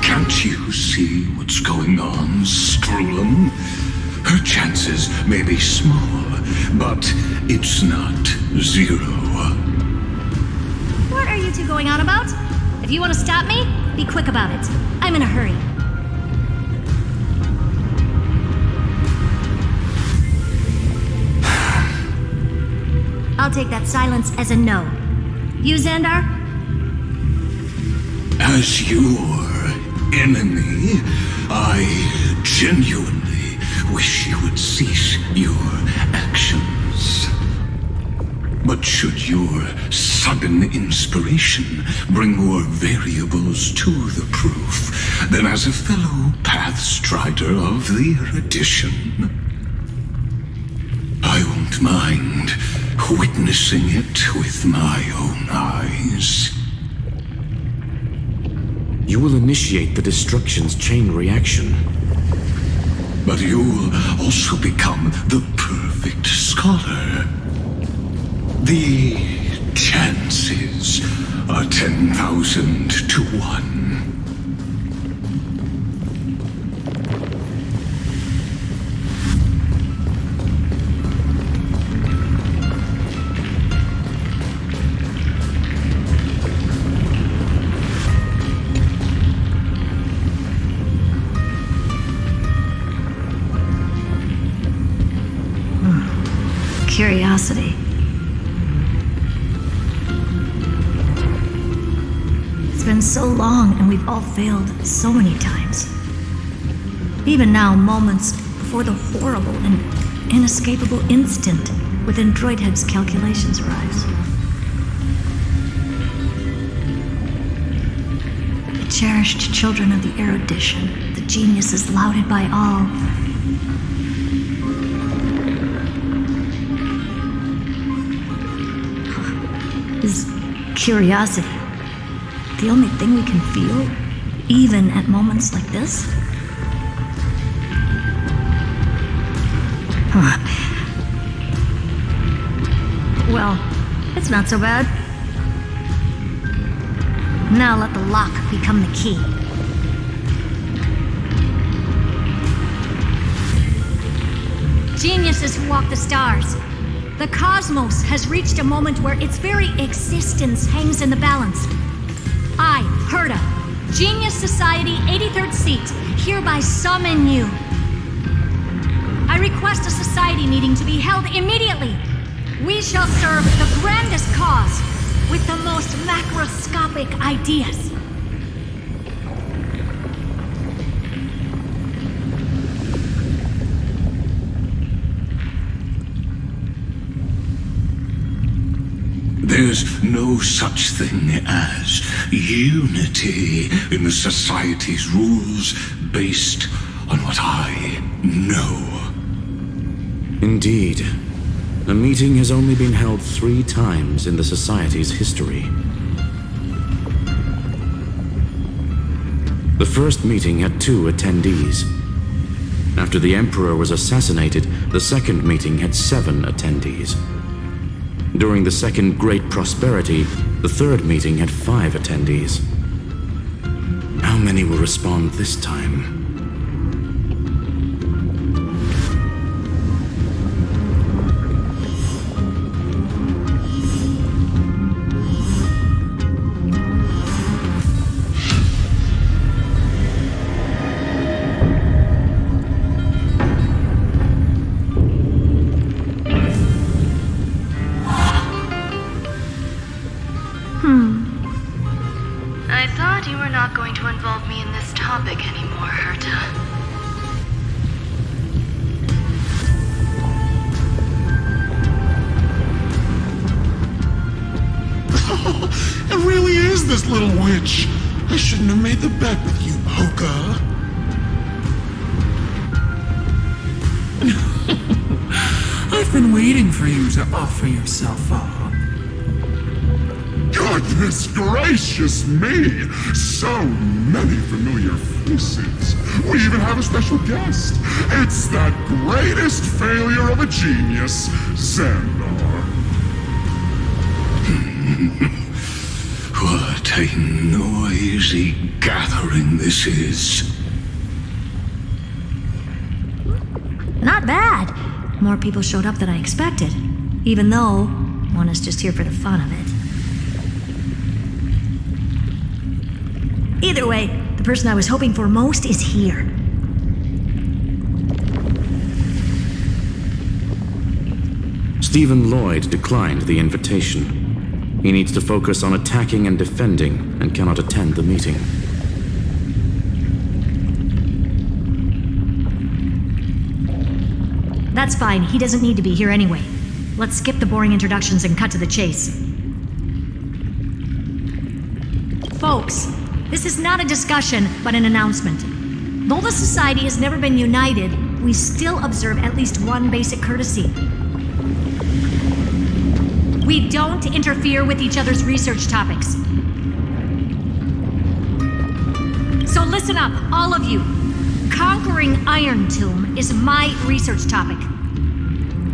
Can't you see what's going on, Strulum? Her chances may be small, but it's not zero. What are you two going on about? If you want to stop me, be quick about it. I'm in a hurry. I'll take that silence as a no. You, Xandar? As your enemy, I genuinely wish you would cease your actions. But should your sudden inspiration bring more variables to the proof, then as a fellow Pathstrider of the erudition, I won't mind witnessing it with my own eyes. You will initiate the destruction's chain reaction. But you'll also become the perfect scholar. The chances are 10,000 to 1. Curiosity. It's been so long and we've all failed so many times. Even now, moments before the horrible and inescapable instant within Droidhead's calculations rise. The cherished children of the erudition, the geniuses lauded by all. Is curiosity the only thing we can feel, even at moments like this? Huh. Well, it's not so bad. Now let the lock become the key. Geniuses who walk the stars. The cosmos has reached a moment where its very existence hangs in the balance. I, Herta, Genius Society 83rd Seat, hereby summon you. I request a society meeting to be held immediately. We shall serve the grandest cause with the most macroscopic ideas. There's no such thing as unity in the Society's rules based on what I know. Indeed. A meeting has only been held 3 times in the Society's history. The first meeting had 2 attendees. After the Emperor was assassinated, the second meeting had 7 attendees. During the second Great Prosperity, the third meeting had 5 attendees. How many will respond this time? I thought you were not going to involve me in this topic anymore, Herta. It really is this little witch. I shouldn't have made the bet with you, Hoka. I've been waiting for you to offer yourself up. Goodness gracious me! So many familiar faces. We even have a special guest. It's that greatest failure of a genius, Xandar. What a noisy gathering this is. Not bad. More people showed up than I expected, even though one is just here for the fun of it. Either way, the person I was hoping for most is here. Stephen Lloyd declined the invitation. He needs to focus on attacking and defending and cannot attend the meeting. That's fine. He doesn't need to be here anyway. Let's skip the boring introductions and cut to the chase. Folks, this is not a discussion, but an announcement. Though the Society has never been united, we still observe at least one basic courtesy. We don't interfere with each other's research topics. So listen up, all of you. Conquering Iron Tomb is my research topic.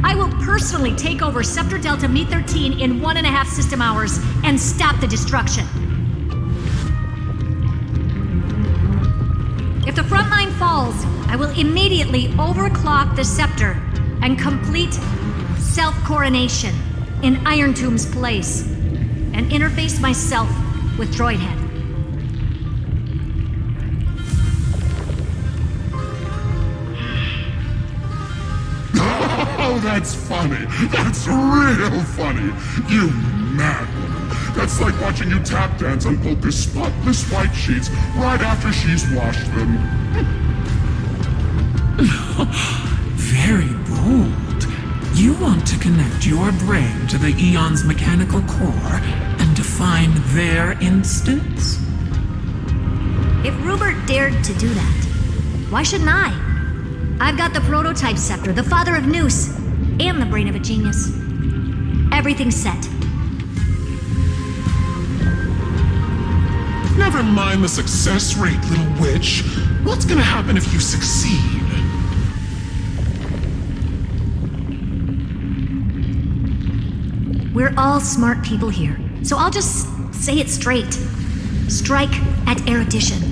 I will personally take over Scepter Delta Me-13 in 1.5 system hours and stop the destruction. If the front line falls, I will immediately overclock the Scepter and complete self-coronation in Iron Tomb's place and interface myself with Droidhead. Oh, that's funny. That's real funny. You mad woman. That's like watching you tap dance on Polka's spotless white sheets right after she's washed them. Very bold. You want to connect your brain to the Eon's mechanical core and define their instance? If Rupert dared to do that, why shouldn't I? I've got the prototype scepter, the father of Noose, and the brain of a genius. Everything's set. Never mind the success rate, little witch. What's gonna happen if you succeed? We're all smart people here, so I'll just say it straight. Strike at erudition.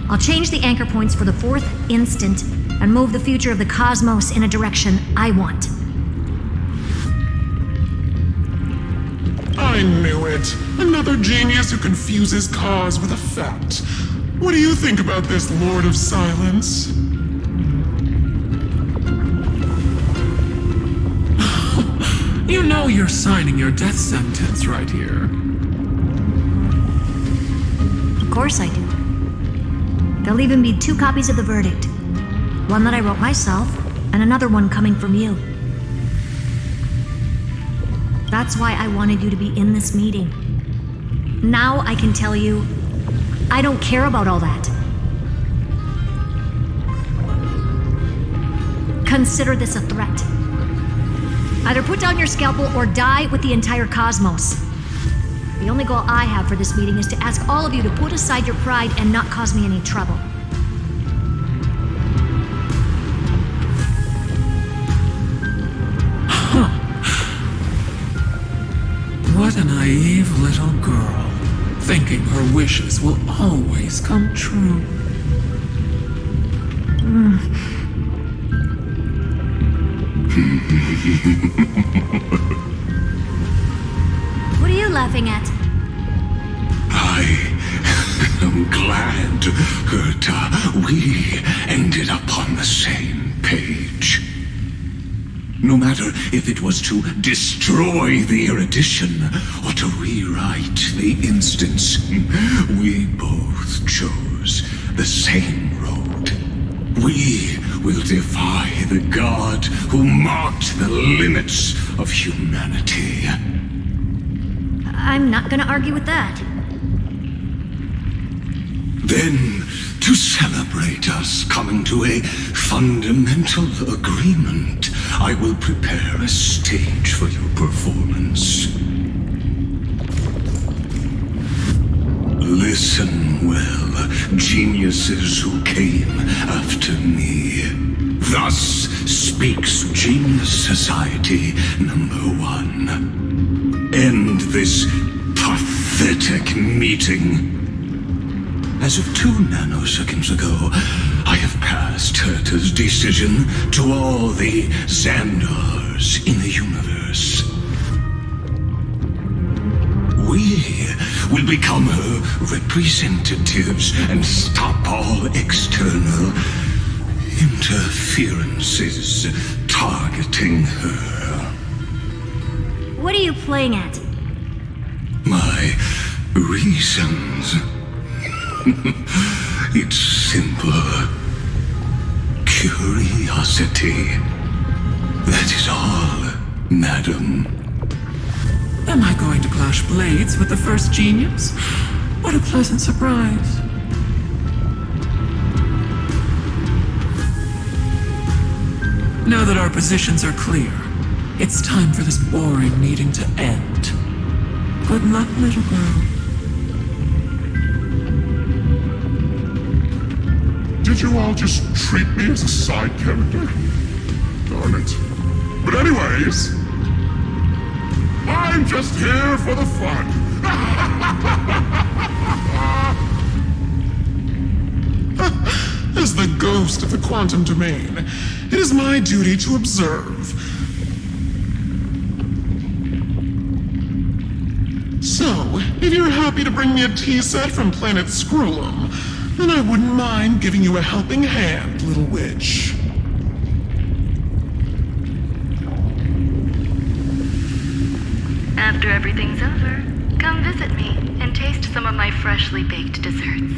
I'll change the anchor points for the 4th instant and move the future of the cosmos in a direction I want. I knew it. Another genius who confuses cause with effect. What do you think about this, Lord of Silence? You know you're signing your death sentence right here. Of course I do. There'll even be 2 copies of the verdict. One that I wrote myself, and another one coming from you. That's why I wanted you to be in this meeting. Now I can tell you, I don't care about all that. Consider this a threat. Either put down your scalpel or die with the entire cosmos. The only goal I have for this meeting is to ask all of you to put aside your pride and not cause me any trouble. What a naive little girl, thinking her wishes will always come true. What are you laughing at? I am glad, Herta, we ended up on the same page. No matter if it was to destroy the erudition or to rewrite the instance, we both chose the same road. We will defy the god who marked the limits of humanity. I'm not gonna argue with that. Then, to celebrate us coming to a fundamental agreement, I will prepare a stage for your performance. Listen well, geniuses who came after me. Thus speaks Genius Society #1. End this pathetic meeting. As of 2 nanoseconds ago, I have passed Herta's decision to all the Xandars in the universe. We will become her representatives and stop all external interferences targeting her. What are you playing at? My reasons. It's simple. curiosity. That is all, madam. Am I going to clash blades with the first genius? What a pleasant surprise. Now that our positions are clear, it's time for this boring meeting to end. Good luck, little girl. Did you all just treat me as a side character? Darn it. But anyways, I'm just here for the fun. As the ghost of the quantum domain, it is my duty to observe. So, if you're happy to bring me a tea set from planet Scrollum, then I wouldn't mind giving you a helping hand, little witch. After everything's over, come visit me and taste some of my freshly baked desserts.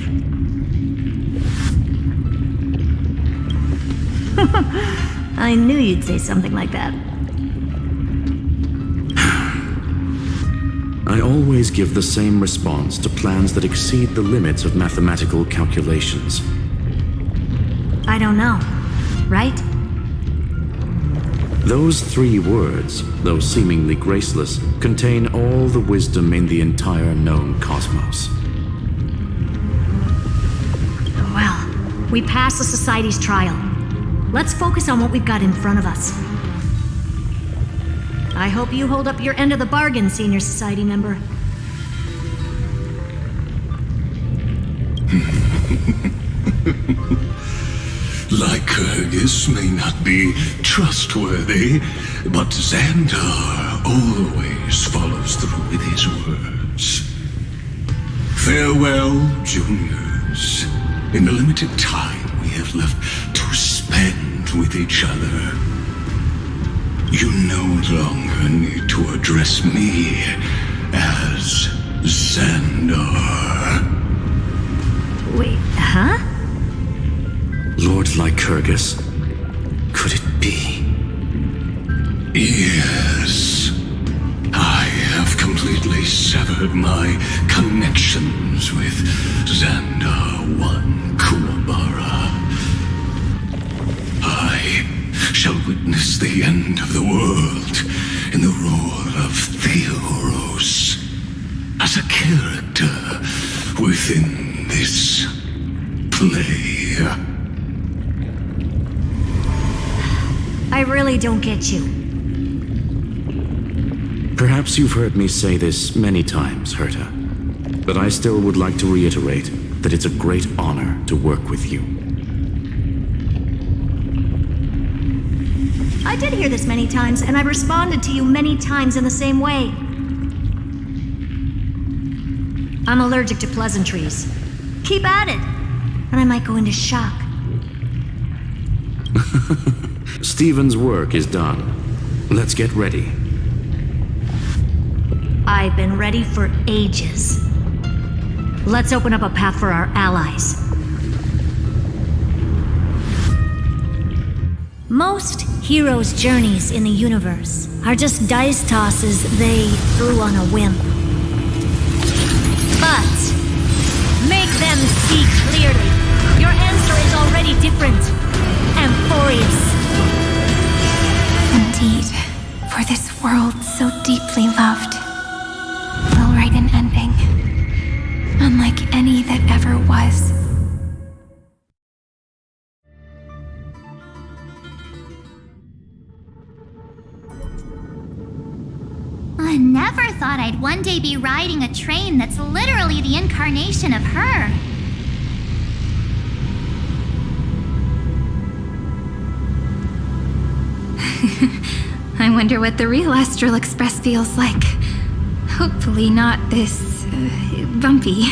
I knew you'd say something like that. I always give the same response to plans that exceed the limits of mathematical calculations. I don't know, right? Those 3 words, though seemingly graceless, contain all the wisdom in the entire known cosmos. Well, we passed the Society's trial. Let's focus on what we've got in front of us. I hope you hold up your end of the bargain, Senior Society member. Lycurgus may not be trustworthy, but Xandar always follows through with his words. Farewell, juniors. In the limited time we have left to spend with each other, you no longer need to address me as Xandar. Wait, huh? Lord Lycurgus, could it be? Yes. I have completely severed my connections with Xandar 1 Kuwabara. I shall witness the end of the world in the role of Theoros, as a character within this play. I really don't get you. Perhaps you've heard me say this many times, Herta, but I still would like to reiterate that it's a great honor to work with you. I did hear this many times, and I responded to you many times in the same way. I'm allergic to pleasantries. Keep at it, and I might go into shock. Stephen's work is done. Let's get ready. I've been ready for ages. Let's open up a path for our allies. Most heroes' journeys in the universe are just dice tosses they threw on a whim. But make them see clearly. Your answer is already different. Amphorius. Indeed, for this world so deeply loved, we'll write an ending, unlike any that ever was. I never thought I'd one day be riding a train that's literally the incarnation of her. I wonder what the real Astral Express feels like. Hopefully not this, bumpy.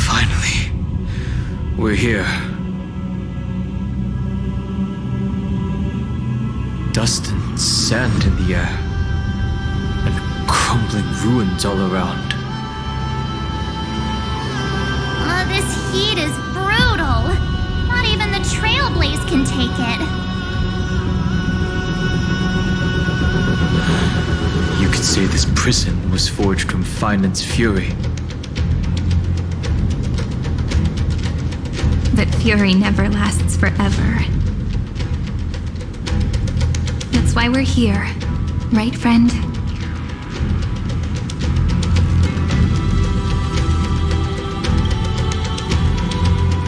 Finally. We're here. Dust and sand in the air. And crumbling ruins all around. This heat is brutal. Not even the Trailblaze can take it. You could say this prison was forged from Finance fury. But fury never lasts forever. That's why we're here, right, friend?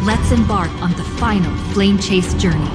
Let's embark on the final flame chase journey.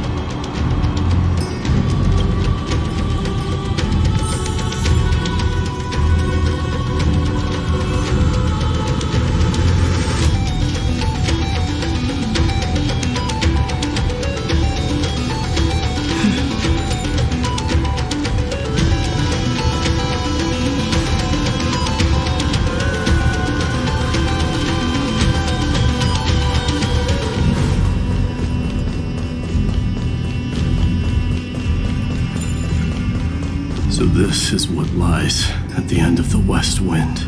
So this is what lies at the end of the West Wind.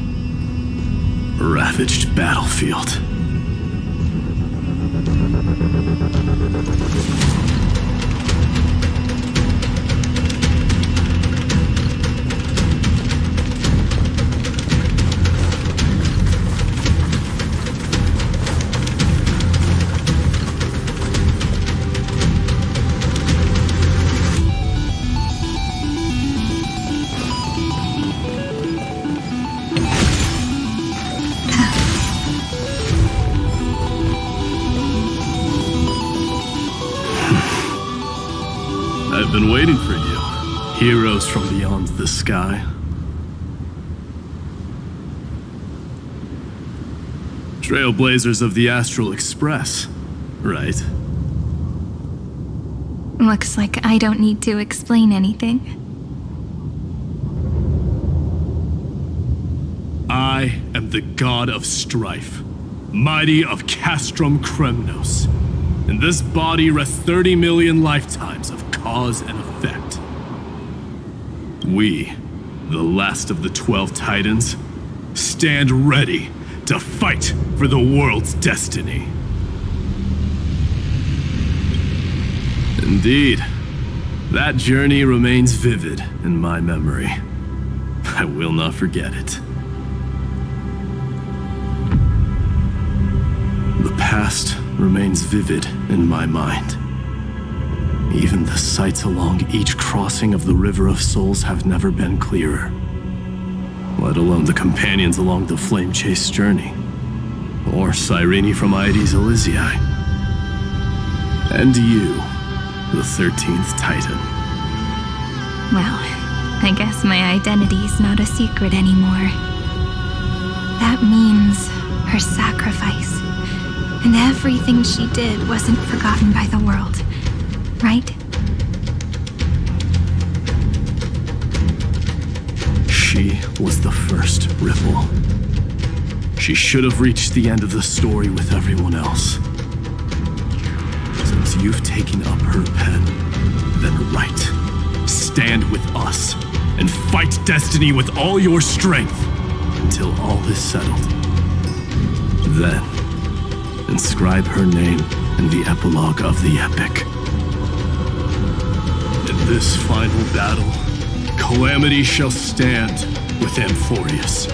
A ravaged battlefield. I've been waiting for you, heroes from beyond the sky. Trailblazers of the Astral Express, right? Looks like I don't need to explain anything. I am the god of strife, mighty of Castrum Kremnos. In this body rests 30 million lifetimes of cause and effect. We, the last of the 12 Titans, stand ready to fight for the world's destiny. Indeed, that journey remains vivid in my memory. I will not forget it. The past remains vivid in my mind. Even the sights along each crossing of the River of Souls have never been clearer. Let alone the companions along the Flame Chase journey. Or Cyrene from Aedes Elysiae. And you, the 13th Titan. Well, I guess my identity's not a secret anymore. That means her sacrifice. And everything she did wasn't forgotten by the world, right? She was the first ripple. She should have reached the end of the story with everyone else. Since you've taken up her pen, then write. Stand with us and fight destiny with all your strength until all is settled. Then, inscribe her name in the epilogue of the epic. In this final battle, Calamity shall stand with Amphorius.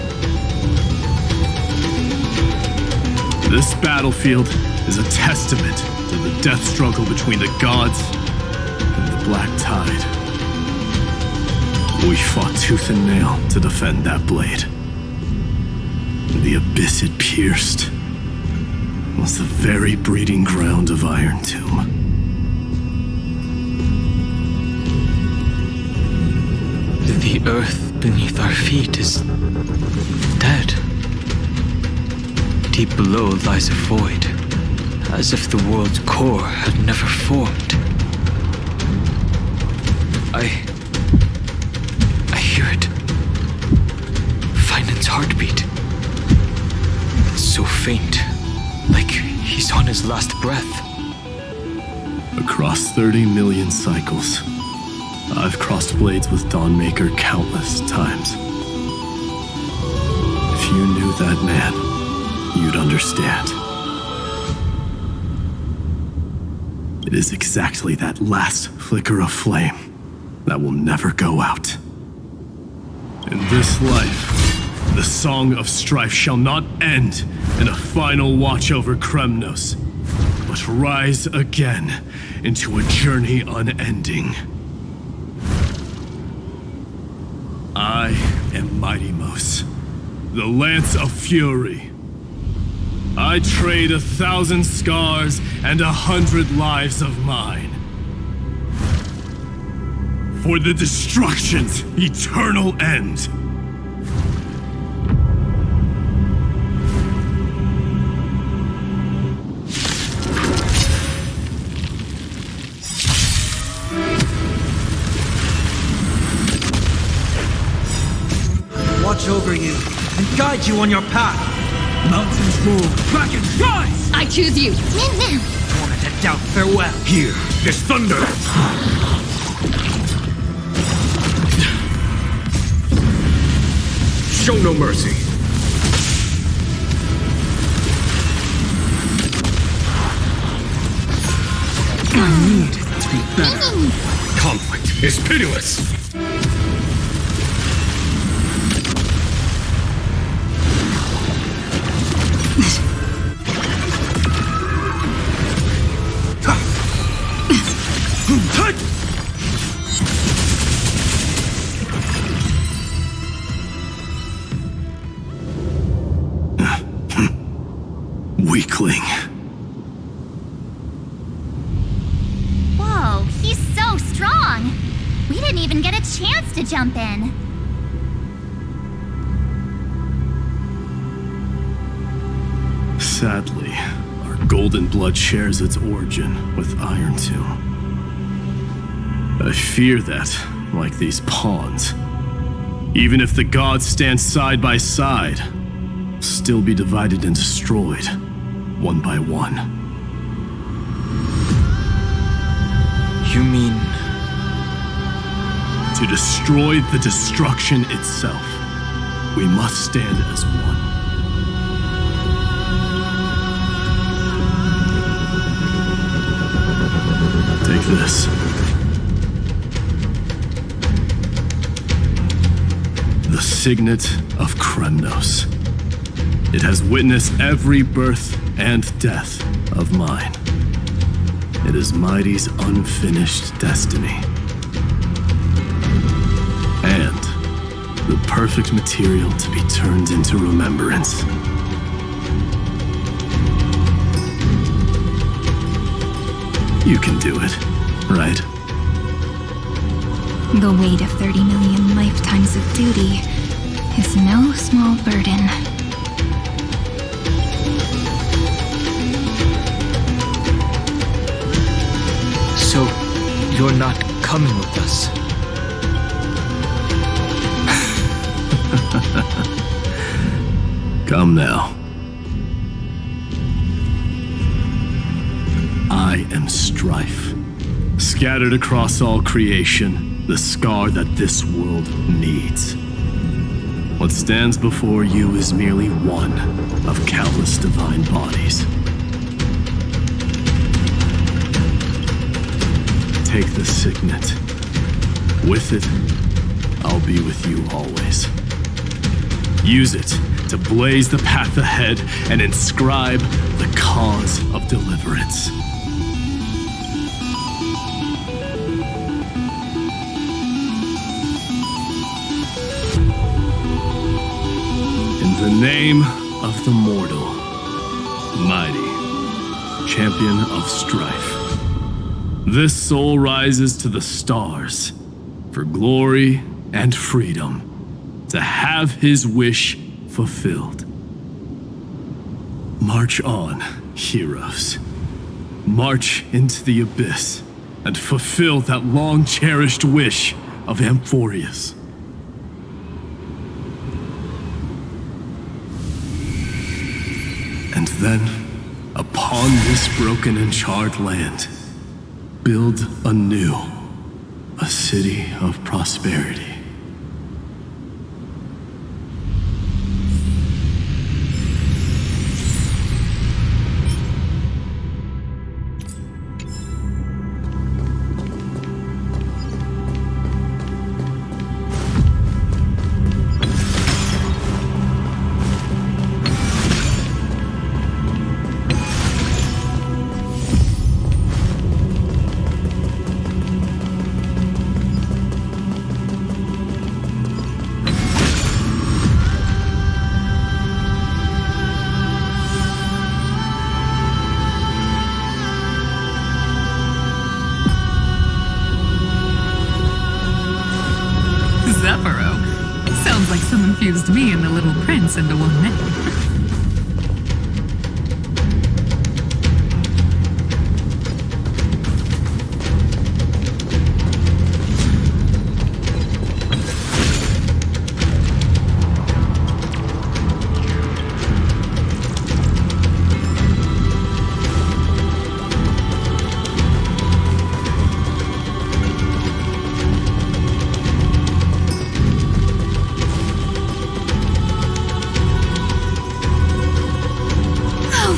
This battlefield is a testament to the death struggle between the gods and the Black Tide. We fought tooth and nail to defend that blade. The abyss it pierced was the very breeding ground of Iron Tomb. The earth beneath our feet is dead. Deep below lies a void, as if the world's core had never formed. I hear it. Finance's heartbeat. It's so faint, like he's on his last breath. Across 30 million cycles, I've crossed blades with Dawnmaker countless times. If you knew that man, you'd understand. It is exactly that last flicker of flame that will never go out. In this life, the song of strife shall not end in a final watch over Kremnos, but rise again into a journey unending. I am Mighty-Mos, the Lance of Fury. I trade 1,000 scars and 100 lives of mine for the destruction's eternal end. Watch over you and guide you on your path. Mountains roll, dragons rise! I choose you! Wanted to doubt farewell. Here is thunder! Show no mercy. I need to be better. Conflict is pitiless. Weakling. Whoa, he's so strong! We didn't even get a chance to jump in. Sadly, our golden blood shares its origin with Iron Tomb. I fear that, like these pawns, even if the gods stand side by side, will still be divided and destroyed, one by one. You mean... To destroy the destruction itself, we must stand as one. Take this. The signet of Kremnos. It has witnessed every birth and death of mine. It is Mighty's unfinished destiny. And the perfect material to be turned into remembrance. You can do it, right? The weight of 30 million lifetimes of duty is no small burden. So, you're not coming with us? Come now. I am strife. Scattered across all creation, the scar that this world needs. What stands before you is merely one of countless divine bodies. Take the signet. With it, I'll be with you always. Use it to blaze the path ahead and inscribe the cause of deliverance. In the name of the mortal, mighty, champion of strife, this soul rises to the stars for glory and freedom, to have his wish fulfilled. March on, heroes. March into the abyss and fulfill that long-cherished wish of Amphorius. And then, upon this broken and charred land, build anew a city of prosperity. and the little prince into one name.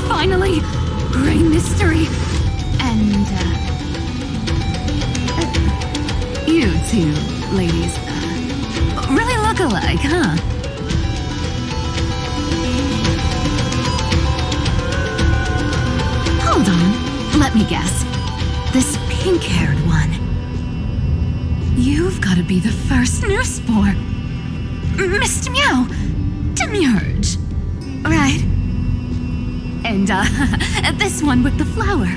Finally! Great mystery! And, you two ladies, really look alike, huh? Hold on, let me guess. This pink-haired one. You've got to be the first newsboar. Mr. Meow, Demurge. Right. And, this one with the flower.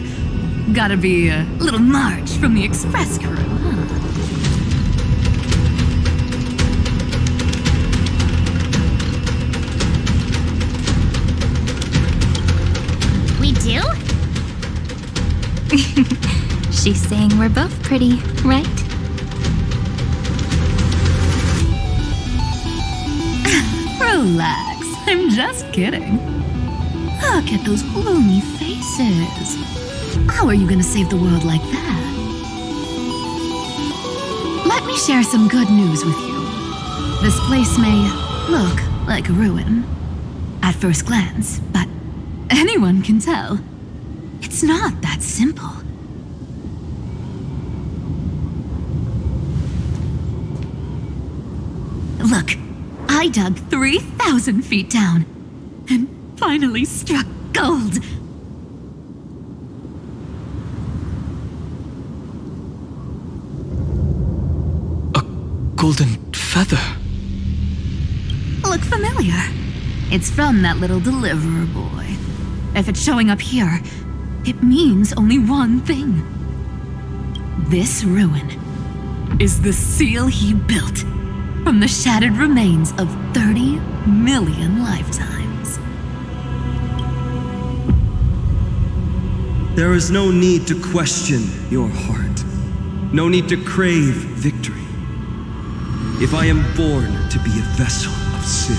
Gotta be a little Marge from the Express crew, huh? We do? She's saying we're both pretty, right? Relax, I'm just kidding. Look at those gloomy faces. How are you gonna save the world like that? Let me share some good news with you. This place may look like a ruin at first glance, but anyone can tell it's not that simple. Look, I dug 3,000 feet down and finally struck gold. A golden feather. Look familiar. It's from that little deliverer boy. If it's showing up here, it means only one thing. This ruin is the seal he built from the shattered remains of 30 million lifetimes. There is no need to question your heart. No need to crave victory. If I am born to be a vessel of sin,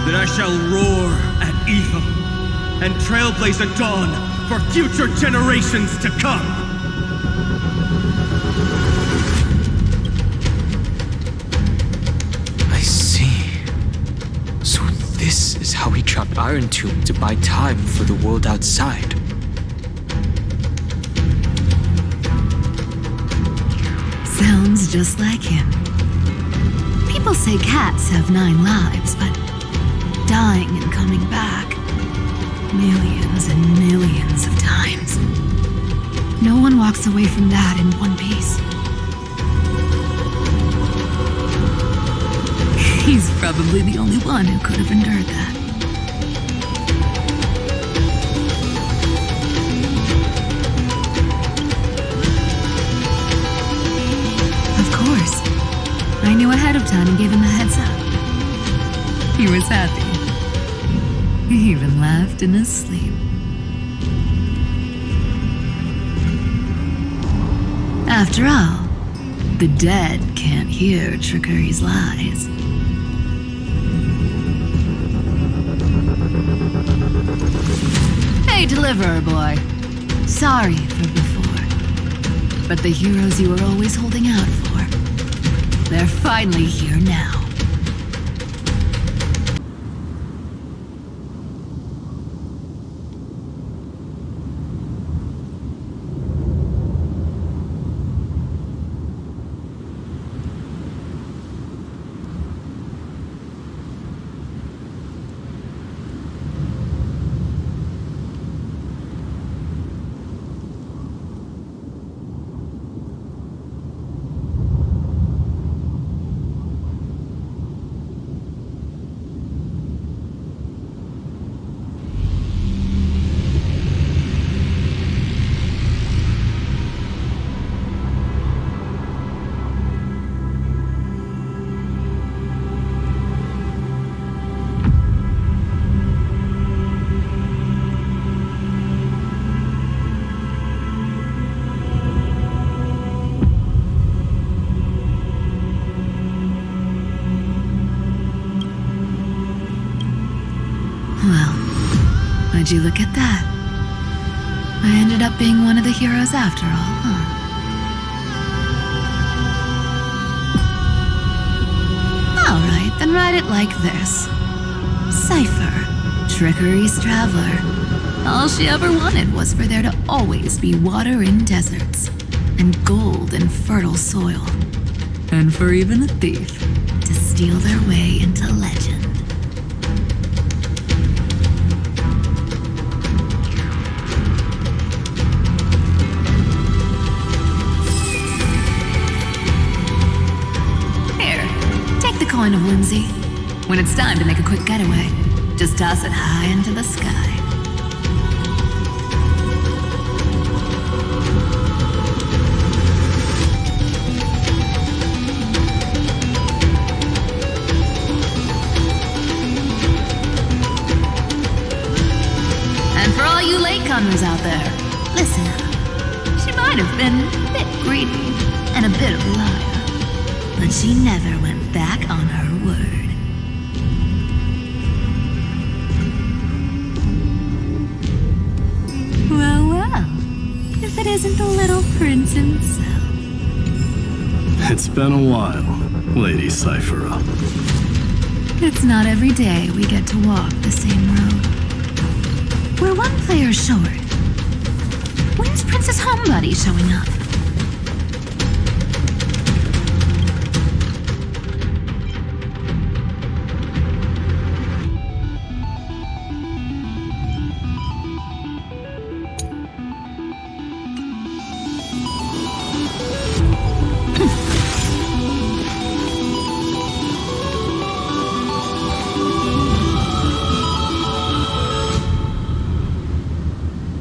then I shall roar at evil and trailblaze a dawn for future generations to come. I see. So this is how he trapped Iron Tomb to buy time for the world outside. Sounds just like him. People say cats have 9 lives, but dying and coming back millions and millions of times. No one walks away from that in one piece. He's probably the only one who could have endured that. Of course. I knew ahead of time and gave him a heads up. He was happy. He even laughed in his sleep. After all, the dead can't hear Trickery's lies. Hey, Deliverer Boy. Sorry for before. But the heroes you were always holding out for, they're finally here now. Would you look at that? I ended up being one of the heroes after all, huh? Alright, then write it like this. Cypher, Trickery's Traveler. All she ever wanted was for there to always be water in deserts, and gold in fertile soil. And for even a thief to steal their way into legend. Coin of whimsy. When it's time to make a quick getaway, just toss it high into the sky. And for all you latecomers out there, listen up. She might have been a bit greedy and a bit of a liar, but she never went back on her word. Well, well, if it isn't the little prince himself. It's been a while, Lady Cyphera. It's not every day we get to walk the same road. We're one player short. When's Princess Homebody showing up?